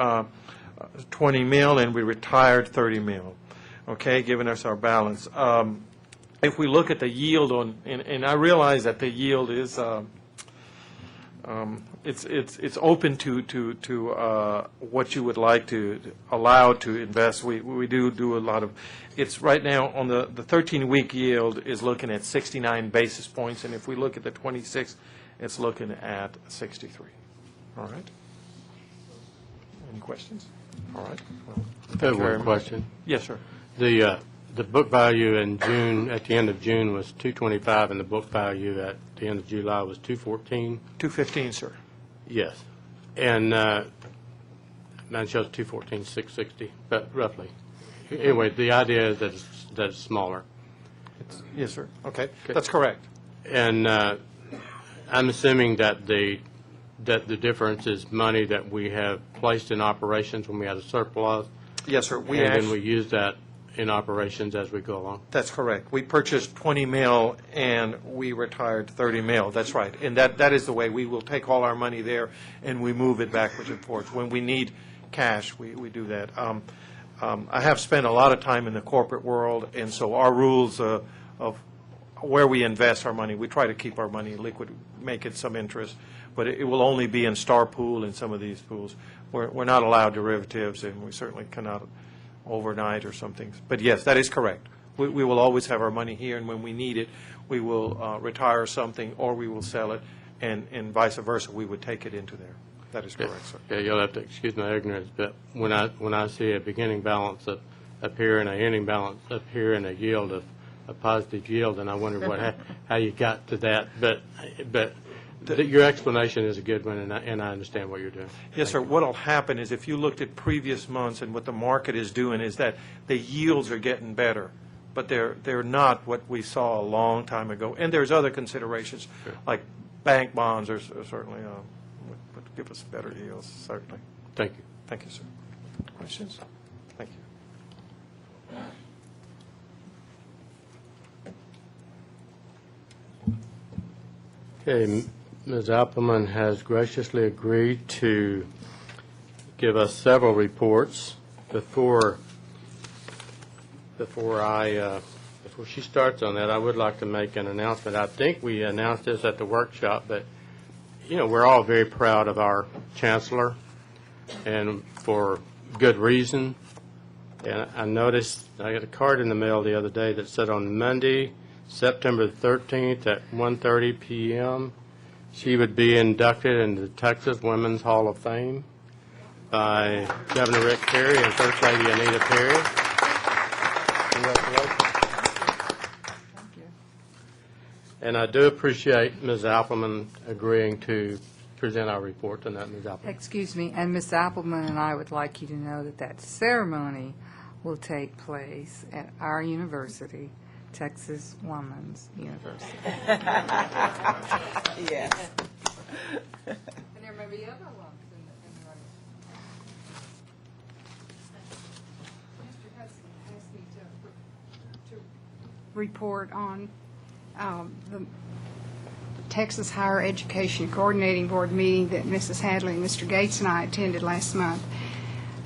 20 mil and we retired 30 mil, okay, giving us our balance. If we look at the yield on, and I realize that the yield is it's open to what you would like to allow to invest. We do a lot of, it's right now on the 13-week yield is looking at 69 basis points, and if we look at the 26, it's looking at 63. All right. Any questions? All right. Well, I have one question. Yes, sir. The book value in June, at the end of June, was 225, and the book value at the end of July was 214. 215, sir. Yes, and mine shows 214, 660, but roughly. Anyway, the idea is that it's smaller. Yes, sir. Okay, that's correct. And I'm assuming that the difference is money that we have placed in operations when we had a surplus. Yes, sir. And then we use that in operations as we go along. That's correct. We purchased 20 mil and we retired 30 mil. That's right. And that is the way. We will take all our money there and we move it backwards and forwards. When we need cash, we do that. I have spent a lot of time in the corporate world, and so our rules of where we invest our money, we try to keep our money liquid, make it some interest, but it will only be in Star Pool and some of these pools. We're not allowed derivatives, and we certainly cannot overnight or something. But yes, that is correct. We will always have our money here, and when we need it, we will retire something or we will sell it, and vice versa. We would take it into there. That is correct, sir. Yeah, you'll have to excuse my ignorance, but when I see a beginning balance up here and an ending balance up here and a yield of a positive yield, and I wonder how you got to that. But your explanation is a good one, and I understand what you're doing. Yes, sir. What will happen is if you looked at previous months and what the market is doing is that the yields are getting better, but they're not what we saw a long time ago. And there's other considerations, sure, like bank bonds are certainly would give us better yields, certainly. Thank you. Thank you, sir. Questions? Thank you. Okay, Ms. Appleman has graciously agreed to give us several reports. Before she starts on that, I would like to make an announcement. I think we announced this at the workshop, but we're all very proud of our Chancellor, and for good reason. And I noticed I got a card in the mail the other day that said on Monday, September 13th at 1:30 p.m., she would be inducted into the Texas Women's Hall of Fame by Governor Rick Perry and First Lady Anita Perry. Congratulations. Thank you. And I do appreciate Ms. Appleman agreeing to present our report tonight, Ms. Appleman. Excuse me, and Ms. Appleman and I would like you to know that ceremony will take place at our university, Texas Women's University. Yes. And there may be other ones in the room. Mr. Hudson asked me to report on the Texas Higher Education Coordinating Board meeting that Mrs. Hadley and Mr. Gates and I attended last month.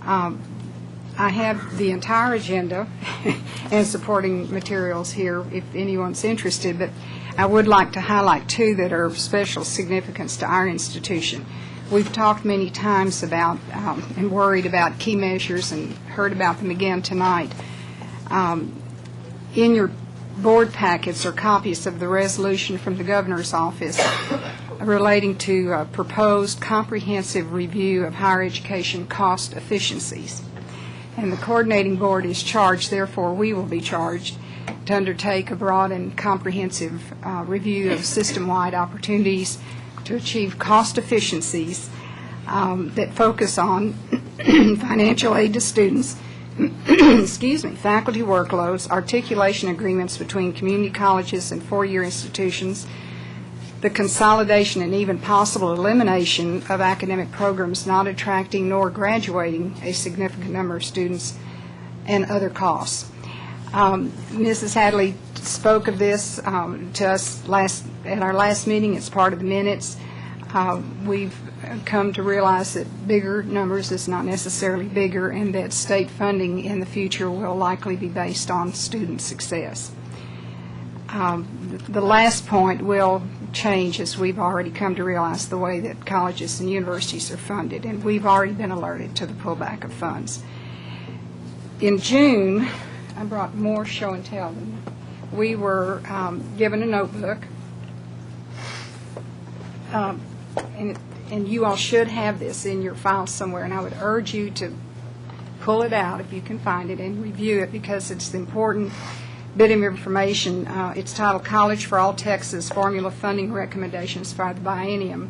I have the entire agenda and supporting materials here if anyone's interested, but I would like to highlight two that are of special significance to our institution. We've talked many times about and worried about key measures and heard about them again tonight. In your board packets are copies of the resolution from the governor's office relating to a proposed comprehensive review of higher education cost efficiencies. And the coordinating board is charged, therefore we will be charged, to undertake a broad and comprehensive review of system-wide opportunities to achieve cost efficiencies that focus on financial aid to students, excuse me, faculty workloads, articulation agreements between community colleges and four-year institutions, the consolidation and even possible elimination of academic programs not attracting nor graduating a significant number of students, and other costs. Mrs. Hadley spoke of this to us at our last meeting. It's part of the minutes. We've come to realize that bigger numbers is not necessarily bigger, and that state funding in the future will likely be based on student success. The last point will change, as we've already come to realize, the way that colleges and universities are funded, and we've already been alerted to the pullback of funds. In June, I brought more show and tell. We were given a notebook, and you all should have this in your files somewhere, and I would urge you to pull it out if you can find it and review it, because it's an important bit of information. It's titled College for All Texas Formula Funding Recommendations for the Biennium,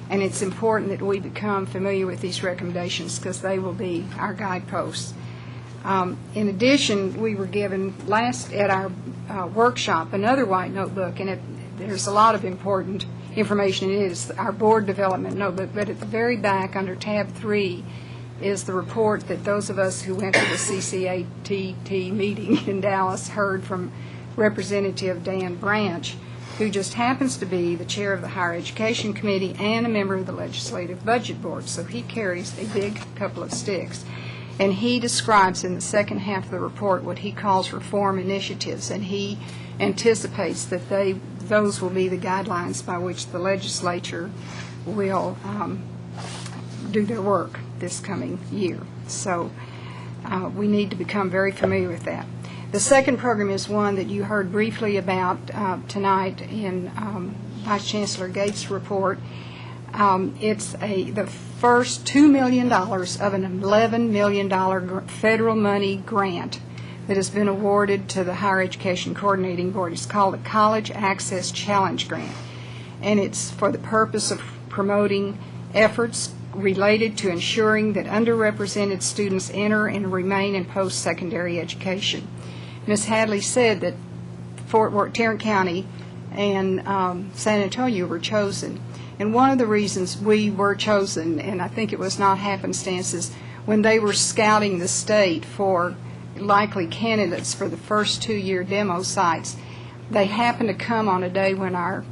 and it's important that we become familiar with these recommendations because they will be our guideposts. In addition, we were given at our workshop another white notebook, and there's a lot of important information in it. It's our board development notebook, but at the very back under tab 3 is the report that those of us who went to the CCATT meeting in Dallas heard from Representative Dan Branch, who just happens to be the chair of the Higher Education Committee and a member of the Legislative Budget Board. So he carries a big couple of sticks. And he describes in the second half of the report what he calls reform initiatives, and he anticipates that those will be the guidelines by which the legislature will do their work this coming year. So we need to become very familiar with that. The second program is one that you heard briefly about tonight in Vice Chancellor Gates' report. It's the first $2 million of an $11 million federal money grant that has been awarded to the Higher Education Coordinating Board. It's called the College Access Challenge Grant, and it's for the purpose of promoting efforts related to ensuring that underrepresented students enter and remain in post-secondary education. Ms. Hadley said that Tarrant County and San Antonio were chosen. And one of the reasons we were chosen, and I think it was not happenstances, when they were scouting the state for likely candidates for the first 2-year demo sites, they happened to come on a day when our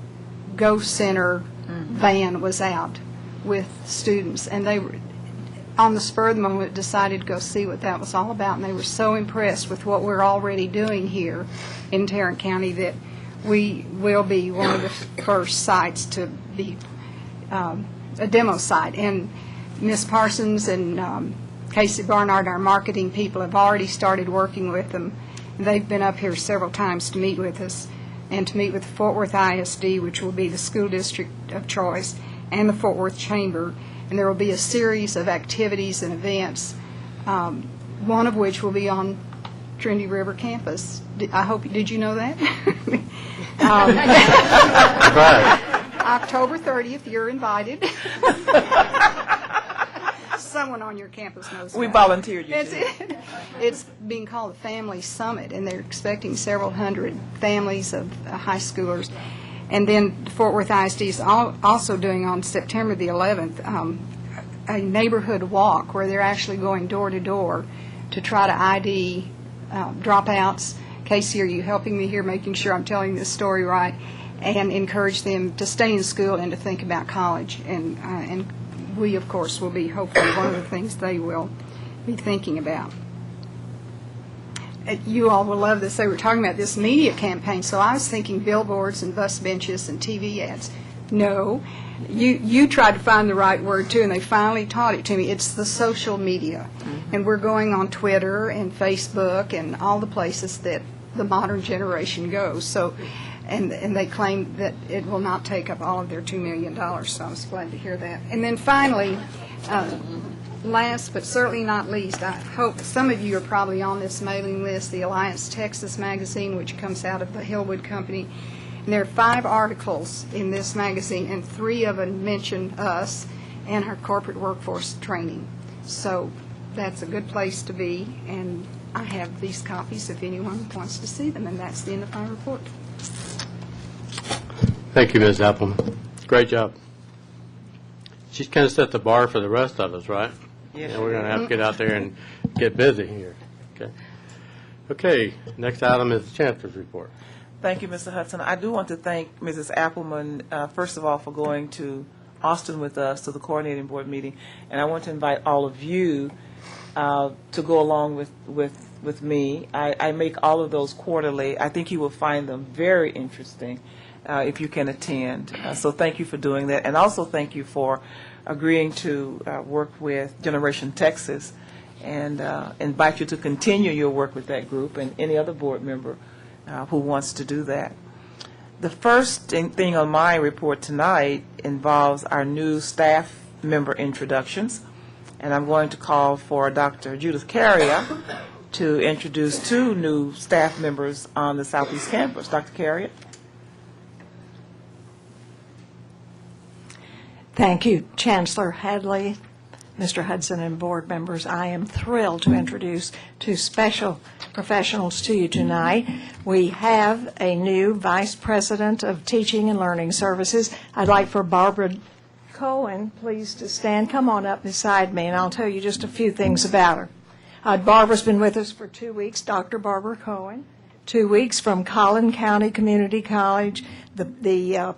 Go Center van was out with students, and they were, on the spur of the moment, decided to go see what that was all about, and they were so impressed with what we're already doing here in Tarrant County that we will be one of the first sites to be a demo site. And Ms. Parsons and Casey Barnard, our marketing people, have already started working with them. They've been up here several times to meet with us and to meet with Fort Worth ISD, which will be the school district of choice, and the Fort Worth Chamber. And there will be a series of activities and events, one of which will be on Trinity River campus. Did you know that? October 30th, you're invited. Someone on your campus knows. We volunteered you. That's it. It's being called the Family Summit, and they're expecting several hundred families of high schoolers. And then Fort Worth ISD is also doing on September the 11th a neighborhood walk where they're actually going door to door to try to ID dropouts, Casey, are you helping me here, making sure I'm telling this story right? And encourage them to stay in school and to think about college. And we, of course, will be hopefully one of the things they will be thinking about. You all will love this. They were talking about this media campaign, so I was thinking billboards and bus benches and TV ads. No, you tried to find the right word too, and they finally taught it to me. It's the social media, and we're going on Twitter and Facebook and all the places that the modern generation goes. So, and they claim that it will not take up all of their $2 million. So I was glad to hear that. And then finally. Last but certainly not least, I hope some of you are probably on this mailing list, the Alliance Texas magazine, which comes out of the Hillwood Company. And there are 5 articles in this magazine, and 3 of them mention us and our corporate workforce training. So that's a good place to be, and I have these copies if anyone wants to see them, and that's the end of my report. Thank you, Ms. Appleman. Great job. She's kind of set the bar for the rest of us, right? Yes. And we're going to have to get out there and get busy here. Okay. Okay, next item is the Chancellor's report. Thank you, Mr. Hudson. I do want to thank Mrs. Appleman, first of all, for going to Austin with us to the coordinating board meeting. And I want to invite all of you to go along with me. I make all of those quarterly. I think you will find them very interesting if you can attend. So thank you for doing that. And also thank you for agreeing to work with Generation Texas, and invite you to continue your work with that group and any other board member who wants to do that. The first thing on my report tonight involves our new staff member introductions, and I'm going to call for Dr. Judith Carrier to introduce 2 new staff members on the Southeast campus. Dr. Carrier. Thank you, Chancellor Hadley, Mr. Hudson, and board members. I am thrilled to introduce 2 special professionals to you tonight. We have a new Vice President of Teaching and Learning Services. I'd like for Barbara Cohen, please, to stand. Come on up beside me, and I'll tell you just a few things about her. Barbara's been with us for 2 weeks, Dr. Barbara Cohen. 2 weeks from Collin County Community College, the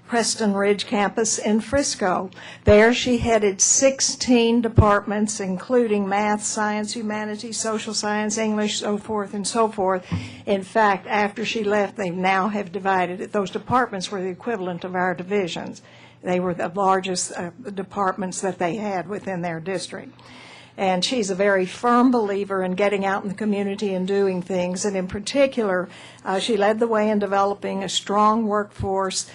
Preston Ridge campus in Frisco. There she headed 16 departments, including math, science, humanities, social science, English, so forth and so forth. In fact, after she left, they now have divided it. Those departments were the equivalent of our divisions. They were the largest departments that they had within their district. And she's a very firm believer in getting out in the community and doing things. And in particular, she led the way in developing a strong workforce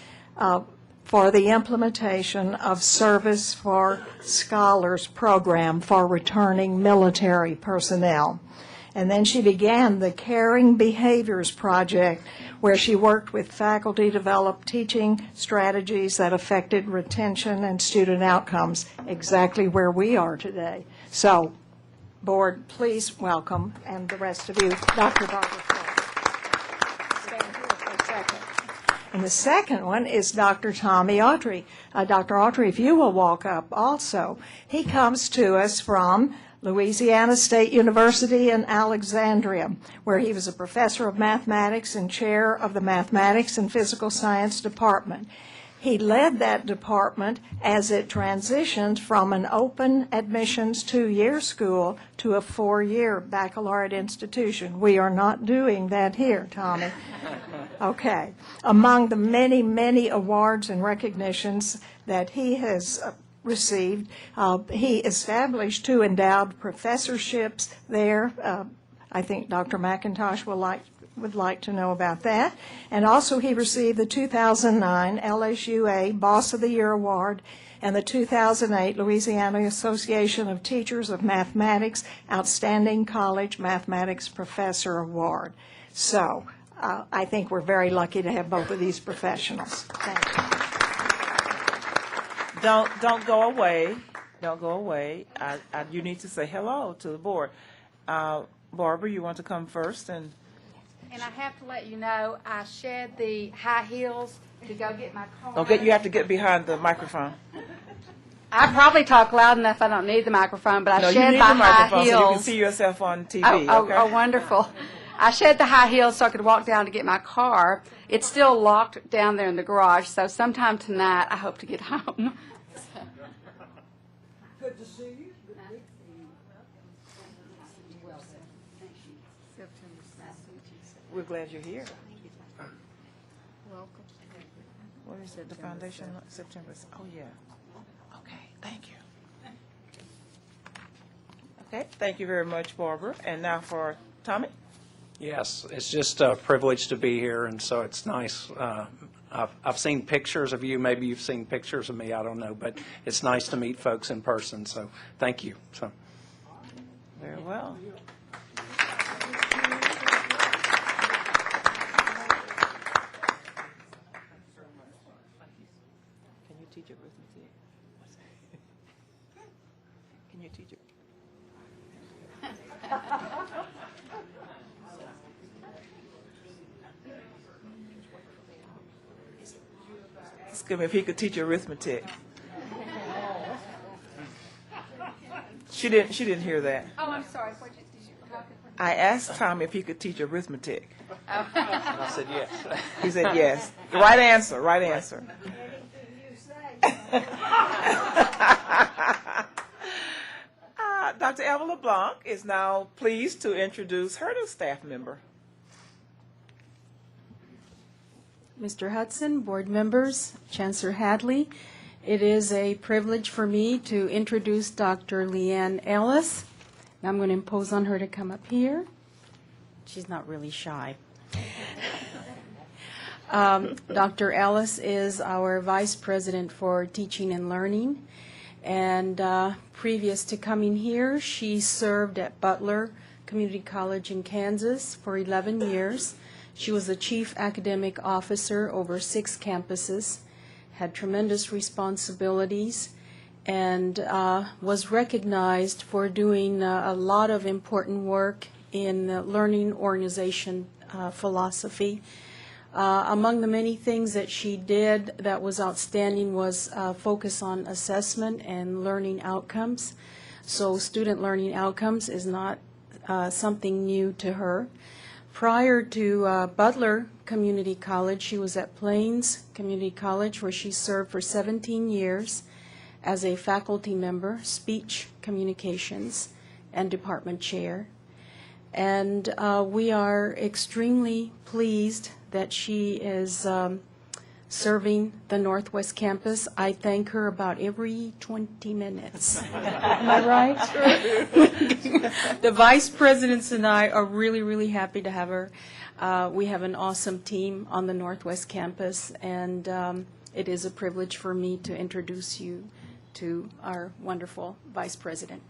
for the implementation of Service for Scholars program for returning military personnel. And then she began the Caring Behaviors Project, where she worked with faculty to develop teaching strategies that affected retention and student outcomes, exactly where we are today. So, board, please welcome, and the rest of you, Dr. Barbara Cohen. And the second one is Dr. Tommy Autry. Dr. Autry, if you will walk up also. He comes to us from Louisiana State University in Alexandria, where he was a professor of mathematics and chair of the Mathematics and Physical Science Department. He led that department as it transitioned from an open admissions 2-year school to a 4-year baccalaureate institution. We are not doing that here, Tommy. Okay. Among the many, many awards and recognitions that he has received, he established 2 endowed professorships there. I think Dr. McIntosh would like to know about that. And also he received the 2009 LSUA Boss of the Year Award and the 2008 Louisiana Association of Teachers of Mathematics Outstanding College Mathematics Professor Award. So I think we're very lucky to have both of these professionals. Thank you. Don't go away. Don't go away. You need to say hello to the board. Barbara, you want to come first? And I have to let you know, I shed the high heels to go get my car. Okay, you have to get behind the microphone. I probably talk loud enough I don't need the microphone, but I shed my high heels. So you can see yourself on TV. Oh, wonderful. I shed the high heels so I could walk down to get my car. It's still locked down there in the garage, so sometime tonight I hope to get home. Good to see you. We're glad you're here. Welcome. What is it, the foundation, September? Oh, yeah. Okay, thank you. Okay, thank you very much, Barbara. And now for Tommy? Yes, it's just a privilege to be here, and so it's nice. I've seen pictures of you. Maybe you've seen pictures of me. I don't know, but it's nice to meet folks in person, so thank you. So. Very well. Can you teach arithmetic? Can you teach it? Ask him if he could teach arithmetic. She didn't hear that. Oh, I'm sorry. Did you, I asked Tom if he could teach arithmetic. I said yes. He said yes. The right answer, right answer. Dr. Eva LeBlanc is now pleased to introduce her new staff member. Mr. Hudson, board members, Chancellor Hadley, it is a privilege for me to introduce Dr. Leanne Ellis. Now I'm going to impose on her to come up here. She's not really shy. Dr. Ellis is our Vice President for Teaching and Learning. And previous to coming here, she served at Butler Community College in Kansas for 11 years. She was the Chief Academic Officer over 6 campuses, had tremendous responsibilities, and was recognized for doing a lot of important work in learning organization philosophy. Among the many things that she did that was outstanding was focus on assessment and learning outcomes. So student learning outcomes is not something new to her. Prior to Butler Community College, she was at Plains Community College, where she served for 17 years as a faculty member, speech communications, and department chair. And we are extremely pleased that she is serving the Northwest Campus. I thank her about every 20 minutes. Am I right? The vice presidents and I are really, really happy to have her. We have an awesome team on the Northwest Campus, and it is a privilege for me to introduce you to our wonderful vice president.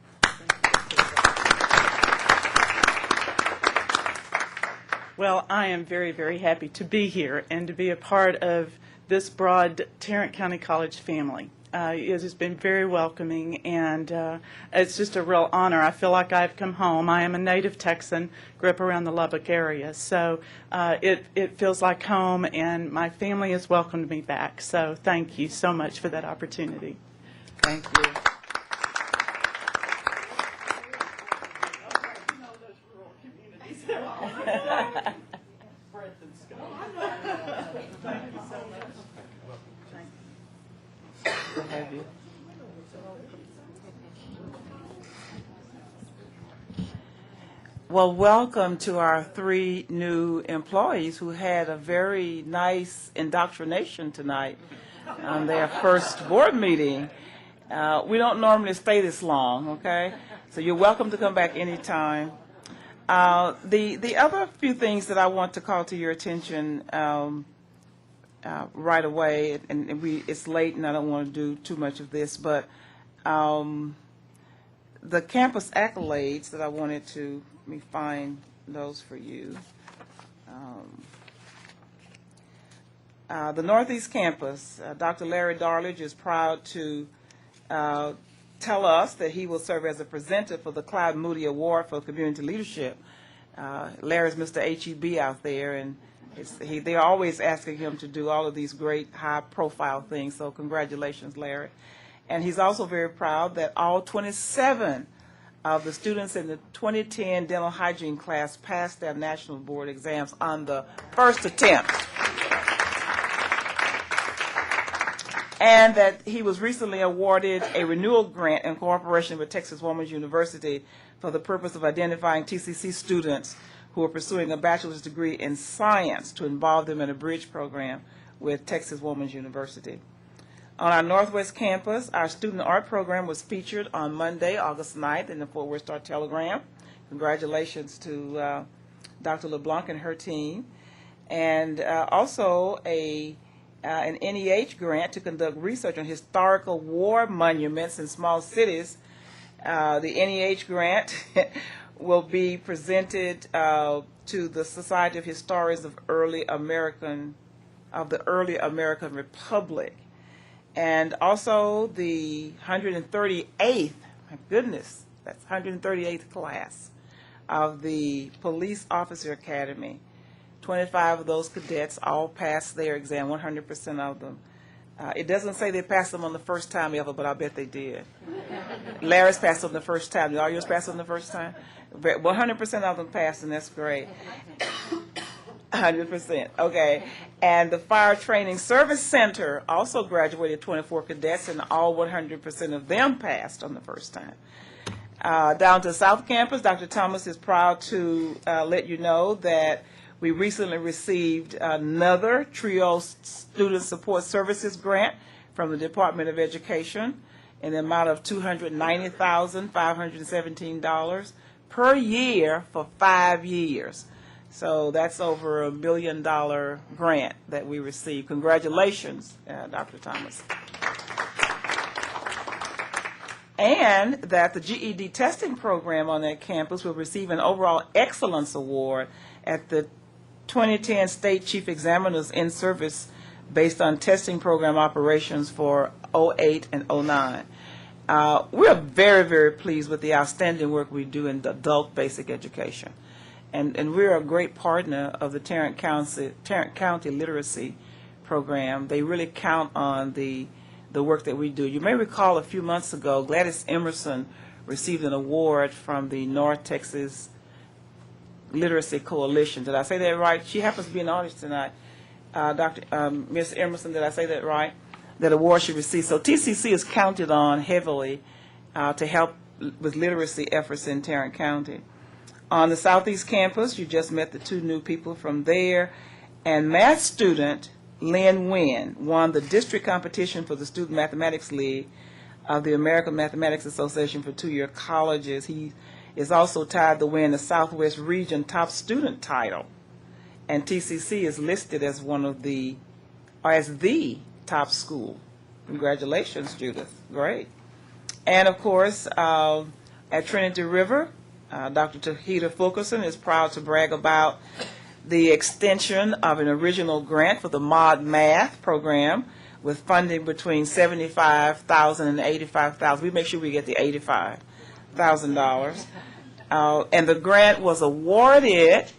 Well, I am very, very happy to be here and to be a part of this broad Tarrant County College family. It has been very welcoming, and it's just a real honor. I feel like I've come home. I am a native Texan, grew up around the Lubbock area, so it feels like home, and my family has welcomed me back. So thank you so much for that opportunity. Thank you. Have you? Well, welcome to our 3 new employees who had a very nice indoctrination tonight on their first board meeting. We don't normally stay this long, okay? So you're welcome to come back anytime. The other few things that I want to call to your attention right away, and it's late and I don't want to do too much of this, but the campus accolades that I wanted to, let me find those for you. The Northeast Campus, Dr. Larry Darledge is proud to tell us that he will serve as a presenter for the Clyde Moody Award for Community Leadership. Larry's Mr. HEB out there, and they're always asking him to do all of these great high-profile things, so congratulations, Larry. And he's also very proud that all 27 of the students in the 2010 dental hygiene class passed their national board exams on the first attempt. And that he was recently awarded a renewal grant in cooperation with Texas Woman's University for the purpose of identifying TCC students who are pursuing a bachelor's degree in science to involve them in a bridge program with Texas Woman's University. On our Northwest campus, our student art program was featured on Monday, August 9th in the Fort Worth Star-Telegram. Congratulations to Dr. LeBlanc and her team. And also an NEH grant to conduct research on historical war monuments in small cities. The NEH grant will be presented to the Society of Historians of the Early American Republic. And also the 138th, my goodness, that's 138th class of the Police Officer Academy. 25 of those cadets all passed their exam, 100% of them. It doesn't say they passed them on the first time ever, but I bet they did. Larry's passed them the first time. Did all yours pass them the first time? 100% of them passed, and that's great. 100%. Okay. And the Fire Training Service Center also graduated 24 cadets, and all 100% of them passed on the first time. Down to South Campus, Dr. Thomas is proud to let you know that we recently received another TRIO Student Support Services grant from the Department of Education in the amount of $290,517 per year for 5 years. So that's over $1 million grant that we received. Congratulations, Dr. Thomas. And that the GED testing program on that campus will receive an overall excellence award at the 2010 State Chief Examiners in Service based on testing program operations for 08 and 09. We're very, very pleased with the outstanding work we do in adult basic education. And we're a great partner of the Tarrant County Literacy Program. They really count on the work that we do. You may recall a few months ago, Gladys Emerson received an award from the North Texas Literacy Coalition. Did I say that right? She happens to be in the audience tonight. Ms. Emerson, did I say that right? That award she received. So TCC is counted on heavily to help with literacy efforts in Tarrant County. On the Southeast campus, you just met the two new people from there. And math student Lynn Wynn won the district competition for the Student Mathematics League of the American Mathematics Association for two-year colleges. He is also tied to win the Southwest Region Top Student title. And TCC is listed as the top school. Congratulations, Judith. Great. And of course, at Trinity River, Dr. Tahita Fulkerson is proud to brag about the extension of an original grant for the Mod Math program with funding between $75,000 and $85,000. We make sure we get the $85,000. And the grant was awarded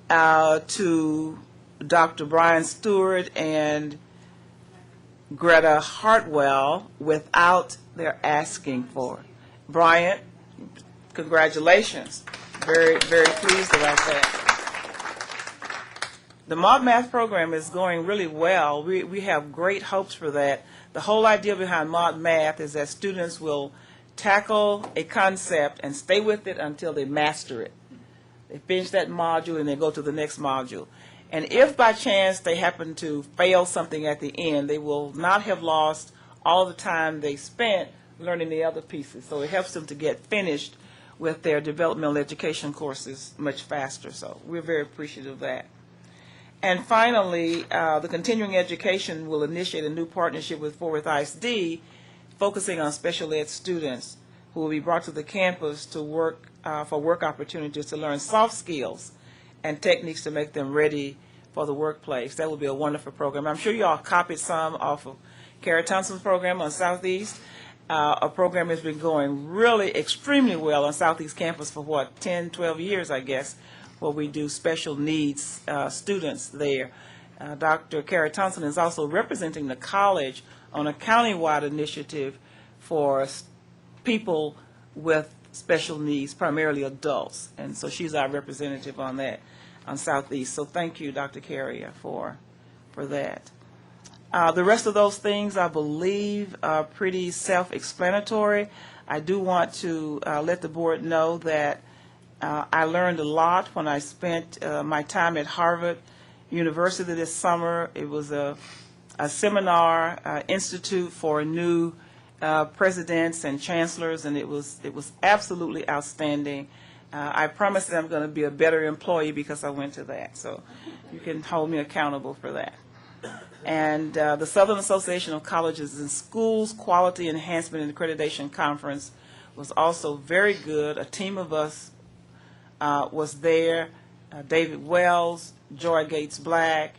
to Dr. Brian Stewart and Greta Hartwell without their asking for it. Brian, congratulations. Very, very pleased about that. The Mod Math program is going really well. We have great hopes for that. The whole idea behind Mod Math is that students will tackle a concept and stay with it until they master it. They finish that module and they go to the next module. And if by chance they happen to fail something at the end, they will not have lost all the time they spent learning the other pieces. So it helps them to get finished with their developmental education courses much faster. So we're very appreciative of that. And finally, the continuing education will initiate a new partnership with Fort Worth ISD, focusing on special ed students who will be brought to the campus to work for work opportunities to learn soft skills and techniques to make them ready for the workplace. That will be a wonderful program. I'm sure you all copied some off of Kara Thompson's program on Southeast. A program has been going really extremely well on Southeast campus for 10, 12 years, I guess, where we do special needs students there. Dr. Kara Thompson is also representing the college on a countywide initiative for people with special needs, primarily adults. And so she's our representative on that, on Southeast. So thank you, Dr. Carrier, for that. The rest of those things, I believe, are pretty self-explanatory. I do want to let the board know that I learned a lot when I spent my time at Harvard University this summer. It was a seminar, institute for new presidents and chancellors, and it was absolutely outstanding. I promise that I'm going to be a better employee because I went to that, so you can hold me accountable for that. And the Southern Association of Colleges and Schools Quality Enhancement and Accreditation Conference was also very good. A team of us was there, David Wells, Joy Gates Black,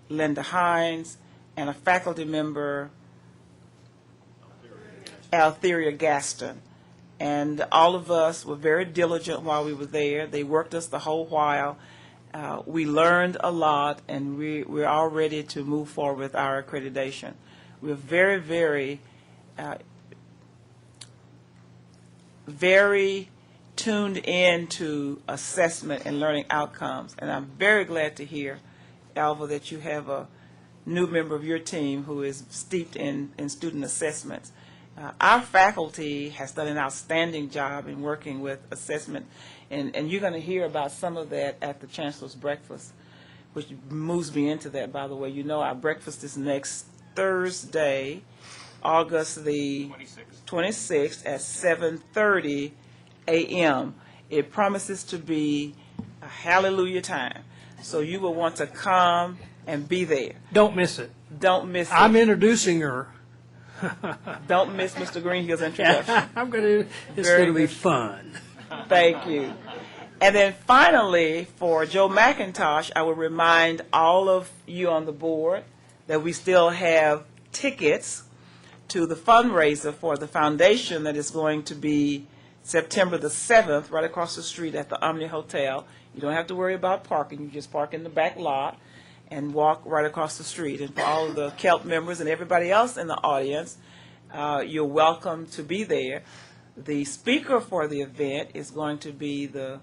Linda Hines, and a faculty member, Altheria Gaston. And all of us were very diligent while we were there. They worked us the whole while. We learned a lot, and we're all ready to move forward with our accreditation. We're very, very, very tuned into assessment and learning outcomes. And I'm very glad to hear, Alva, that you have a new member of your team who is steeped in student assessments. Our faculty has done an outstanding job in working with assessment, and you're going to hear about some of that at the Chancellor's Breakfast, which moves me into that, by the way. You know, our breakfast is next Thursday, August the 26th at 7:30 a.m. It promises to be a hallelujah time, so you will want to come and be there. Don't miss it. Don't miss it. I'm introducing her. Don't miss Mr. Greenhill's introduction. It's going to be fun. Thank you. And then finally, for Joe McIntosh, I will remind all of you on the board that we still have tickets to the fundraiser for the foundation that is going to be September the 7th, right across the street at the Omni Hotel. You don't have to worry about parking. You just park in the back lot and walk right across the street. And for all of the KELP members and everybody else in the audience, you're welcome to be there. The speaker for the event is going to be the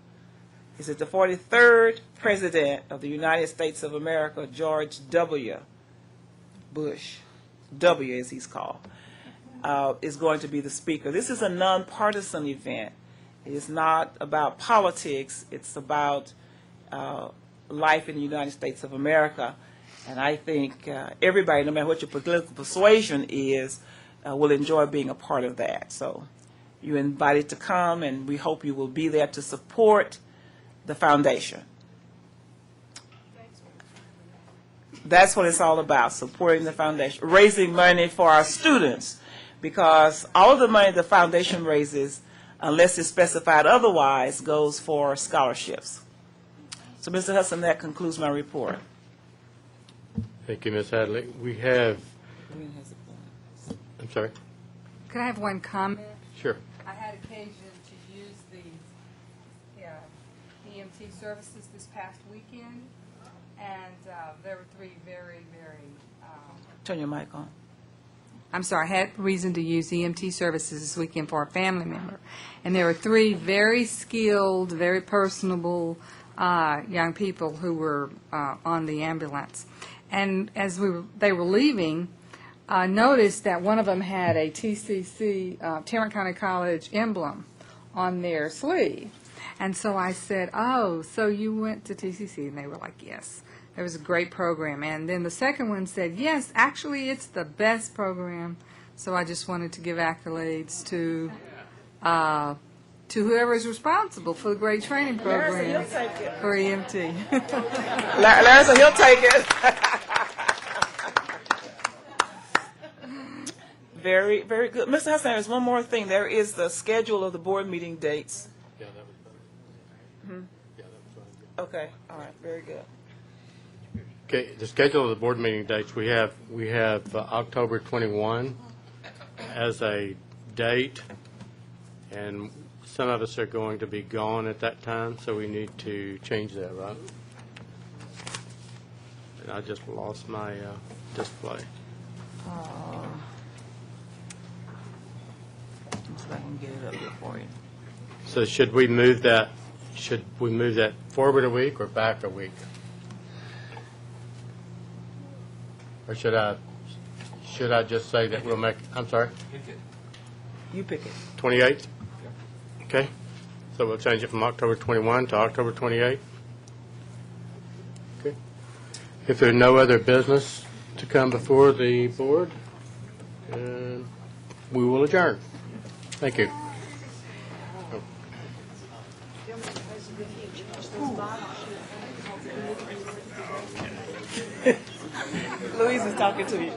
43rd President of the United States of America, George W. Bush, W as he's called, is going to be the speaker. This is a nonpartisan event. It is not about politics. It's about life in the United States of America. And I think everybody, no matter what your political persuasion is, will enjoy being a part of that. So you're invited to come, and we hope you will be there to support the foundation. That's what it's all about, supporting the foundation, raising money for our students, because all of the money the foundation raises, unless it's specified otherwise, goes for scholarships. So, Mr. Hudson, that concludes my report. Thank you, Ms. Hadley. We have, I'm sorry? Could I have one comment? Sure. I had occasion to use the EMT services this past weekend, and there were three very, very... Turn your mic on. I'm sorry, I had reason to use EMT services this weekend for a family member. And there were three very skilled, very personable young people who were on the ambulance. And as they were leaving, I noticed that one of them had a TCC, Tarrant County College emblem on their sleeve. And so I said, oh, so you went to TCC? And they were like, yes. It was a great program. And then the second one said, yes, actually it's the best program. So I just wanted to give accolades to whoever is responsible for the great training program for EMT. Larry said he'll take it. Very, very good. Mr. Hudson, there's one more thing. There is the schedule of the board meeting dates. Yeah, that was better. Mm-hmm. Yeah, that was Okay, all right, very good. Okay, the schedule of the board meeting dates, we have October 21 as a date, and some of us are going to be gone at that time, so we need to change that, right? And I just lost my display. Let's see if I can get it up here for you. So should we move that forward a week or back a week? Or should I just say that we'll make, I'm sorry? You pick it. 28th? Okay. So we'll change it from October 21 to October 28. Okay. If there's no other business to come before the board, we will adjourn. Thank you. Louise is talking to you.